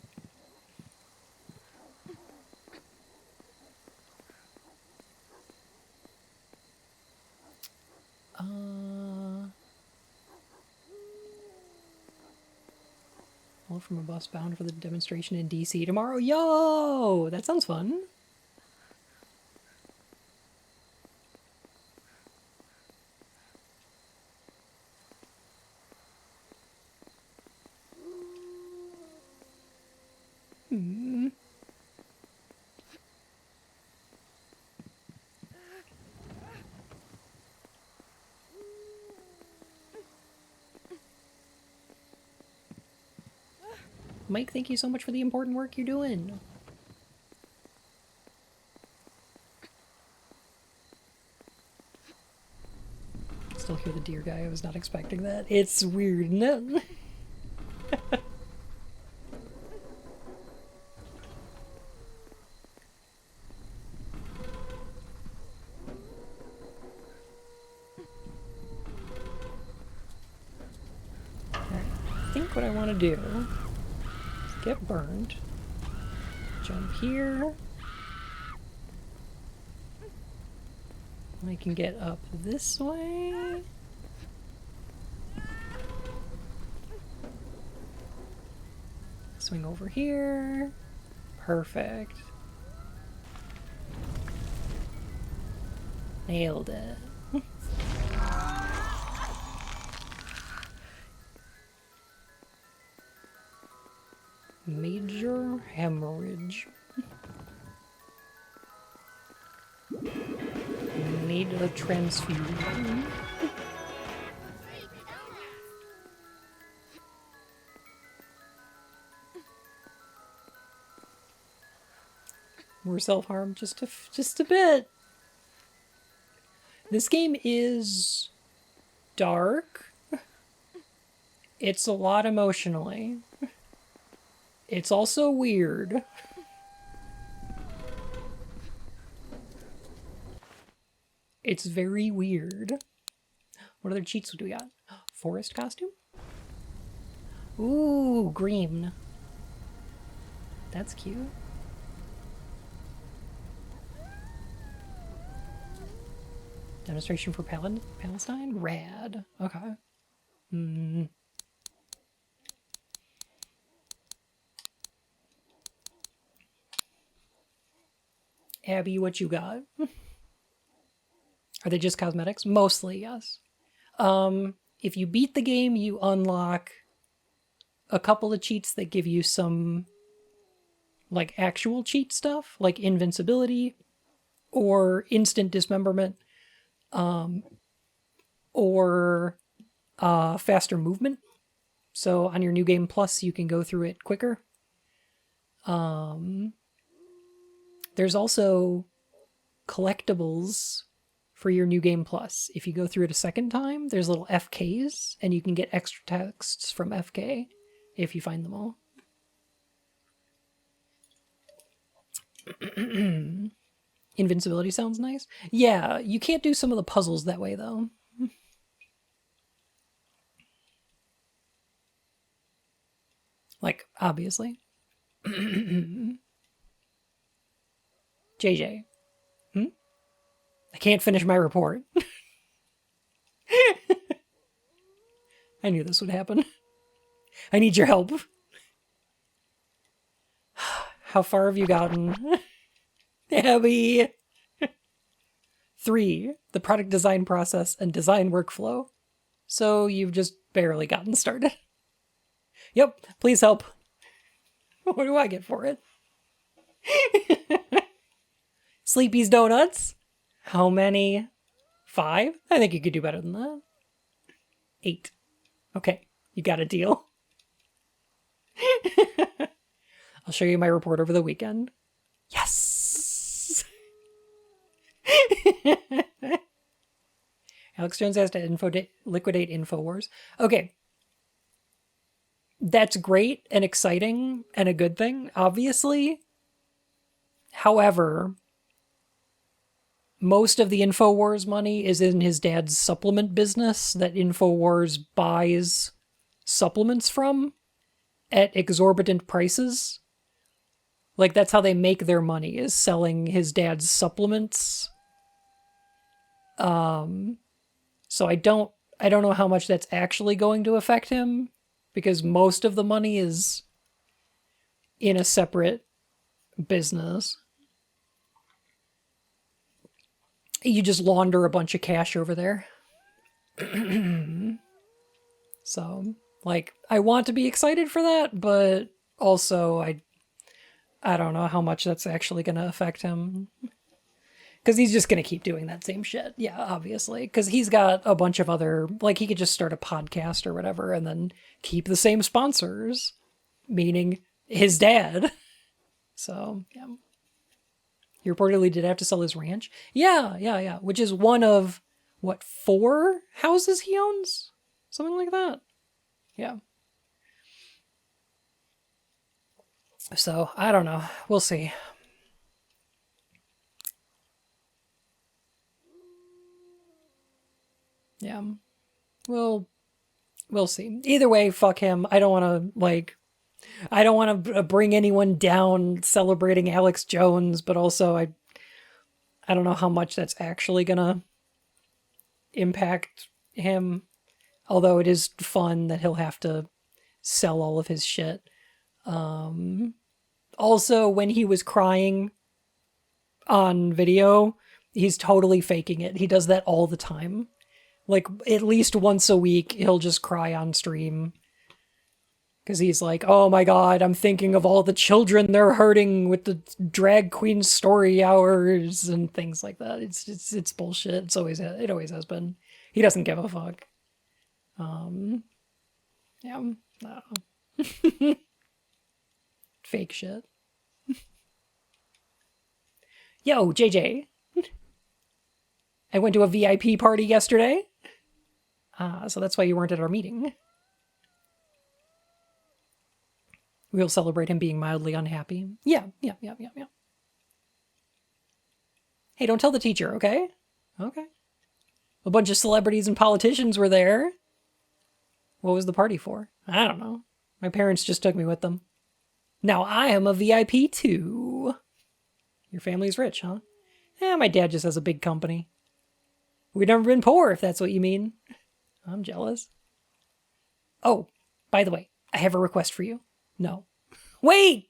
from a bus bound for the demonstration in DC tomorrow. Yo! That sounds fun. Mike, thank you so much for the important work you're doing. Still hear the deer guy. I was not expecting that. It's weird, isn't it? I think what I want to do is get burned, jump here, I can get up this way, swing over here, perfect, nailed it. Major hemorrhage. Need a transfusion. More self-harm, just a bit. This game is dark. It's a lot emotionally. It's also weird. It's very weird. What other cheats do we got? Forest costume? Ooh, green. That's cute. Demonstration for Palestine? Rad. Okay. Abby, what you got? Are they just cosmetics? Mostly, yes. If you beat the game, you unlock a couple of cheats that give you some, like, actual cheat stuff, like invincibility, or instant dismemberment, or faster movement. So on your New Game Plus, you can go through it quicker. There's also collectibles for your New Game Plus. If you go through it a second time, there's little FKs, and you can get extra texts from FK if you find them all. Invincibility sounds nice. Yeah, you can't do some of the puzzles that way, though. Like, obviously. JJ. I can't finish my report. I knew this would happen. I need your help. How far have you gotten? Abby! 3. The product design process and design workflow. So you've just barely gotten started. Yep, please help. What do I get for it? Sleepy's Donuts. How many? 5? I think you could do better than that. 8. Okay, you got a deal. I'll show you my report over the weekend. Yes! Alex Jones has to liquidate InfoWars. Okay. That's great and exciting and a good thing, obviously. However, most of the InfoWars money is in his dad's supplement business that InfoWars buys supplements from at exorbitant prices. Like, that's how they make their money, is selling his dad's supplements. So I don't know how much that's actually going to affect him, because most of the money is in a separate business. You just launder a bunch of cash over there. So, like, I want to be excited for that, but also I don't know how much that's actually going to affect him. Because he's just going to keep doing that same shit. Yeah, obviously. Because he's got a bunch of other, like, he could just start a podcast or whatever and then keep the same sponsors, meaning his dad. So, yeah. He reportedly did have to sell his ranch. Yeah. Which is one of, what, 4 houses he owns? Something like that. Yeah. So, I don't know. We'll see. Yeah. We'll see. Either way, fuck him. I don't want to, I don't want to bring anyone down celebrating Alex Jones, but also I don't know how much that's actually gonna impact him. Although it is fun that he'll have to sell all of his shit. Also, when he was crying on video, he's totally faking it. He does that all the time. Like, at least once a week, he'll just cry on stream. Because he's like, oh my god, I'm thinking of all the children they're hurting with the drag queen story hours and things like that. It's bullshit. It always has been. He doesn't give a fuck. Yeah, I don't know. Fake shit. Yo, JJ. I went to a VIP party yesterday. So that's why you weren't at our meeting. We'll celebrate him being mildly unhappy. Yeah. Hey, don't tell the teacher, okay? Okay. A bunch of celebrities and politicians were there. What was the party for? I don't know. My parents just took me with them. Now I am a VIP too. Your family's rich, huh? Yeah, my dad just has a big company. We've never been poor, if that's what you mean. I'm jealous. Oh, by the way, I have a request for you. No. Wait!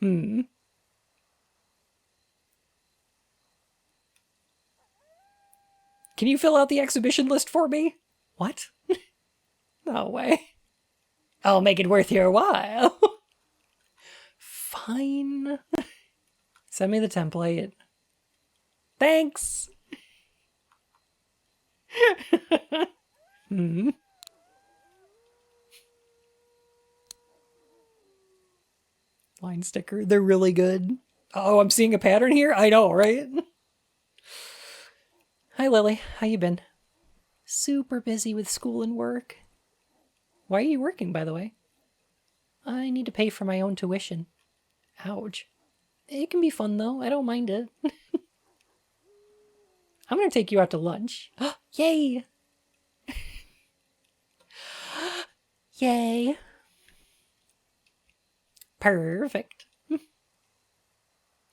Can you fill out the exhibition list for me? What? No way. I'll make it worth your while. Fine. Send me the template. Thanks. Line sticker. They're really good. Oh, I'm seeing a pattern here? I know, right? Hi, Lily. How you been? Super busy with school and work. Why are you working, by the way? I need to pay for my own tuition. Ouch. It can be fun, though. I don't mind it. I'm going to take you out to lunch. Yay! Yay! Perfect.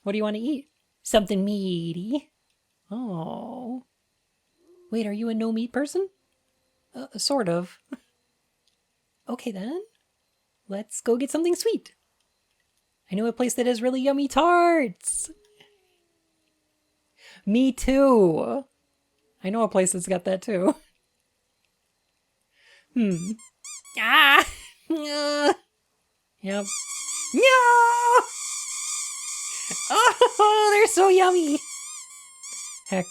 What do you want to eat? Something meaty. Oh. Wait, are you a no-meat person? Sort of. Okay, then. Let's go get something sweet. I know a place that has really yummy tarts. Me too. I know a place that's got that too. Ah! Yep. No! Oh, they're so yummy. Heck.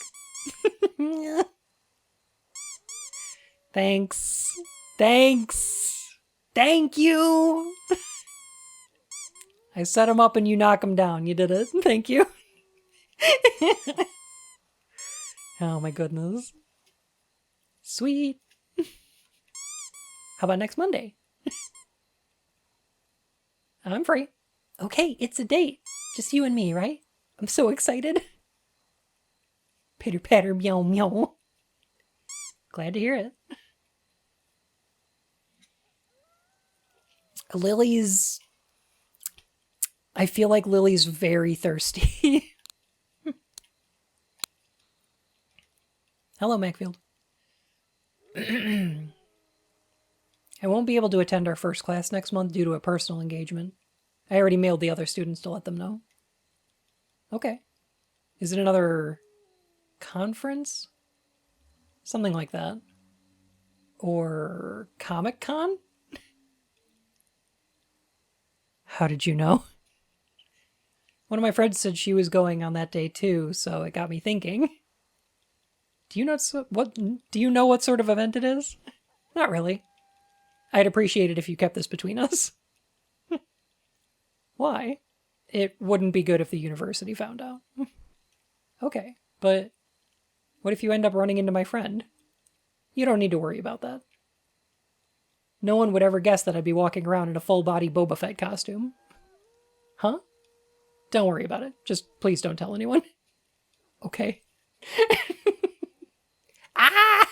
Thanks. Thank you. I set them up and you knock them down. You did it. Thank you. Oh my goodness. Sweet. How about next Monday? I'm free. Okay, it's a date. Just you and me, right? I'm so excited. Pitter patter meow meow. Glad to hear it. Lily's... I feel like Lily's very thirsty. Hello, Macfield. I won't be able to attend our first class next month due to a personal engagement. I already mailed the other students to let them know. Okay. Is it another conference? Something like that. Or Comic-Con? How did you know? One of my friends said she was going on that day too, so it got me thinking. Do you know what sort of event it is? Not really. I'd appreciate it if you kept this between us. Why? It wouldn't be good if the university found out. Okay, but what if you end up running into my friend? You don't need to worry about that. No one would ever guess that I'd be walking around in a full-body Boba Fett costume. Huh? Don't worry about it. Just please don't tell anyone. Okay. Ah!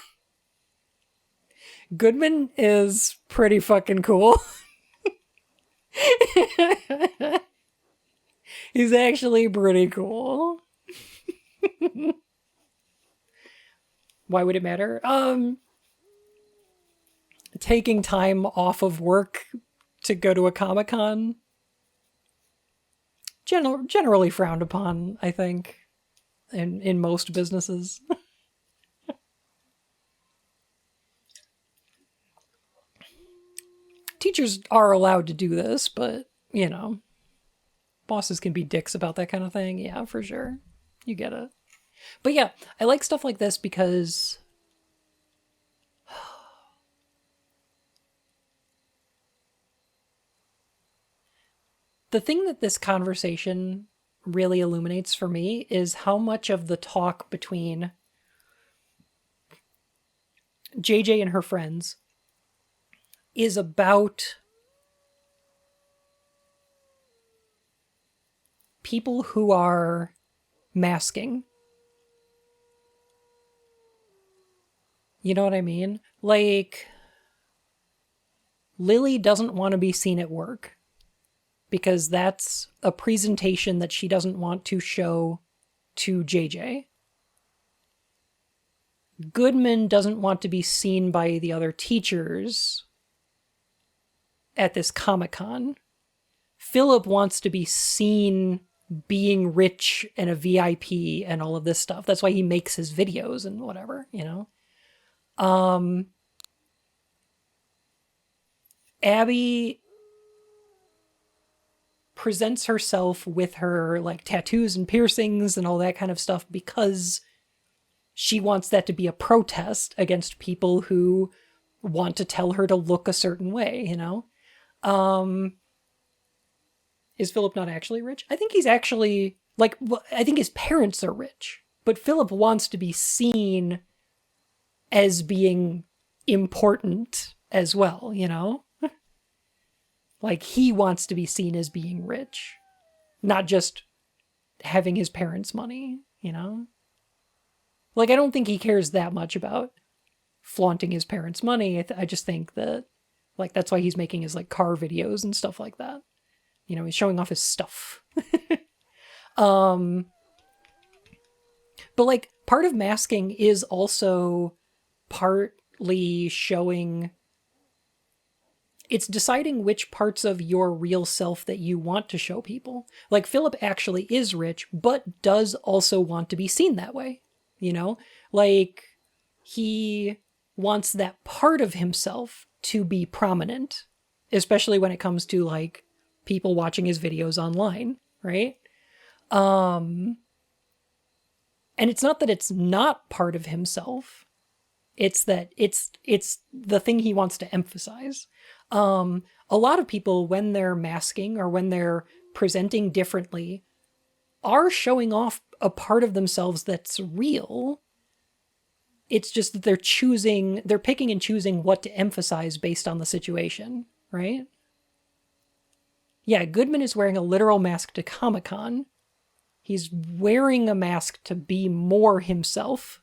Goodman is pretty fucking cool. He's actually pretty cool. Why would it matter? Taking time off of work to go to a Comic-Con, generally frowned upon, I think, in most businesses. Teachers are allowed to do this, but, you know, bosses can be dicks about that kind of thing. Yeah, for sure. You get it. But yeah, I like stuff like this because the thing that this conversation really illuminates for me is how much of the talk between JJ and her friends is about people who are masking. You know what I mean? Like, Lily doesn't want to be seen at work because that's a presentation that she doesn't want to show to JJ. Goodman doesn't want to be seen by the other teachers at this Comic-Con. Philip wants to be seen being rich and a VIP and all of this stuff. That's why he makes his videos and whatever, you know? Abby presents herself with her like tattoos and piercings and all that kind of stuff because she wants that to be a protest against people who want to tell her to look a certain way, you know? Is Philip not actually rich? I think he's actually, like, well, I think his parents are rich, but Philip wants to be seen as being important as well, you know? Like, he wants to be seen as being rich, not just having his parents' money, you know? Like, I don't think he cares that much about flaunting his parents' money. I just think that, like, that's why he's making his, like, car videos and stuff like that. You know, he's showing off his stuff. But, like, part of masking is also partly showing... It's deciding which parts of your real self that you want to show people. Like, Philip actually is rich, but does also want to be seen that way. You know? Like, he wants that part of himself to be prominent. Especially when it comes to, like, people watching his videos online, right? And it's not that it's not part of himself. It's that it's the thing he wants to emphasize. A lot of people, when they're masking or when they're presenting differently, are showing off a part of themselves that's real. It's just that they're picking and choosing what to emphasize based on the situation, right? Yeah, Goodman is wearing a literal mask to Comic-Con. He's wearing a mask to be more himself.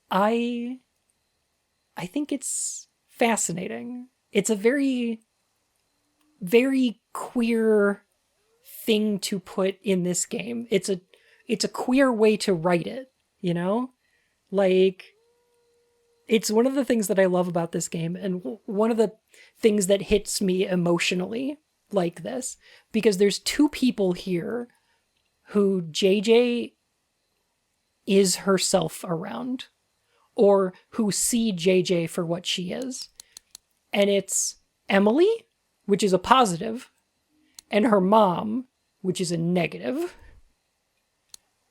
I think it's fascinating. It's a very, very queer thing to put in this game. It's a queer way to write it, you know? Like, It's one of the things that I love about this game, and one of the things that hits me emotionally like this, because there's two people here who JJ is herself around, or who see JJ for what she is. And it's Emily, which is a positive, and her mom, which is a negative.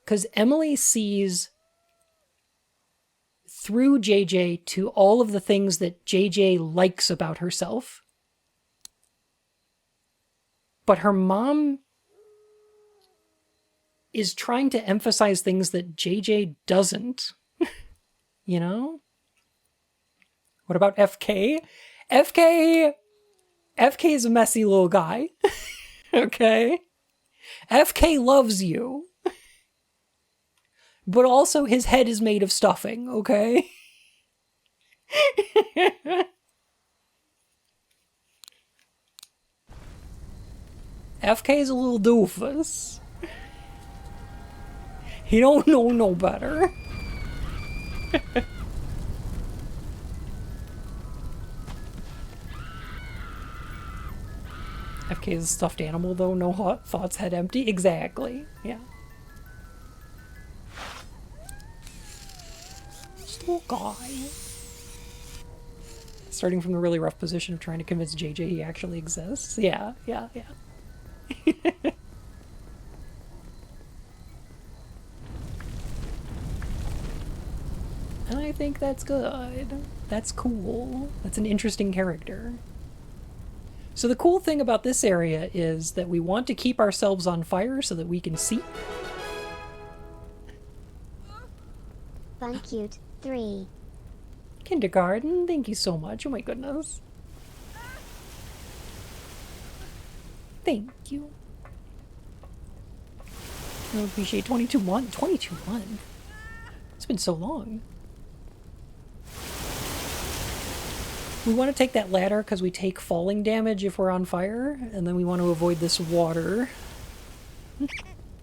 Because Emily sees through JJ to all of the things that JJ likes about herself. But her mom is trying to emphasize things that JJ doesn't. You know? What about FK? FK is a messy little guy. Okay? FK loves you. But also his head is made of stuffing, okay? FK is a little doofus. He don't know no better. FK is a stuffed animal, though. No hot thoughts, head empty. Exactly. Yeah. Little guy. Starting from the really rough position of trying to convince JJ he actually exists. Yeah. And I think that's good. That's cool. That's an interesting character. So the cool thing about this area is that we want to keep ourselves on fire so that we can see. Fun cute 3. Kindergarten, thank you so much. Oh my goodness. Thank you. I appreciate 22 months. 22 months? It's been so long. We want to take that ladder because we take falling damage if we're on fire, and then we want to avoid this water.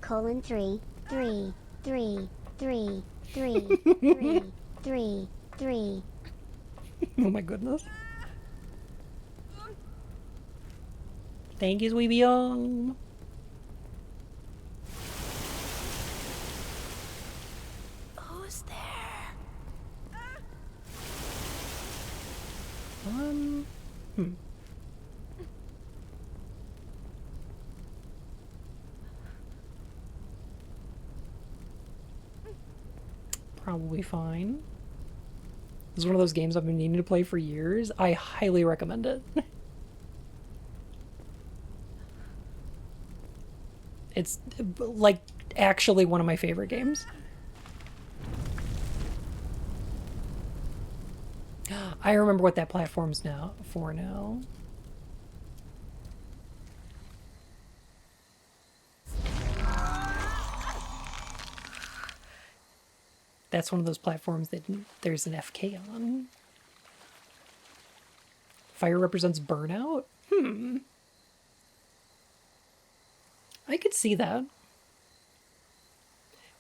Colon 3, 3, 3, 3, 3, 3, 3, 3. Oh my goodness. Thank you, Sweetie Young. Who's there? Probably fine. This is one of those games I've been needing to play for years. I highly recommend it. It's, like, actually one of my favorite games. I remember what that platform's now for now. That's one of those platforms that there's an FK on. Fire represents burnout? I could see that.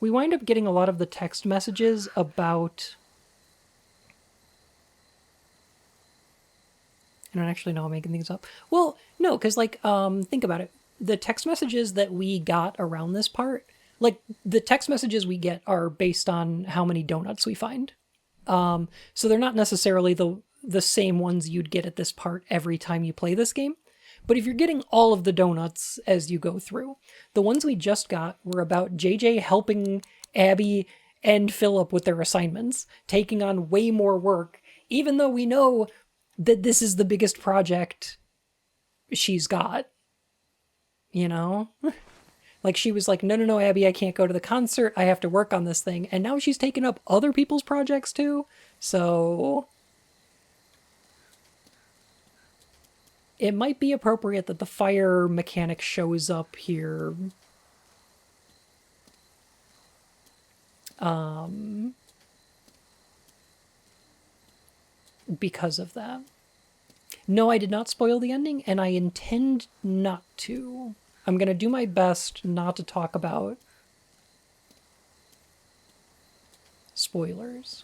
We wind up getting a lot of the text messages about... I don't actually know I'm making things up. Well, no, because, like, think about it. The text messages that we got around this part, like, the text messages we get are based on how many donuts we find. So they're not necessarily the same ones you'd get at this part every time you play this game. But if you're getting all of the donuts as you go through, the ones we just got were about JJ helping Abby and Philip with their assignments, taking on way more work, even though we know that this is the biggest project she's got. You know? Like, she was like, no, Abby, I can't go to the concert. I have to work on this thing. And now she's taken up other people's projects too. So it might be appropriate that the fire mechanic shows up here. Because of that. No, I did not spoil the ending, and I intend not to. I'm going to do my best not to talk about spoilers.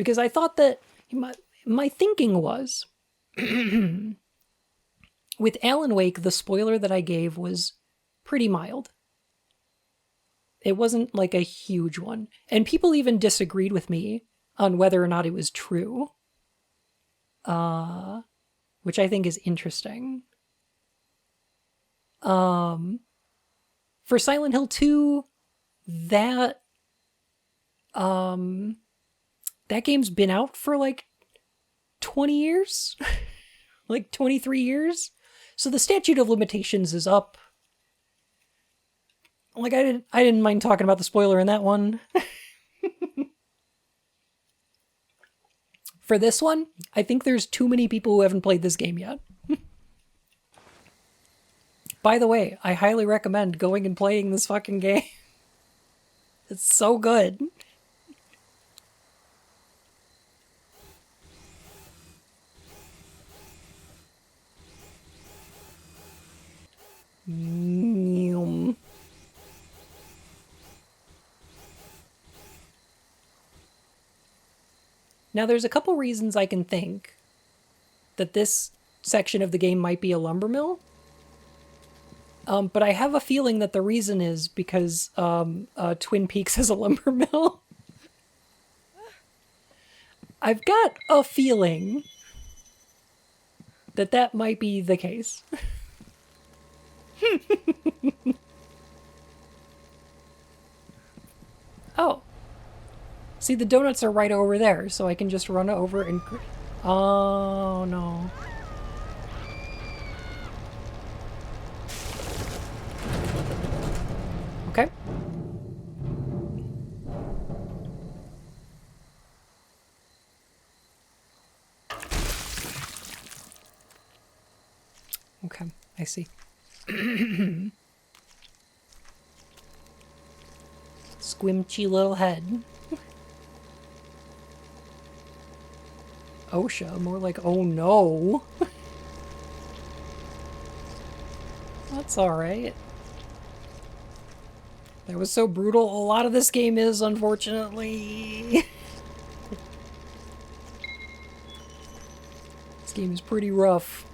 Because I thought that my thinking was, with Alan Wake, the spoiler that I gave was pretty mild. It wasn't like a huge one. And people even disagreed with me on whether or not it was true. Which I think is interesting. For Silent Hill 2, that game's been out for like 20 years? Like 23 years? So the statute of limitations is up. Like I didn't mind talking about the spoiler in that one. For this one, I think there's too many people who haven't played this game yet. By the way, I highly recommend going and playing this fucking game. It's so good. Now, there's a couple reasons I can think that this section of the game might be a lumber mill. But I have a feeling that the reason is because Twin Peaks is a lumber mill. I've got a feeling that that might be the case. Oh. See, the donuts are right over there, so I can just run over and... Oh, no. Okay. Okay, I see. Squimchy little head. OSHA, more like oh no. That's alright. That was so brutal. A lot of this game is, unfortunately. This game is pretty rough.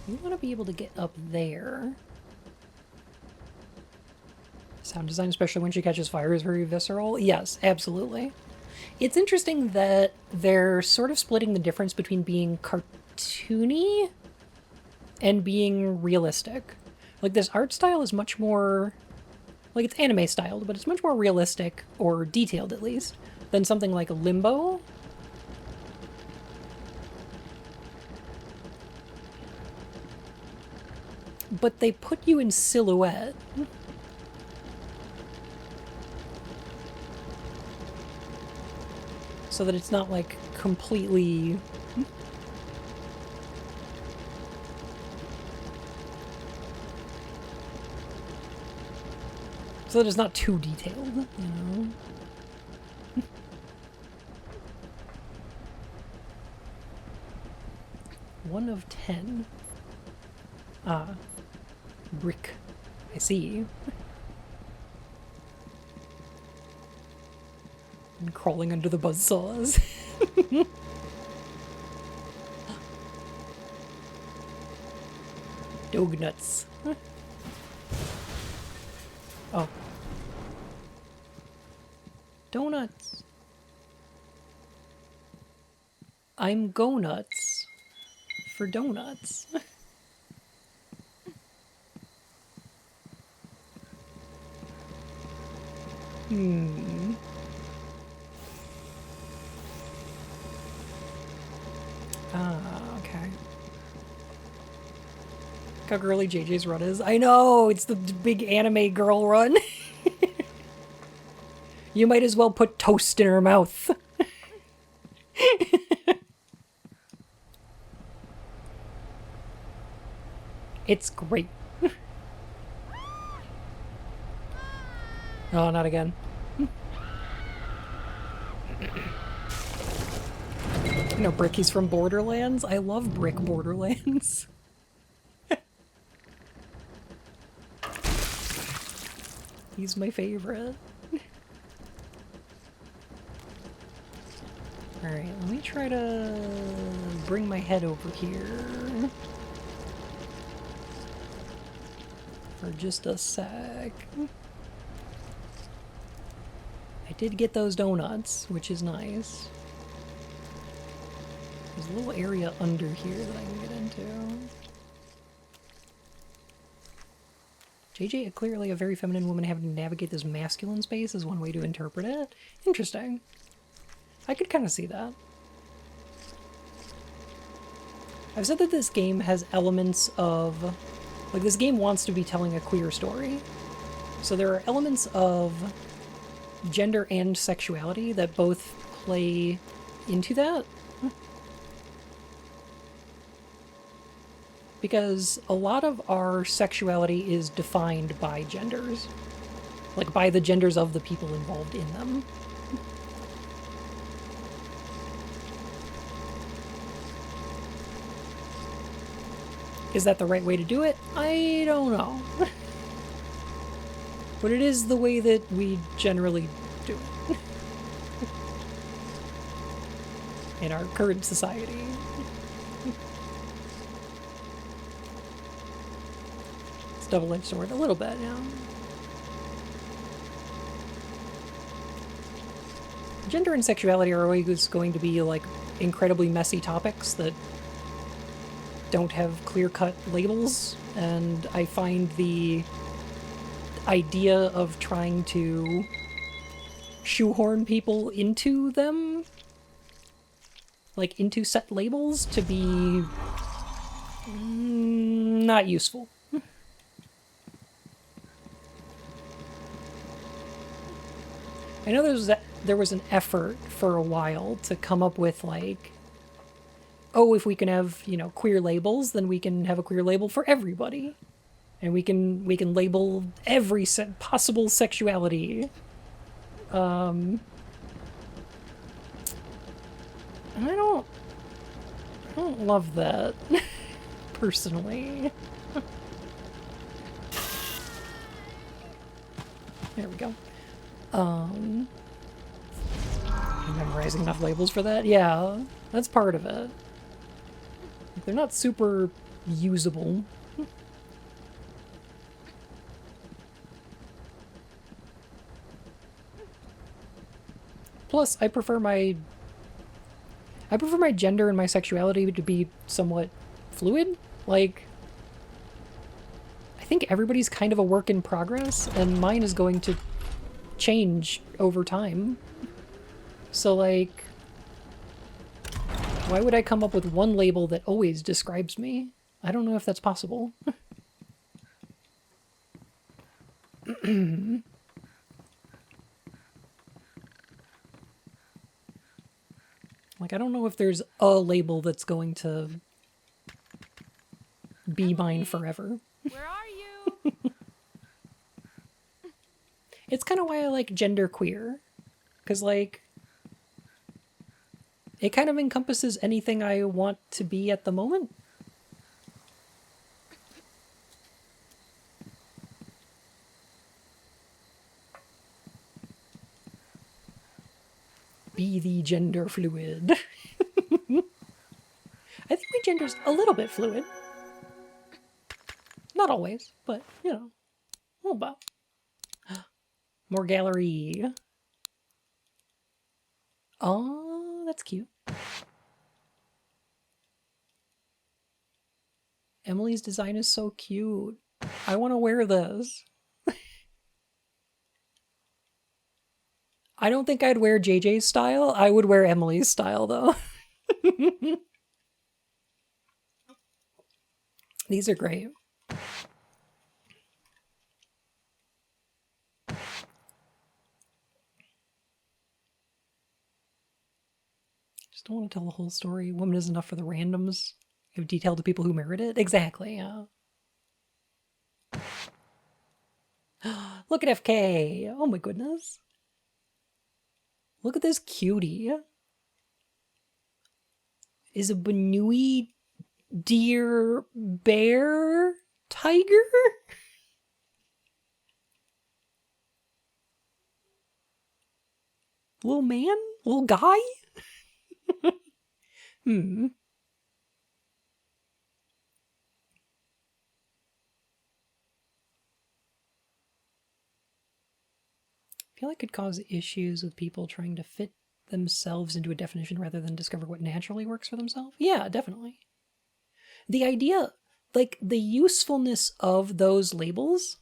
You want to be able to get up there. Sound design, especially when she catches fire, is very visceral. Yes, absolutely. It's interesting that they're sort of splitting the difference between being cartoony and being realistic. Like, this art style is much more... Like, it's anime styled, but it's much more realistic, or detailed at least, than something like Limbo. But they put you in silhouette. So that it's not, like, completely... So that it's not too detailed, you know? 1 of 10. Ah. Brick. I see. And crawling under the buzzsaws. Dog nuts. Oh. Donuts. I'm go nuts for donuts. Ah, okay. Look how girly JJ's run is. I know! It's the big anime girl run. You might as well put toast in her mouth. It's great. Oh, not again. You know, Brick, he's from Borderlands. I love Brick Borderlands. He's my favorite. Alright, let me try to bring my head over here. For just a sec. I did get those donuts, which is nice. There's a little area under here that I can get into. JJ, clearly a very feminine woman having to navigate this masculine space is one way to interpret it. Interesting. I could kind of see that. I've said that this game has elements of... Like, this game wants to be telling a queer story. So there are elements of gender and sexuality that both play into that. Because a lot of our sexuality is defined by genders. Like, by the genders of the people involved in them. Is that the right way to do it? I don't know. But it is the way that we generally do it. In our current society. It's a double-edged sword a little bit, yeah. Gender and sexuality are always going to be, like, incredibly messy topics that don't have clear-cut labels, and I find the idea of trying to shoehorn people into them, like into set labels, to be not useful. I know there was an effort for a while to come up with, like, oh, if we can have, you know, queer labels, then we can have a queer label for everybody. And we can label every possible sexuality. And I don't love that, personally. There we go. Memorizing enough labels for that? Yeah, that's part of it. They're not super usable. Plus, I prefer my gender and my sexuality to be somewhat fluid. Like, I think everybody's kind of a work in progress, and mine is going to change over time. So, like, why would I come up with one label that always describes me? I don't know if that's possible. Like, I don't know if there's a label that's going to be mine forever. Where are you? It's kind of why I like genderqueer. Because, like, it kind of encompasses anything I want to be at the moment. Be the gender fluid. I think my gender's a little bit fluid. Not always, but, you know, a little bit. More gallery. Oh, that's cute. Emily's design is so cute. I want to wear this. I don't think I'd wear JJ's style. I would wear Emily's style, though. These are great. Just don't want to tell the whole story. Woman is enough for the randoms. Give detail to people who merit it. Exactly, yeah. Look at FK. Oh my goodness. Look at this cutie. is a Benui deer bear tiger? Little man? Little guy? Hmm. I feel like it could cause issues with people trying to fit themselves into a definition rather than discover what naturally works for themselves. Yeah, definitely. The idea, like the usefulness of those labels,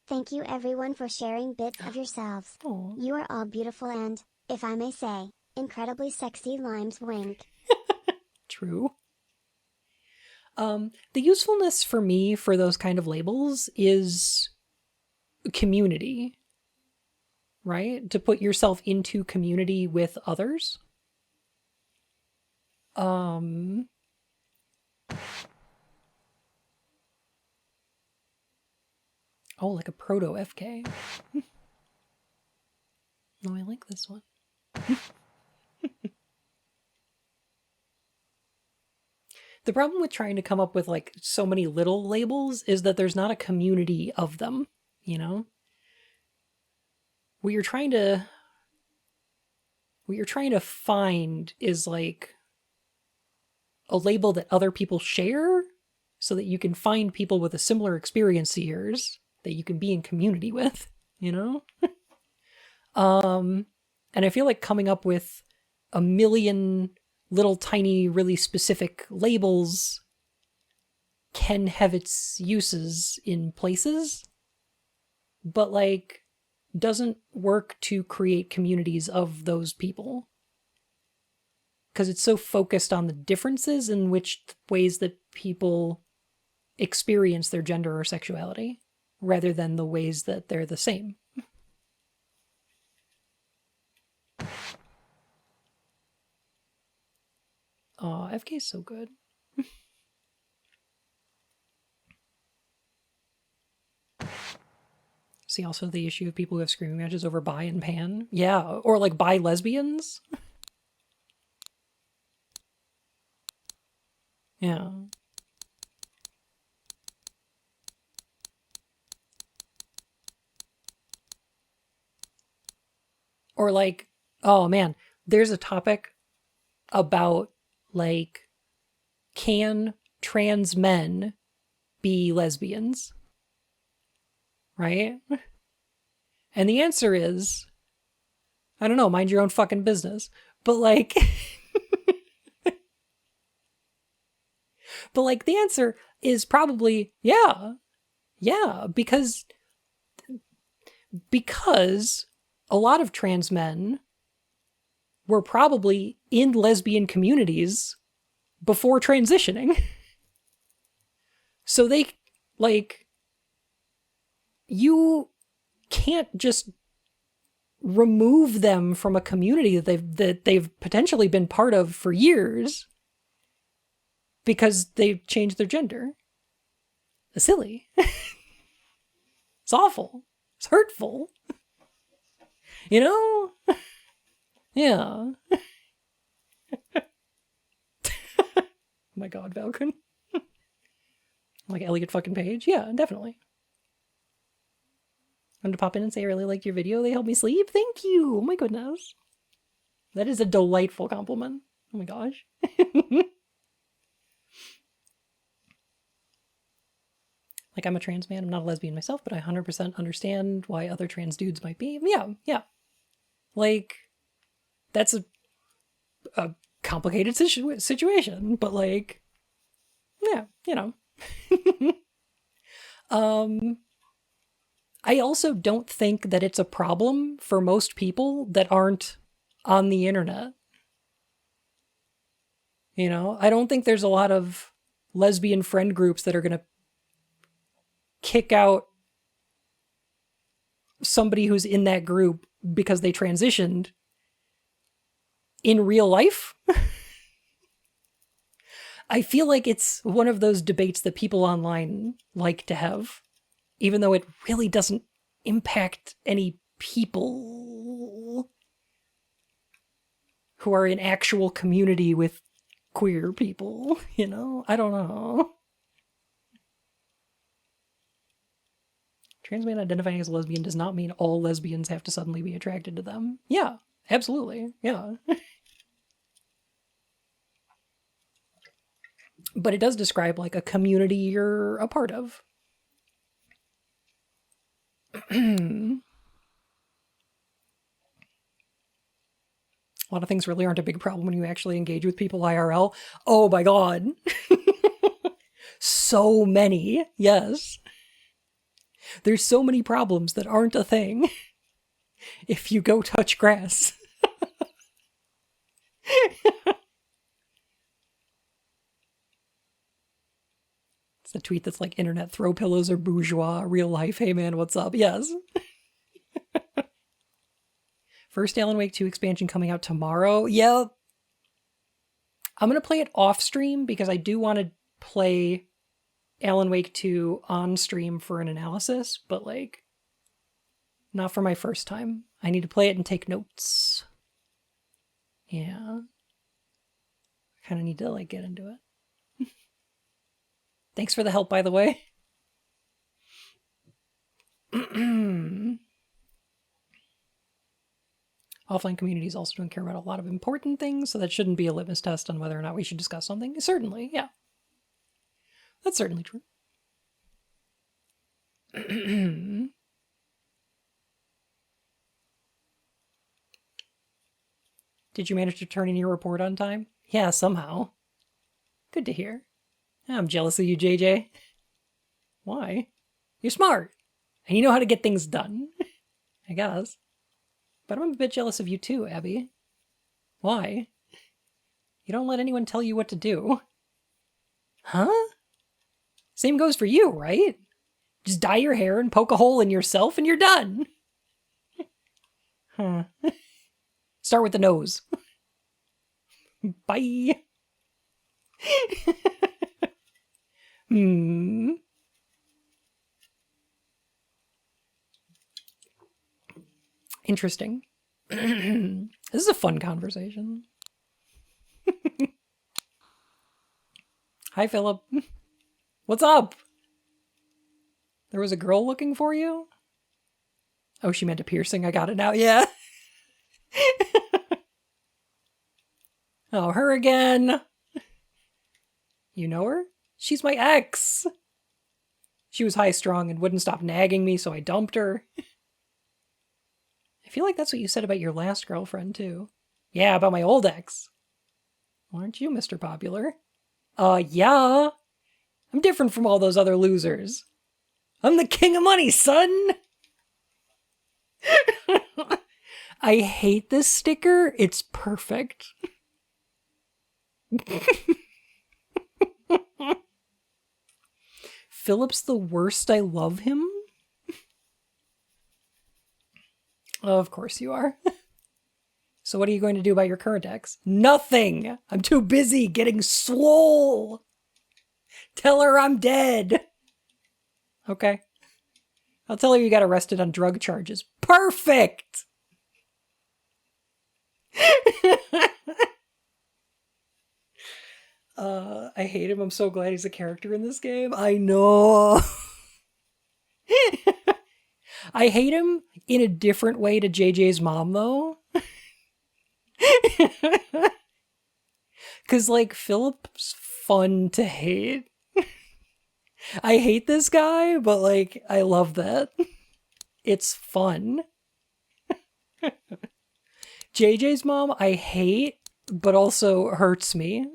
Thank you everyone for sharing bits of yourselves. Aw. You are all beautiful and, if I may say, incredibly sexy limes wink. True. The usefulness for me for those kind of labels is community, right? To put yourself into community with others. Oh, like a proto FK. No, I like this one. The problem with trying to come up with like so many little labels is that there's not a community of them, you know? What you're trying to find is like a label that other people share so that you can find people with a similar experience to yours that you can be in community with, you know? And I feel like coming up with a million little tiny, really specific labels can have its uses in places, but like doesn't work to create communities of those people. Because it's so focused on the differences in which ways that people experience their gender or sexuality, rather than the ways that they're the same. Aw, FK is so good. See also the issue of people who have screaming matches over bi and pan. Yeah, or like bi lesbians. Yeah. Or like, oh man, there's a topic about like, can trans men be lesbians? Right? And the answer is, I don't know, mind your own fucking business. But like, but like the answer is probably, yeah. Yeah, because a lot of trans men were probably in lesbian communities before transitioning. So they, like, you can't just remove them from a community that they've potentially been part of for years because they've changed their gender. It's silly. It's awful. It's hurtful. You know? Yeah. Oh my god, Valkyrie. Like Elliot fucking Page? Yeah, definitely. I'm to pop in and say I really liked your video. They helped me sleep. Thank you. Oh my goodness. That is a delightful compliment. Oh my gosh. Like, I'm a trans man. I'm not a lesbian myself, but I 100% understand why other trans dudes might be. Yeah. Like, that's a complicated situation, but like, yeah, you know. I also don't think that it's a problem for most people that aren't on the internet. You know, I don't think there's a lot of lesbian friend groups that are going to kick out somebody who's in that group because they transitioned in real life. I feel like it's one of those debates that people online like to have, even though it really doesn't impact any people who are in actual community with queer people, you know? I don't know. Trans man identifying as a lesbian does not mean all lesbians have to suddenly be attracted to them. Yeah, absolutely. Yeah. But it does describe like a community you're a part of. A lot of things really aren't a big problem when you actually engage with people IRL. Oh my god. So many. Yes. There's so many problems that aren't a thing if you go touch grass. It's a tweet that's like, internet throw pillows are bourgeois, real life, hey man, what's up? Yes. First Alan Wake 2 expansion coming out tomorrow. Yep. I'm going to play it off stream because I do want to play Alan Wake 2 on stream for an analysis, but like, not for my first time. I need to play it and take notes. Yeah. I kind of need to like get into it. Thanks for the help, by the way. Offline communities also don't care about a lot of important things, so that shouldn't be a litmus test on whether or not we should discuss something. Certainly, yeah. That's certainly true. Did you manage to turn in your report on time? Yeah, somehow. Good to hear. I'm jealous of you, JJ. Why? You're smart, and you know how to get things done. I guess. But I'm a bit jealous of you too, Abby. Why? You don't let anyone tell you what to do. Huh? Same goes for you, right? Just dye your hair and poke a hole in yourself and you're done. Huh. Start with the nose. Bye. Interesting. This is a fun conversation. Hi, Philip. What's up? There was a girl looking for you? Oh, she meant a piercing. I got it now. Yeah. Oh, her again. You know her? She's my ex. She was high-strung and wouldn't stop nagging me, so I dumped her. I feel like that's what you said about your last girlfriend, too. Yeah, about my old ex. Aren't you, Mr. Popular? Yeah. I'm different from all those other losers. I'm the king of money, son! I hate this sticker. It's perfect. Philip's the worst. I love him. Oh, of course you are. So what are you going to do about your current ex? Nothing! I'm too busy getting swole! Tell her I'm dead! Okay. I'll tell her you got arrested on drug charges. Perfect! I hate him. I'm so glad he's a character in this game. I know. I hate him in a different way to JJ's mom, though. Because, like, Philip's fun to hate. I hate this guy, but, like, I love that. It's fun. JJ's mom, I hate, but also hurts me.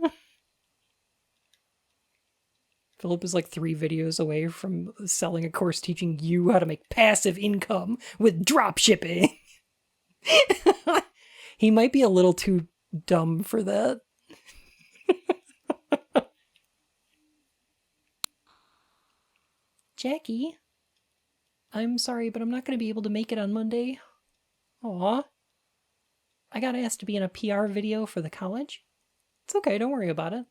Philip is like 3 videos away from selling a course teaching you how to make passive income with dropshipping. He might be a little too dumb for that. Jackie, I'm sorry, but I'm not going to be able to make it on Monday. Aw. I got asked to be in a PR video for the college. It's okay, don't worry about it.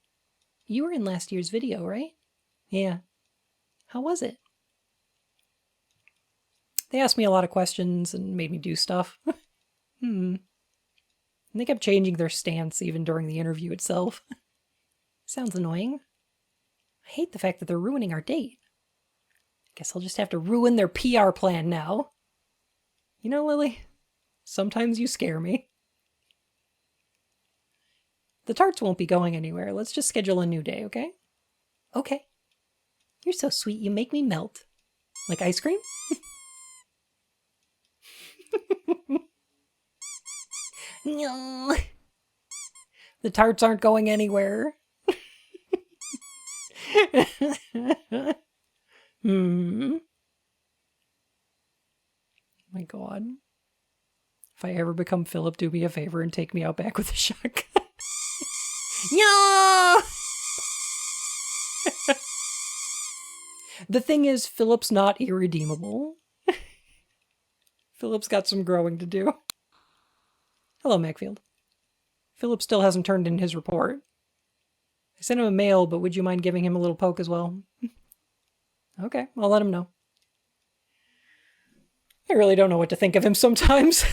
You were in last year's video, right? Yeah. How was it? They asked me a lot of questions and made me do stuff. And they kept changing their stance even during the interview itself. Sounds annoying. I hate the fact that they're ruining our date. Guess I'll just have to ruin their PR plan now. You know, Lily, sometimes you scare me. The tarts won't be going anywhere. Let's just schedule a new day, okay? Okay. You're so sweet, you make me melt. Like ice cream? No. The tarts aren't going anywhere. My God. If I ever become Philip, do me a favor and take me out back with a shotgun. No! The thing is, Philip's not irredeemable. Philip's got some growing to do. Hello, Macfield. Philip still hasn't turned in his report. I sent him a mail, but would you mind giving him a little poke as well? Okay, I'll let him know. I really don't know what to think of him sometimes.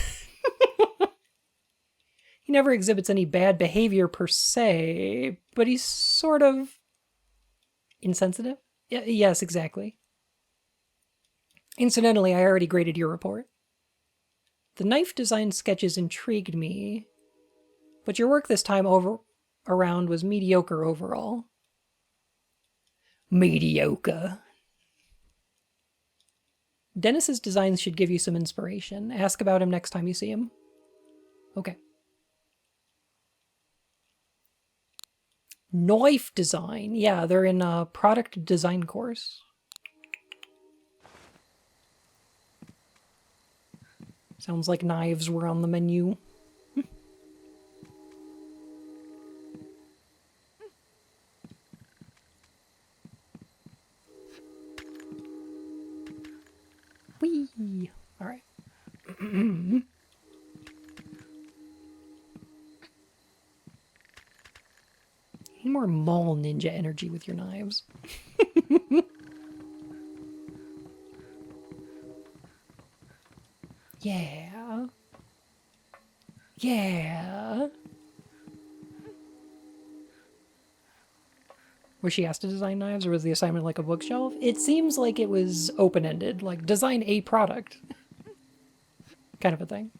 He never exhibits any bad behavior per se, but he's sort of insensitive. Yes, exactly. Incidentally, I already graded your report. The knife design sketches intrigued me, but your work this time around was mediocre overall. Mediocre. Dennis's designs should give you some inspiration. Ask about him next time you see him. Okay. Knife design. Yeah, they're in a product design course. Sounds like knives were on the menu. Whee! Alright. Need more mall ninja energy with your knives. Yeah. Yeah. Was she asked to design knives, or was the assignment like a bookshelf? It seems like it was open-ended, like design a product. Kind of a thing.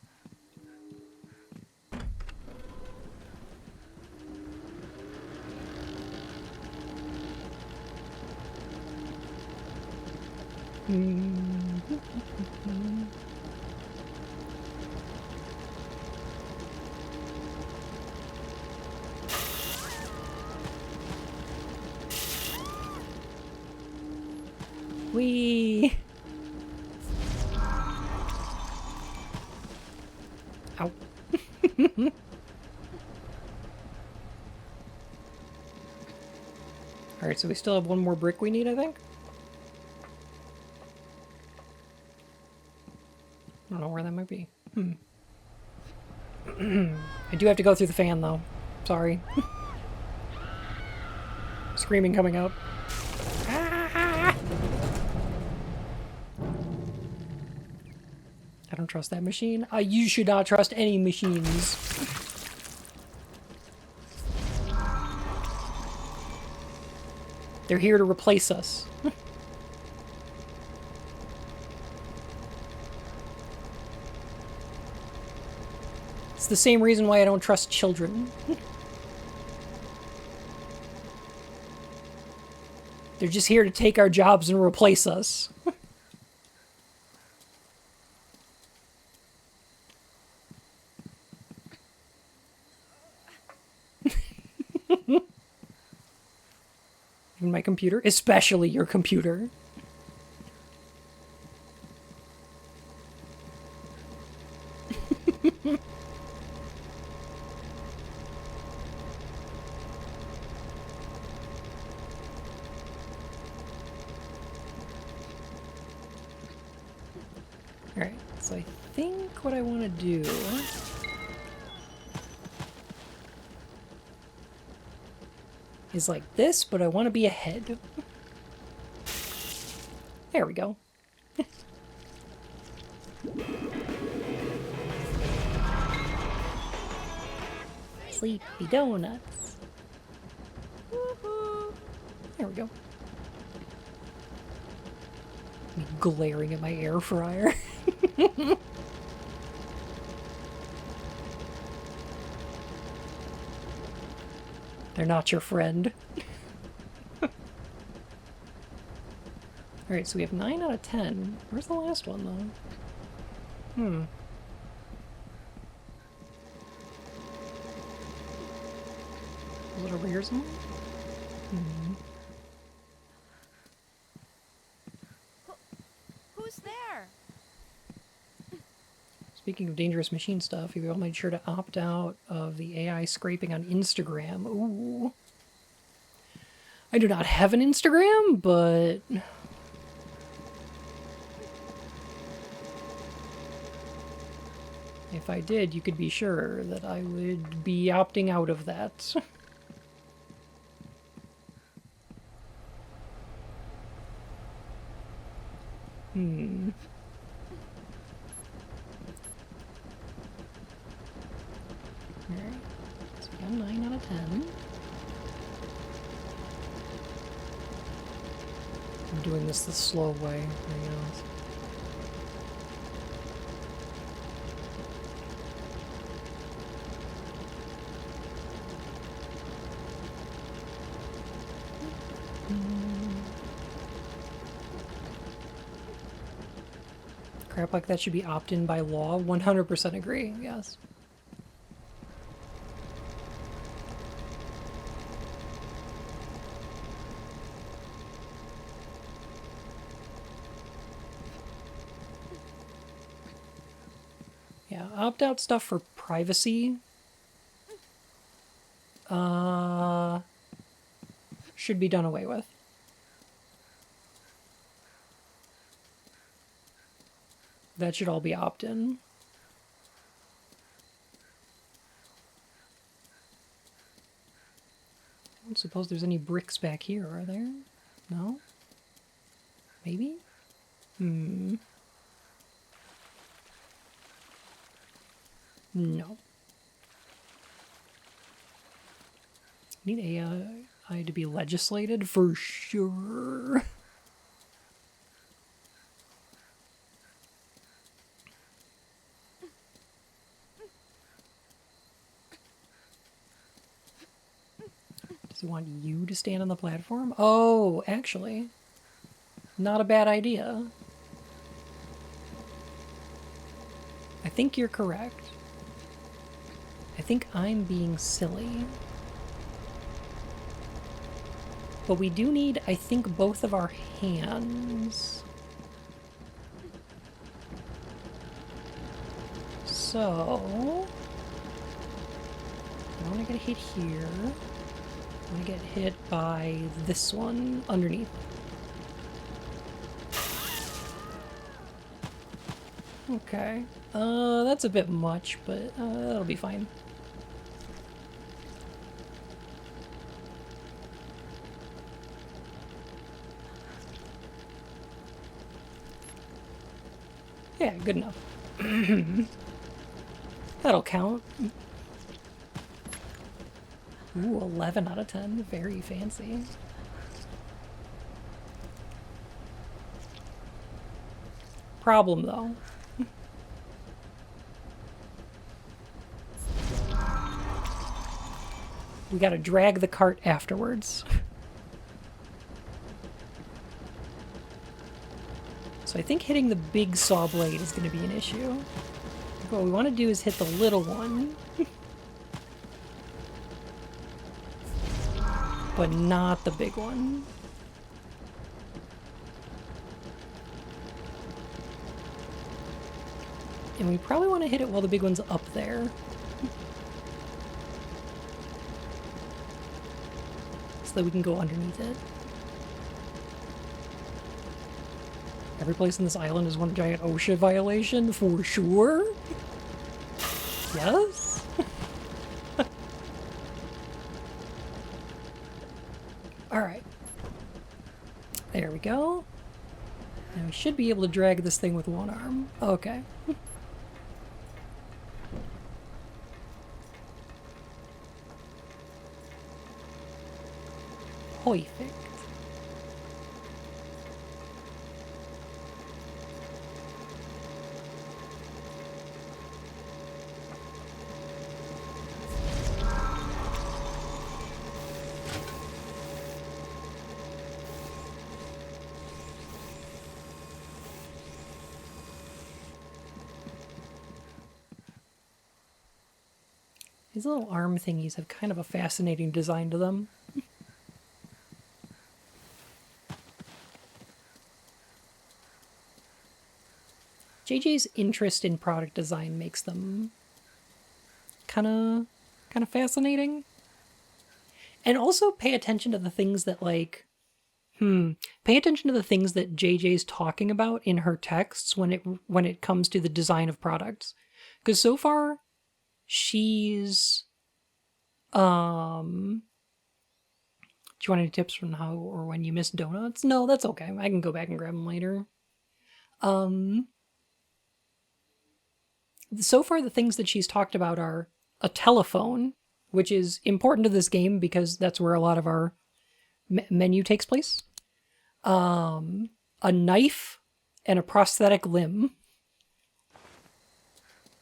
Wee. Ow. Alright, so we still have one more brick we need, I think? I don't know where that might be. I do have to go through the fan, though. Sorry. Screaming coming out. Ah! I don't trust that machine. You should not trust any machines. They're here to replace us. It's the same reason why I don't trust children. They're just here to take our jobs and replace us. Even my computer, especially your computer. Alright, so I think what I want to do is like this, but I want to be ahead. There we go. sleepy donuts. Woohoo! There we go. Me glaring at my air fryer. They're not your friend. Alright, so we have 9 out of 10. Where's the last one, though? Is it over here somewhere? Who's there? Speaking of dangerous machine stuff, you all made sure to opt out of the AI scraping on Instagram. Ooh. I do not have an Instagram, but... if I did, you could be sure that I would be opting out of that. Alright, so we got 9 out of 10. I'm doing this the slow way, I guess. Crap like that should be opt-in by law. 100% agree, yes. Yeah, opt-out stuff for privacy should be done away with. That should all be opt-in. I don't suppose there's any bricks back here, are there? No? Maybe? No. Need AI to be legislated for sure. Does he want you to stand on the platform? Oh, actually, not a bad idea. I think you're correct. I think I'm being silly. But we do need, I think, both of our hands. So... I don't want to get hit here. I want to get hit by this one underneath. Okay. That's a bit much, but that'll be fine. Yeah, good enough. That'll count. Ooh, 11 out of 10. Very fancy. Problem, though. We gotta drag the cart afterwards. So I think hitting the big saw blade is going to be an issue. What we want to do is hit the little one. But not the big one. And we probably want to hit it while the big one's up there. So that we can go underneath it. Every place in this island is one giant OSHA violation, for sure. Yes? Alright. There we go. And we should be able to drag this thing with one arm. Okay. Perfect. These little arm thingies have kind of a fascinating design to them. JJ's interest in product design makes them kind of fascinating. And also pay attention to the things that pay attention to the things that JJ's talking about in her texts when it comes to the design of products. Because so far she's do you want any tips from how or when you miss donuts? No, that's okay. I can go back and grab them later. So far the things that she's talked about are a telephone, which is important to this game because that's where a lot of our menu takes place. A knife and a prosthetic limb.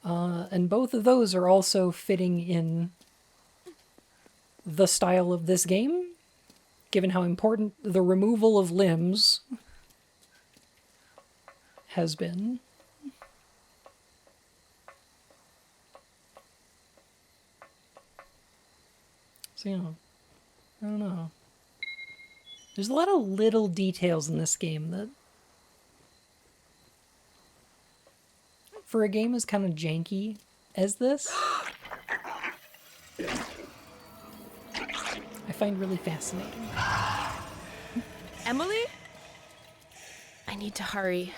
And both of those are also fitting in the style of this game, given how important the removal of limbs has been. So, I don't know. There's a lot of little details in this game that, for a game as kind of janky as this, I find really fascinating. Emily? I need to hurry.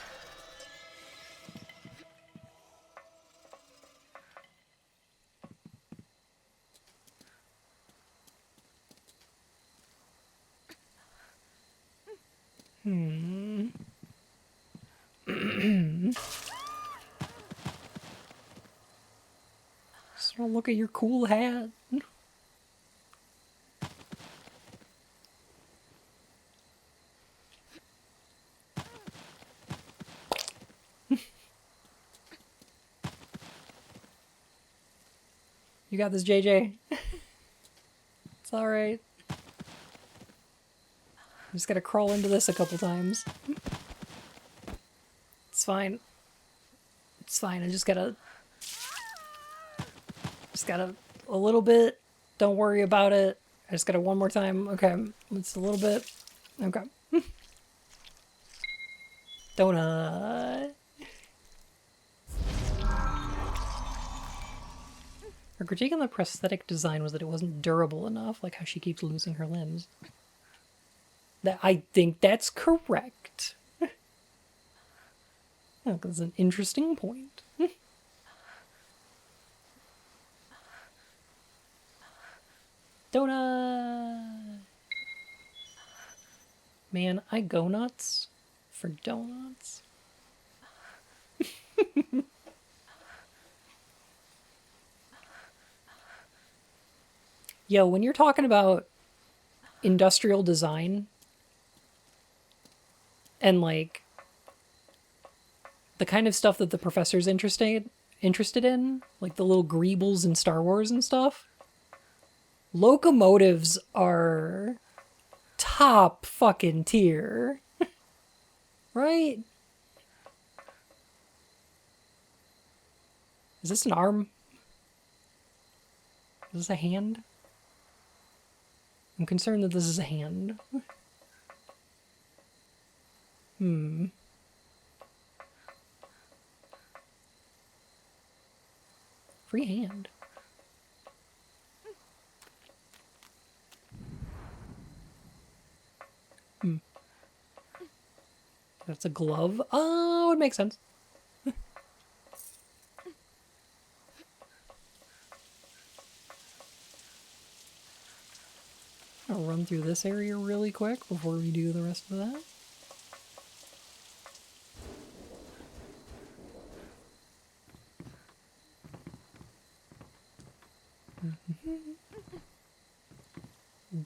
Just want to look at your cool hat. You got this, JJ. It's alright. I'm just gotta crawl into this a couple times. It's fine. It's fine. I just gotta a little bit. Don't worry about it. I just gotta one more time. Okay. It's a little bit. Okay. Donut. Her critique on the prosthetic design was that it wasn't durable enough, like how she keeps losing her limbs. I think that's correct. That's an interesting point. Donut! Man, I go nuts for donuts. Yo, when you're talking about industrial design and like the kind of stuff that the professor's interested in, like the little greebles in Star Wars and stuff, locomotives are top fucking tier. Right? Is this an arm? Is this a hand? I'm concerned that this is a hand. Free hand. That's a glove. Oh, it makes sense. I'll run through this area really quick before we do the rest of that.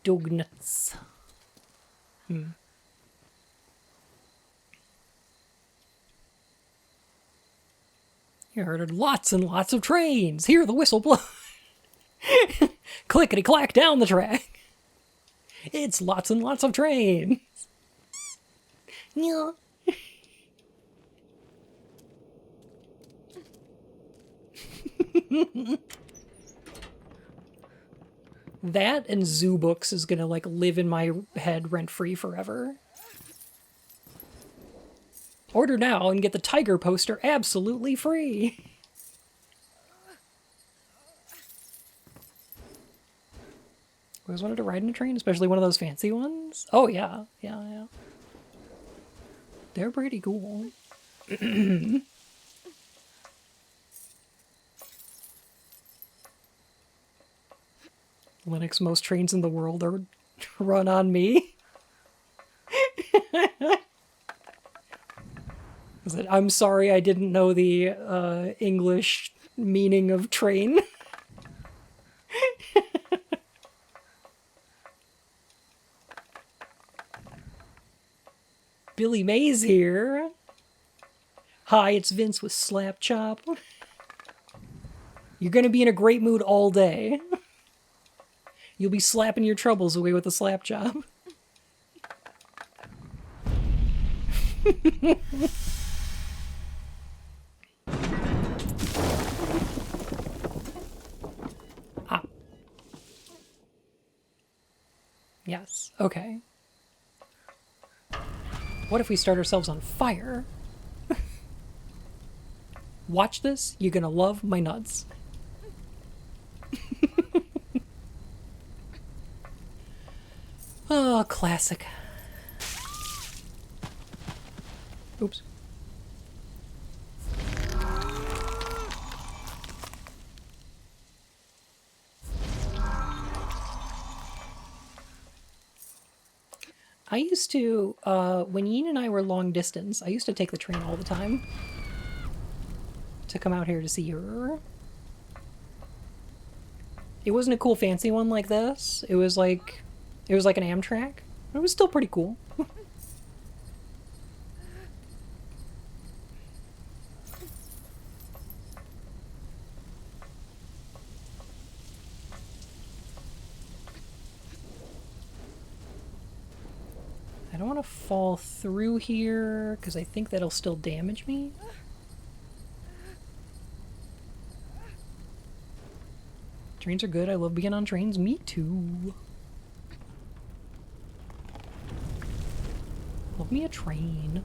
Dog nuts. You heard lots and lots of trains. Hear the whistle blow. Clickety clack down the track. It's lots and lots of trains. Yeah. That and zoo books is gonna like live in my head rent free forever. Order now and get the tiger poster absolutely free. I always wanted to ride in a train, especially one of those fancy ones. Oh yeah, yeah. They're pretty cool. Linux, most trains in the world are run on me. I'm sorry I didn't know the English meaning of train. Billy Mays here. Hi, it's Vince with Slap Chop. You're gonna be in a great mood all day. You'll be slapping your troubles away with a slap chop. Ah. Yes, okay. What if we start ourselves on fire? Watch this, you're gonna love my nuts. Oh, classic. Oops. I used to, when Yin and I were long distance, I used to take the train all the time to come out here to see her. It wasn't a cool fancy one like this. It was like an Amtrak. It was still pretty cool. I don't want to fall through here because I think that'll still damage me. Trains are good. I love being on trains. Me too. Love me a train.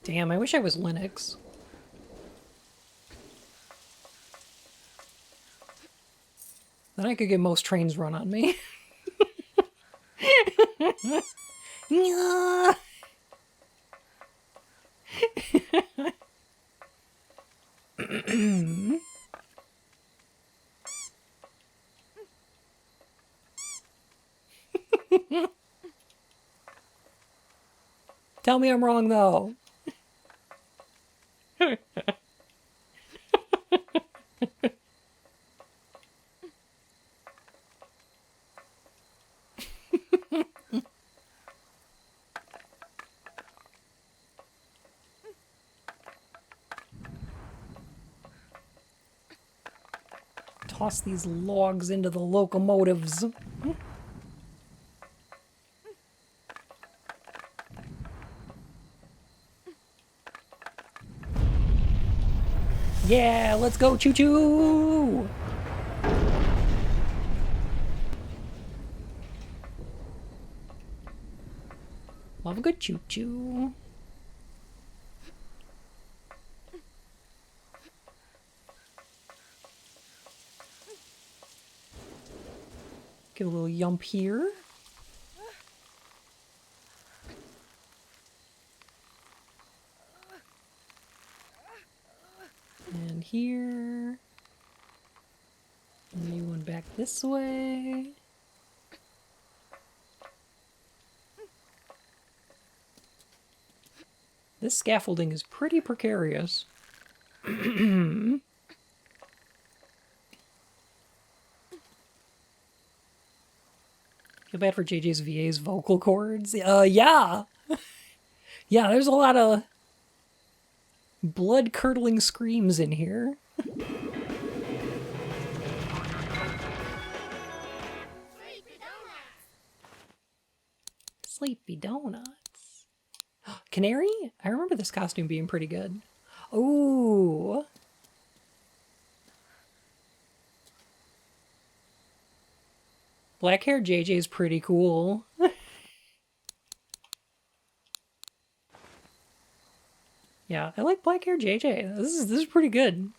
Damn, I wish I was Linux. Then I could get most trains run on me. Tell me I'm wrong, though. Toss these logs into the locomotives. Yeah, let's go choo-choo! Love a good choo-choo. Give a little yump here. And here. And maybe one back this way. This scaffolding is pretty precarious. Feel bad for JJ's VA's vocal cords. Yeah! Yeah, there's a lot of blood-curdling screams in here. Sleepy Donuts. Canary? I remember this costume being pretty good. Ooh. Black hair JJ's pretty cool. Yeah, I like black hair JJ. This is pretty good.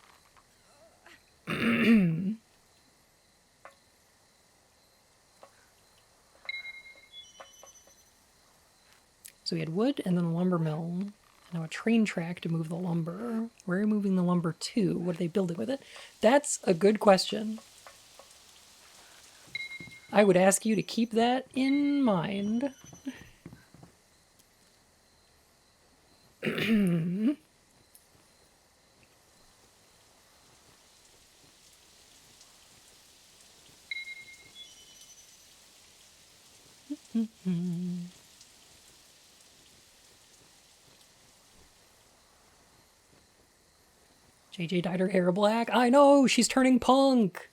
So we had wood and then a lumber mill. And now a train track to move the lumber. Where are you moving the lumber to? What are they building with it? That's a good question. I would ask you to keep that in mind. JJ dyed her hair black. I know, she's turning punk.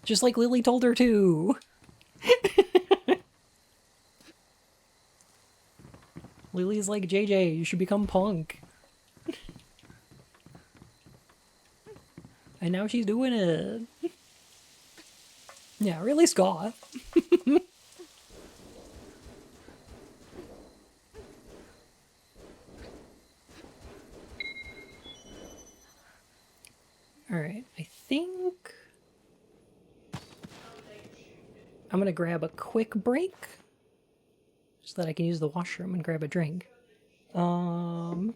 Just like Lily told her to. Lily's like, JJ, you should become punk. And now she's doing it. Yeah, really goth. Alright, I think I'm gonna grab a quick break so that I can use the washroom and grab a drink. And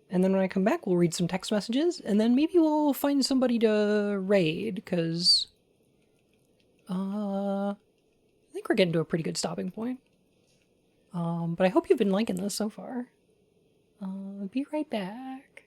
then when I come back, we'll read some text messages, and then maybe we'll find somebody to raid, because I think we're getting to a pretty good stopping point. But I hope you've been liking this so far. Be right back.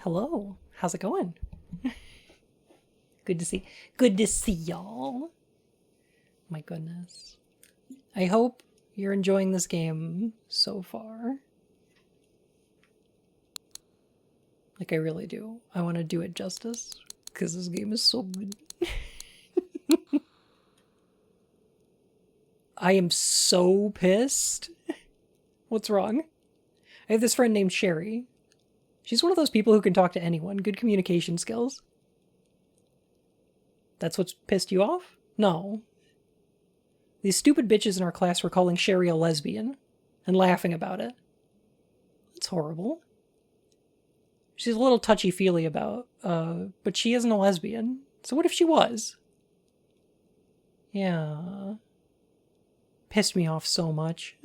Hello. How's it going? Good to see y'all. My goodness. I hope you're enjoying this game so far. Like, I really do. I want to do it justice, because this game is so good. I am so pissed. What's wrong? I have this friend named Sherry. She's one of those people who can talk to anyone. Good communication skills. That's what's pissed you off? No. These stupid bitches in our class were calling Sherry a lesbian and laughing about it. It's horrible. She's a little touchy-feely about, but she isn't a lesbian. So what if she was? Yeah. Pissed me off so much.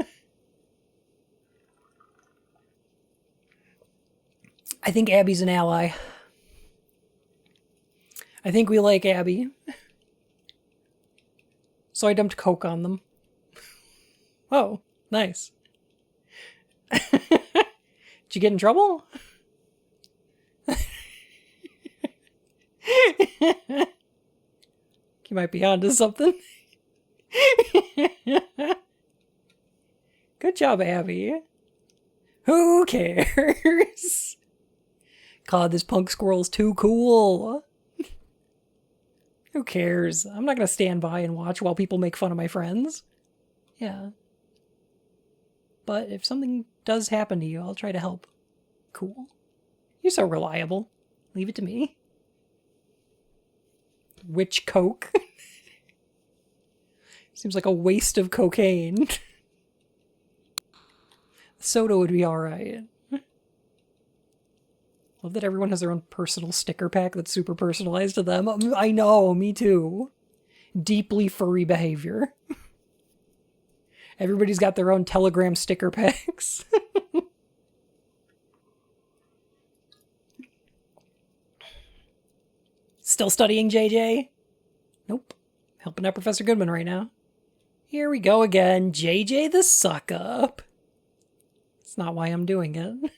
I think Abby's an ally. I think we like Abby. So I dumped Coke on them. Oh, nice. Did you get in trouble? You might be onto something. Good job, Abby. Who cares? God, this punk squirrel's too cool. Who cares? I'm not gonna stand by and watch while people make fun of my friends. Yeah. But if something does happen to you, I'll try to help. Cool. You're so reliable. Leave it to me. Witch Coke. Seems like a waste of cocaine. Soda would be alright. Love that everyone has their own personal sticker pack that's super personalized to them. I know, me too. Deeply furry behavior. Everybody's got their own Telegram sticker packs. Still studying, JJ? Nope. Helping out Professor Goodman right now. Here we go again. JJ the suck-up. That's not why I'm doing it.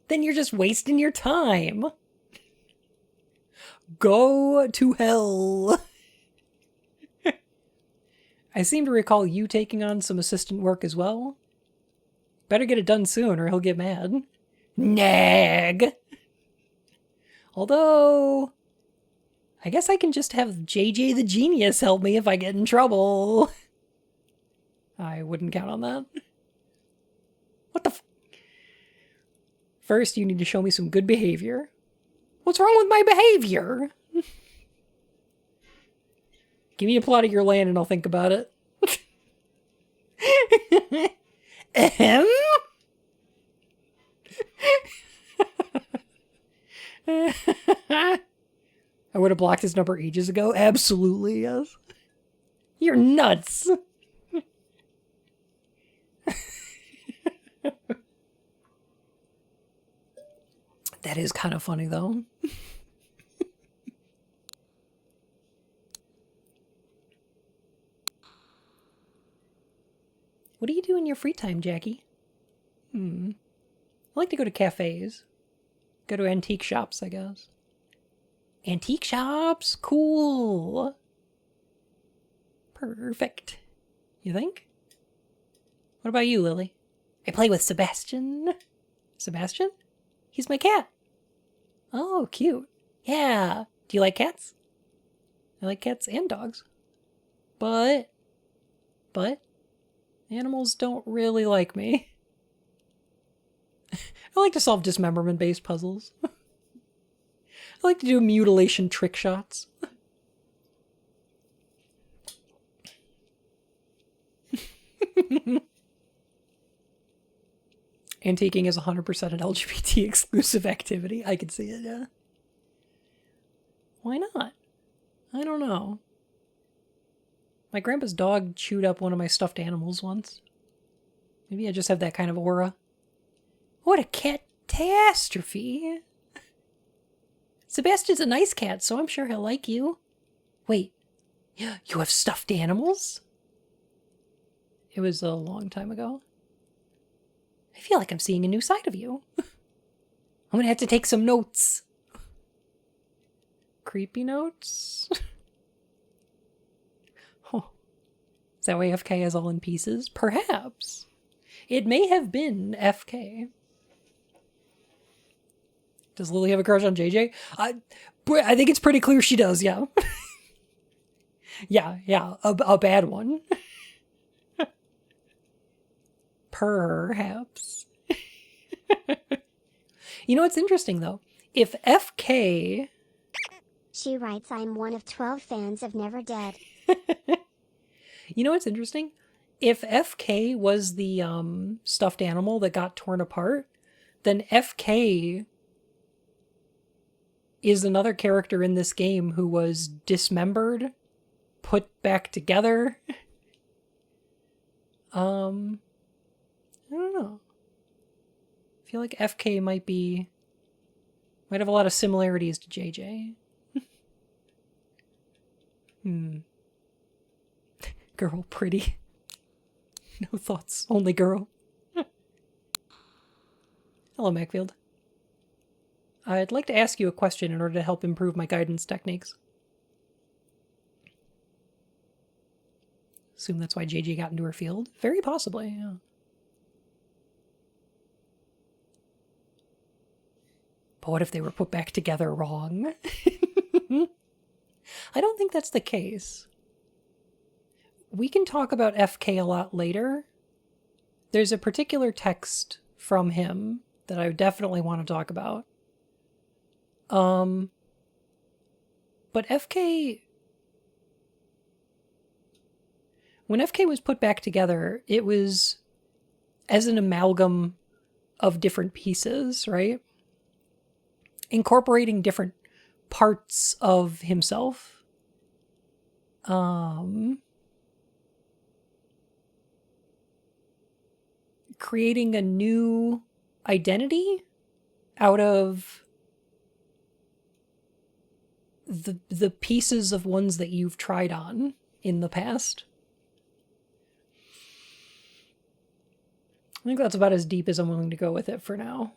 Then you're just wasting your time. Go to hell. I seem to recall you taking on some assistant work as well. Better get it done soon or he'll get mad. Nag! Although, I guess I can just have JJ the Genius help me if I get in trouble. I wouldn't count on that. What the First, you need to show me some good behavior. What's wrong with my behavior? Give me a plot of your land and I'll think about it. Ahem? I would have blocked his number ages ago. Absolutely, yes. You're nuts. That is kind of funny, though. What do you do in your free time, Jackie? I like to go to cafes. Go to antique shops, I guess. Antique shops? Cool. Perfect. You think? What about you, Lily? I play with Sebastian. Sebastian? He's my cat. Oh, cute. Yeah. Do you like cats? I like cats and dogs. But animals don't really like me. I like to solve dismemberment-based puzzles. I like to do mutilation trick shots. Antiquing is 100% an LGBT exclusive activity. I could see it, yeah. Why not? I don't know. My grandpa's dog chewed up one of my stuffed animals once. Maybe I just have that kind of aura. What a catastrophe. Sebastian's a nice cat, so I'm sure he'll like you. Wait, you have stuffed animals? It was a long time ago. I feel like I'm seeing a new side of you. I'm gonna have to take some notes. Creepy notes? Oh. Is that why FK is all in pieces? Perhaps. It may have been FK. Does Lily have a crush on JJ? I think it's pretty clear she does, yeah. yeah, a bad one. Perhaps. You know what's interesting, though? If FK... She writes, I'm one of 12 fans of Never Dead. You know what's interesting? If FK was the stuffed animal that got torn apart, then FK is another character in this game who was dismembered, put back together. I don't know. I feel like FK might have a lot of similarities to JJ. Girl, pretty. No thoughts, only girl. Hello, Macfield. I'd like to ask you a question in order to help improve my guidance techniques. Assume that's why JJ got into her field? Very possibly, yeah. But what if they were put back together wrong? I don't think that's the case. We can talk about FK a lot later. There's a particular text from him that I definitely want to talk about. But FK... When FK was put back together, it was as an amalgam of different pieces, right? Incorporating different parts of himself. Creating a new identity out of the pieces of ones that you've tried on in the past. I think that's about as deep as I'm willing to go with it for now.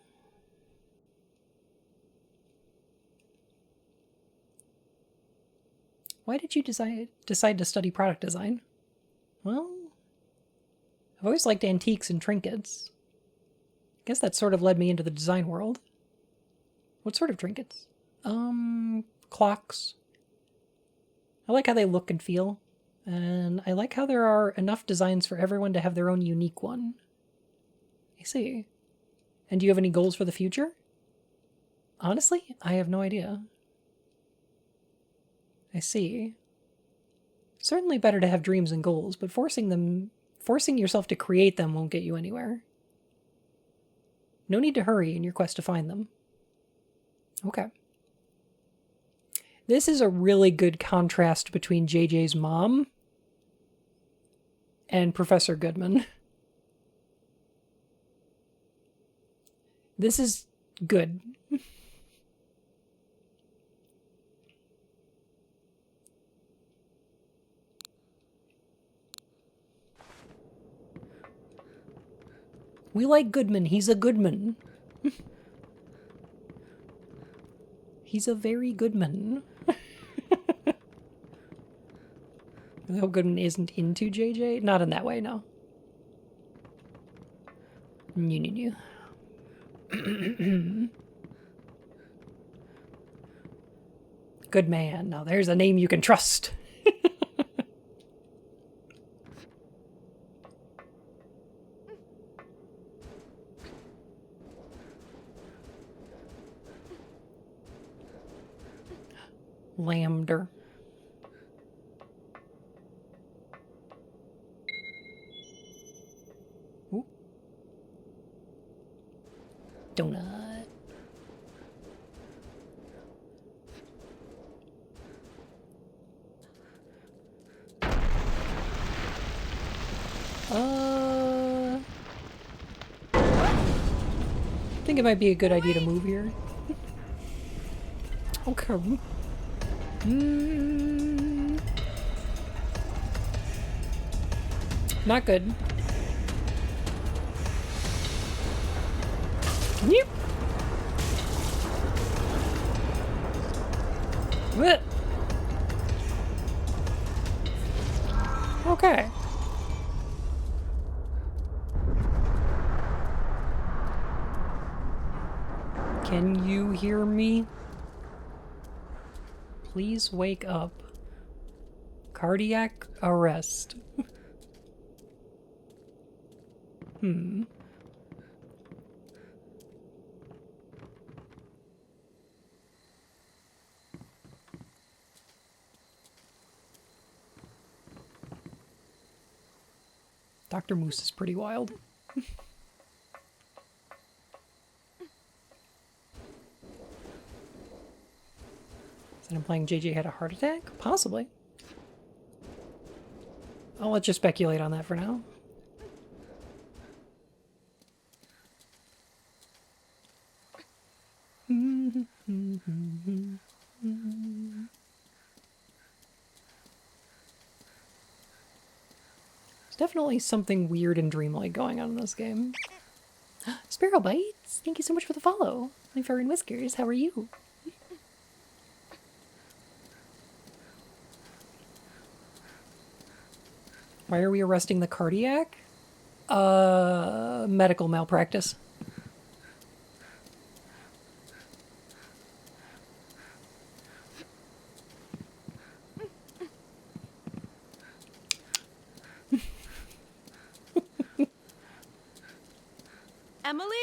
Why did you decide to study product design? Well, I've always liked antiques and trinkets. I guess that sort of led me into the design world. What sort of trinkets? Clocks. I like how they look and feel. And I like how there are enough designs for everyone to have their own unique one. I see. And do you have any goals for the future? Honestly, I have no idea. I see. Certainly better to have dreams and goals, but forcing yourself to create them won't get you anywhere. No need to hurry in your quest to find them. Okay. This is a really good contrast between JJ's mom and Professor Goodman. This is good. We like Goodman. He's a Goodman. He's a very Goodman. I hope Goodman isn't into JJ. Not in that way, no. No. Good man. Now there's a name you can trust. Lambda. Ooh. Donut. I think it might be a good idea to move here. Okay. Not good. Blech. Okay. Can you hear me? Please wake up. Cardiac arrest. Dr. Moose is pretty wild. Is that implying JJ had a heart attack? Possibly. I'll let you speculate on that for now. There's definitely something weird and dreamlike going on in this game. Sparrow Bites, thank you so much for the follow. My fur and whiskers, how are you? Why are we arresting the cardiac? Medical malpractice. Emily?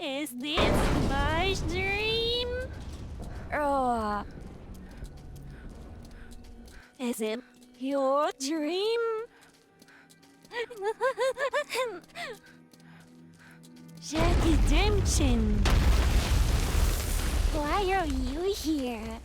Is this my dream? Or is it your dream? Jackie Redemption. Why are you here?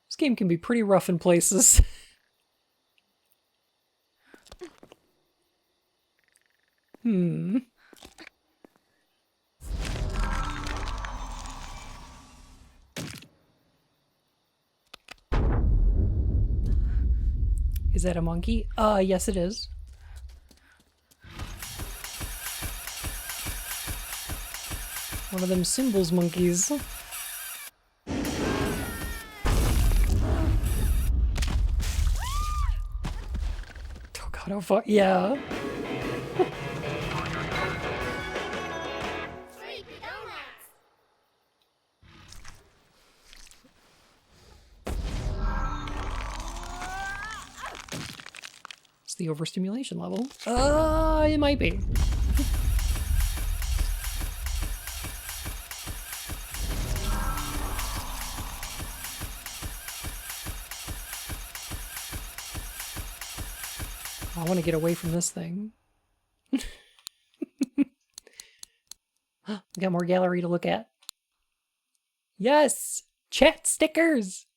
This game can be pretty rough in places. Is that a monkey? Yes it is. One of them symbols monkeys. Oh god, oh fuck, yeah. It's the overstimulation level. It might be. I want to get away from this thing. We got more gallery to look at. Yes! Chat stickers!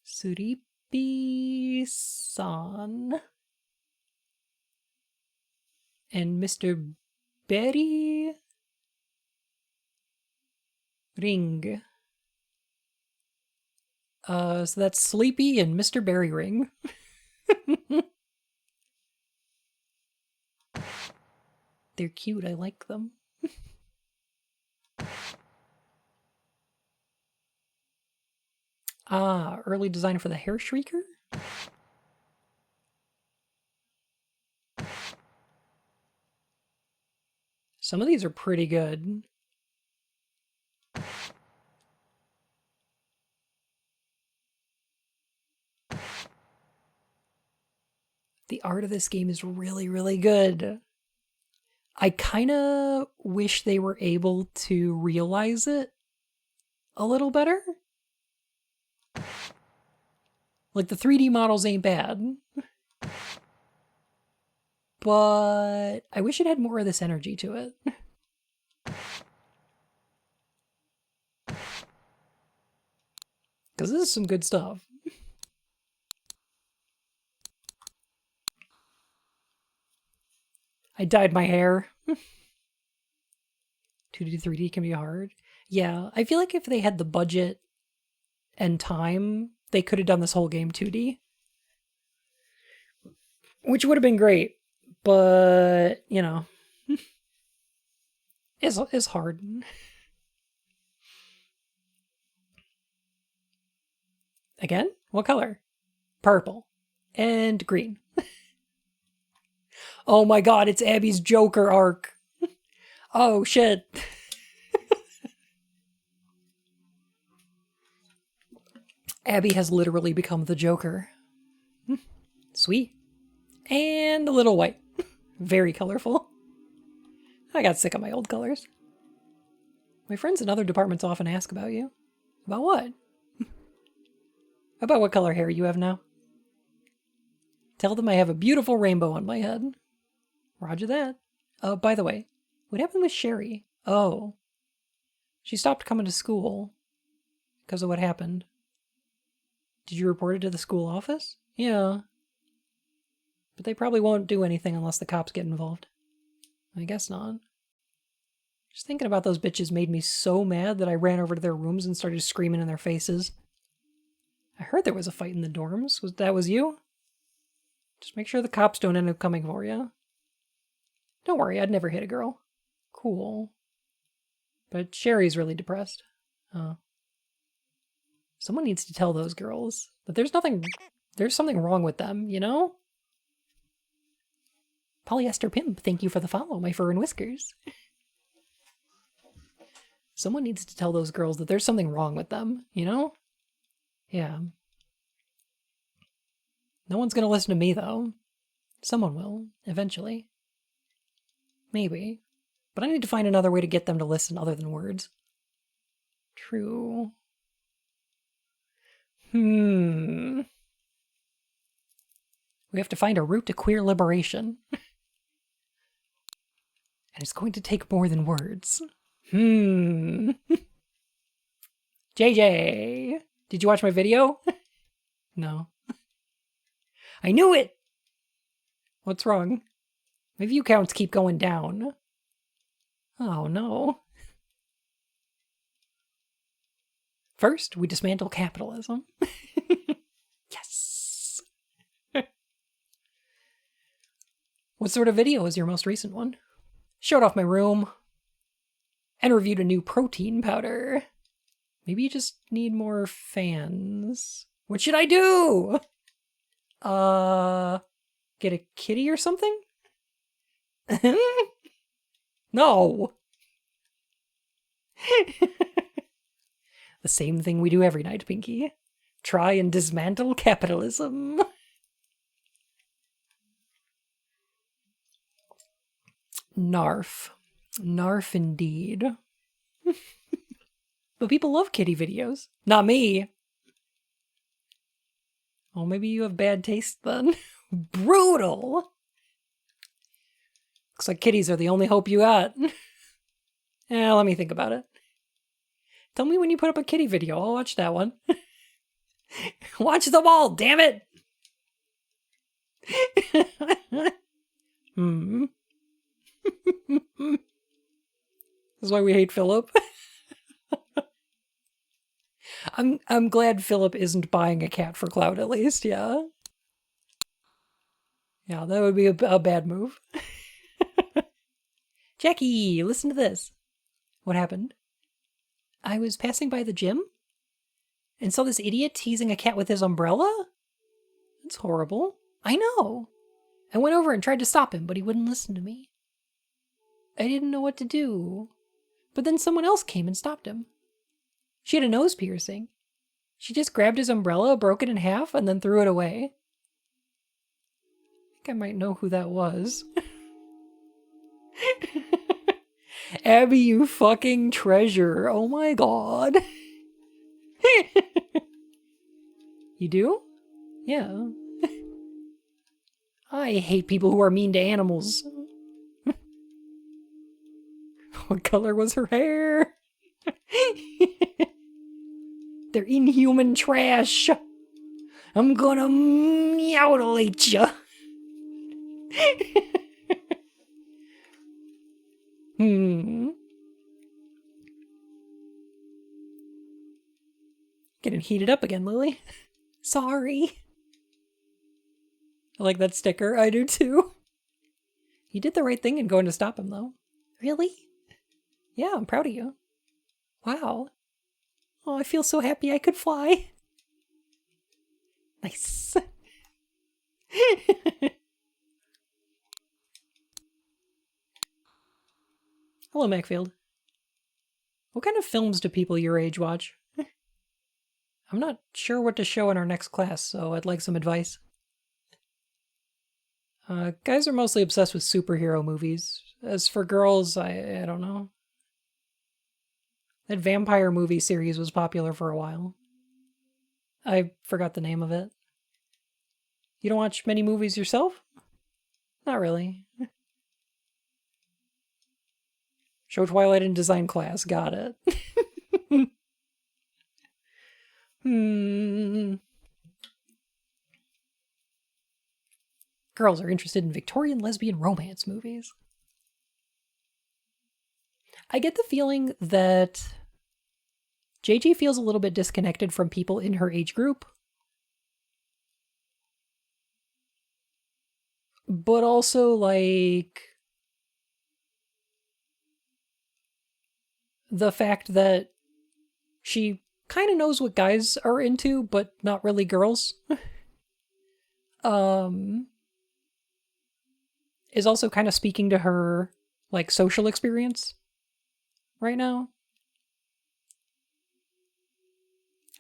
Suripi-san. And Mr. Berry Ring. So that's Sleepy and Mr. Berry Ring. They're cute, I like them. Early design for the Hair Shrieker? Some of these are pretty good. The art of this game is really, really good. I kind of wish they were able to realize it a little better. Like, the 3D models ain't bad. But I wish it had more of this energy to it. Because this is some good stuff. I dyed my hair. 2D, 3D can be hard. Yeah, I feel like if they had the budget and time, they could have done this whole game 2D. Which would have been great. But, you know, it's hard. Again? What color? Purple. And green. Oh my god, it's Abby's Joker arc. Oh shit. Abby has literally become the Joker. Sweet. And a little white. Very colorful. I got sick of my old colors. My friends in other departments often ask about you. About what? About what color hair you have now. Tell them I have a beautiful rainbow on my head. Roger that. By the way, what happened with Sherry? Oh. She stopped coming to school. Because of what happened. Did you report it to the school office? Yeah. But they probably won't do anything unless the cops get involved. I guess not. Just thinking about those bitches made me so mad that I ran over to their rooms and started screaming in their faces. I heard there was a fight in the dorms. That was you? Just make sure the cops don't end up coming for you. Don't worry, I'd never hit a girl. Cool. But Sherry's really depressed. Oh. Someone needs to tell those girls that there's something wrong with them, you know? Polyester Pimp, thank you for the follow, my fur and whiskers. Someone needs to tell those girls that there's something wrong with them, you know? Yeah. No one's gonna listen to me, though. Someone will, eventually. Maybe. But I need to find another way to get them to listen other than words. True. We have to find a route to queer liberation. And it's going to take more than words. JJ, did you watch my video? No. I knew it! What's wrong? My view counts keep going down. Oh no. First, we dismantle capitalism. Yes! What sort of video was your most recent one? Showed off my room. And reviewed a new protein powder. Maybe you just need more fans. What should I do? Get a kitty or something? No! The same thing we do every night, Pinky. Try and dismantle capitalism. Narf. Narf indeed. But people love kitty videos. Not me. Oh, maybe you have bad taste then. Brutal! Looks like kitties are the only hope you got. Let me think about it. Tell me when you put up a kitty video. I'll watch that one. Watch them all, damn it! This is why we hate Philip. I'm glad Philip isn't buying a cat for clout, at least, yeah. Yeah, that would be a bad move. Jackie, listen to this. What happened? I was passing by the gym and saw this idiot teasing a cat with his umbrella? That's horrible. I know. I went over and tried to stop him, but he wouldn't listen to me. I didn't know what to do. But then someone else came and stopped him. She had a nose piercing. She just grabbed his umbrella, broke it in half, and then threw it away. think I might know who that was. Abby, you fucking treasure. Oh my god. You do? Yeah. I hate people who are mean to animals. What color was her hair? They're inhuman trash. I'm gonna meowdalate ya. Getting heated up again, Lily. Sorry. I like that sticker. I do too. You did the right thing in going to stop him, though. Really? Yeah, I'm proud of you. Wow. Oh, I feel so happy I could fly. Nice. Hello, Macfield. What kind of films do people your age watch? I'm not sure what to show in our next class, so I'd like some advice. Guys are mostly obsessed with superhero movies. As for girls, I don't know. That vampire movie series was popular for a while. I forgot the name of it. You don't watch many movies yourself? Not really. Show Twilight in design class. Got it. Girls are interested in Victorian lesbian romance movies. I get the feeling that JG feels a little bit disconnected from people in her age group. But also, like, the fact that she kind of knows what guys are into, but not really girls. Is also kind of speaking to her, like, social experience right now.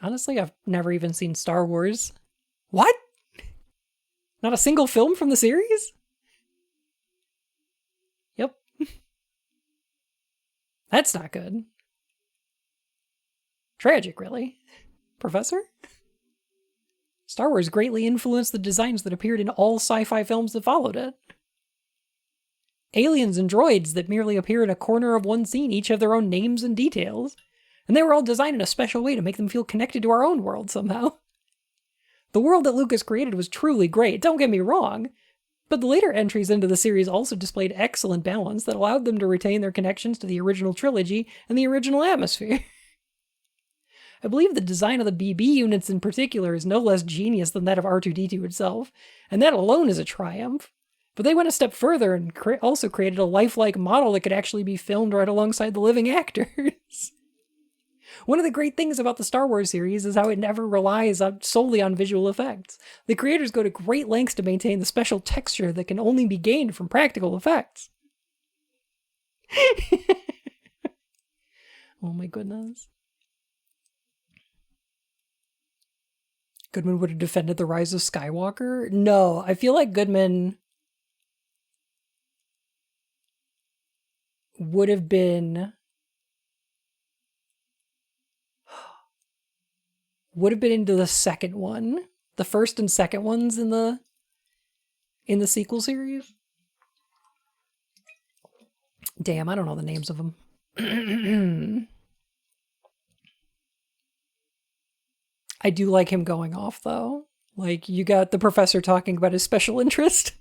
Honestly, I've never even seen Star Wars. What? Not a single film from the series? Yep. That's not good. Tragic, really. Professor? Star Wars greatly influenced the designs that appeared in all sci-fi films that followed it. Aliens and droids that merely appear in a corner of one scene each have their own names and details, and they were all designed in a special way to make them feel connected to our own world somehow. The world that Lucas created was truly great, don't get me wrong, but the later entries into the series also displayed excellent balance that allowed them to retain their connections to the original trilogy and the original atmosphere. I believe the design of the BB units in particular is no less genius than that of R2-D2 itself, and that alone is a triumph. But they went a step further and also created a lifelike model that could actually be filmed right alongside the living actors. One of the great things about the Star Wars series is how it never relies solely on visual effects. The creators go to great lengths to maintain the special texture that can only be gained from practical effects. Oh my goodness. Goodman would have defended the rise of Skywalker? No, I feel like Goodman would have been into the second one. The first and second ones in the sequel series. Damn, I don't know the names of them. I do like him going off, though. Like, you got the professor talking about his special interest.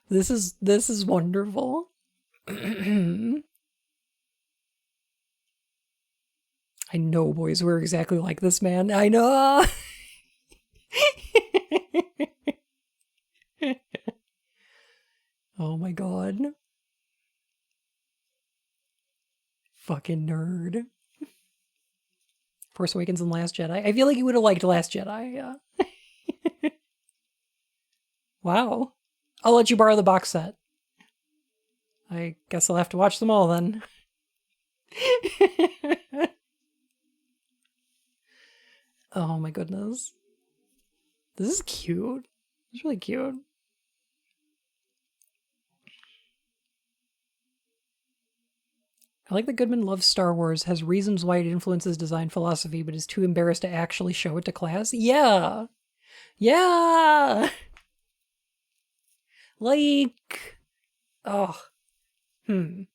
This is wonderful. I know boys were exactly like this, man. I know. Oh my god. Fucking nerd. Force Awakens and Last Jedi. I feel like you would have liked Last Jedi, yeah. Wow. I'll let you borrow the box set. I guess I'll have to watch them all then. Oh my goodness. This is cute. It's really cute. I like that Goodman loves Star Wars, has reasons why it influences design philosophy, but is too embarrassed to actually show it to class. Yeah! Yeah! Like... Oh. The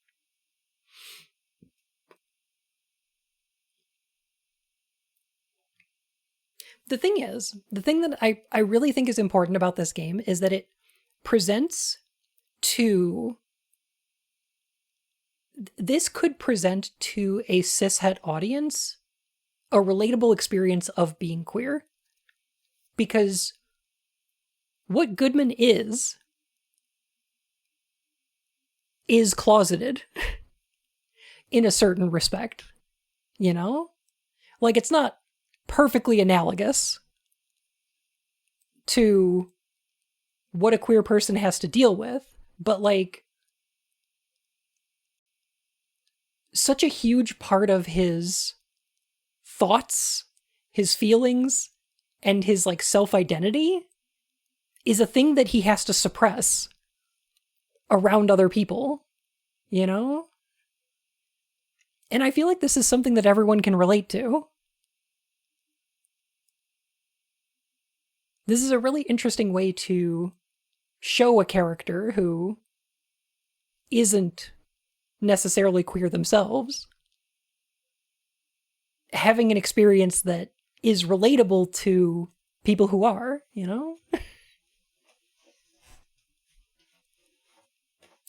thing is, the thing that I really think is important about this game is that it presents to... This could present to a cishet audience a relatable experience of being queer. Because what Goodman is closeted in a certain respect, you know? Like, it's not perfectly analogous to what a queer person has to deal with, but like, such a huge part of his thoughts, his feelings, and his like self-identity is a thing that he has to suppress around other people, you know? And I feel like this is something that everyone can relate to. This is a really interesting way to show a character who isn't necessarily queer themselves having an experience that is relatable to people who are, you know?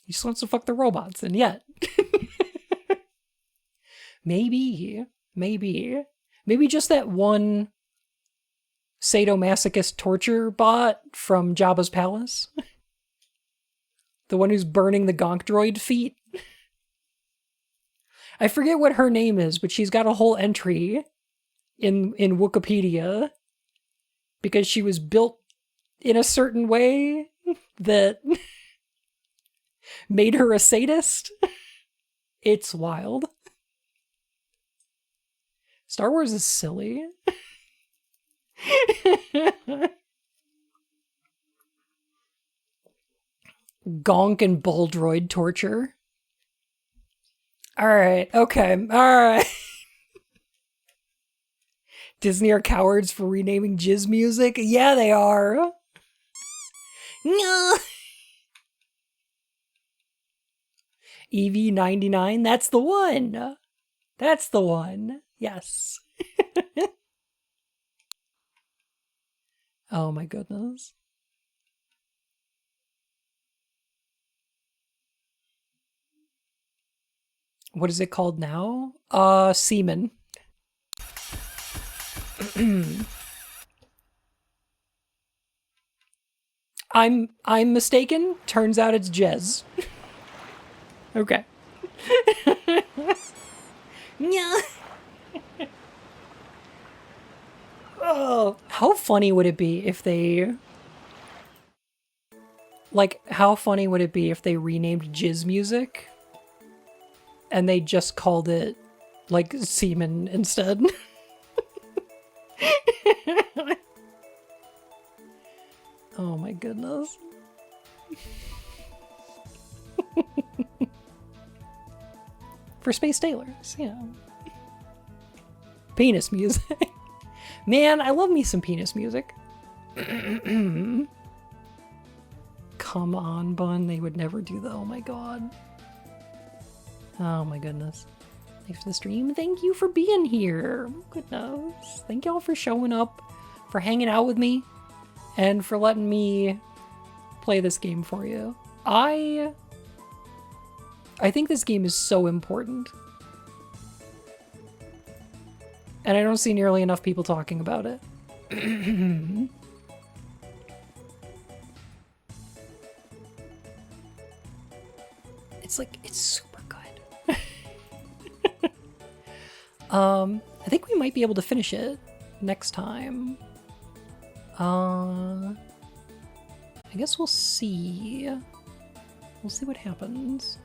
He just wants to fuck the robots, and yet. Maybe just that one sadomasochist torture bot from Jabba's palace. The one who's burning the Gonk droid feet. I forget what her name is, but she's got a whole entry in Wikipedia because she was built in a certain way that made her a sadist. It's wild. Star Wars is silly. Gonk and bull droid torture. Alright, okay, alright. Disney are cowards for renaming jizz music? Yeah, they are. No. EV99, that's the one. That's the one. Yes. Oh my goodness. What is it called now? Semen. I'm mistaken. Turns out it's jizz. Okay. Yeah. Oh, how funny would it be if they... Like, how funny would it be if they renamed jizz music and they just called it, like, semen instead? Oh my goodness. For space sailors, yeah. Penis music. Man, I love me some penis music. Come on, Bun. They would never do that. Oh my god. Oh my goodness. Thanks for the stream. Thank you for being here. Goodness. Thank y'all for showing up, for hanging out with me, and for letting me play this game for you. I think this game is so important. And I don't see nearly enough people talking about it. It's super good. I think we might be able to finish it next time. I guess we'll see. We'll see what happens.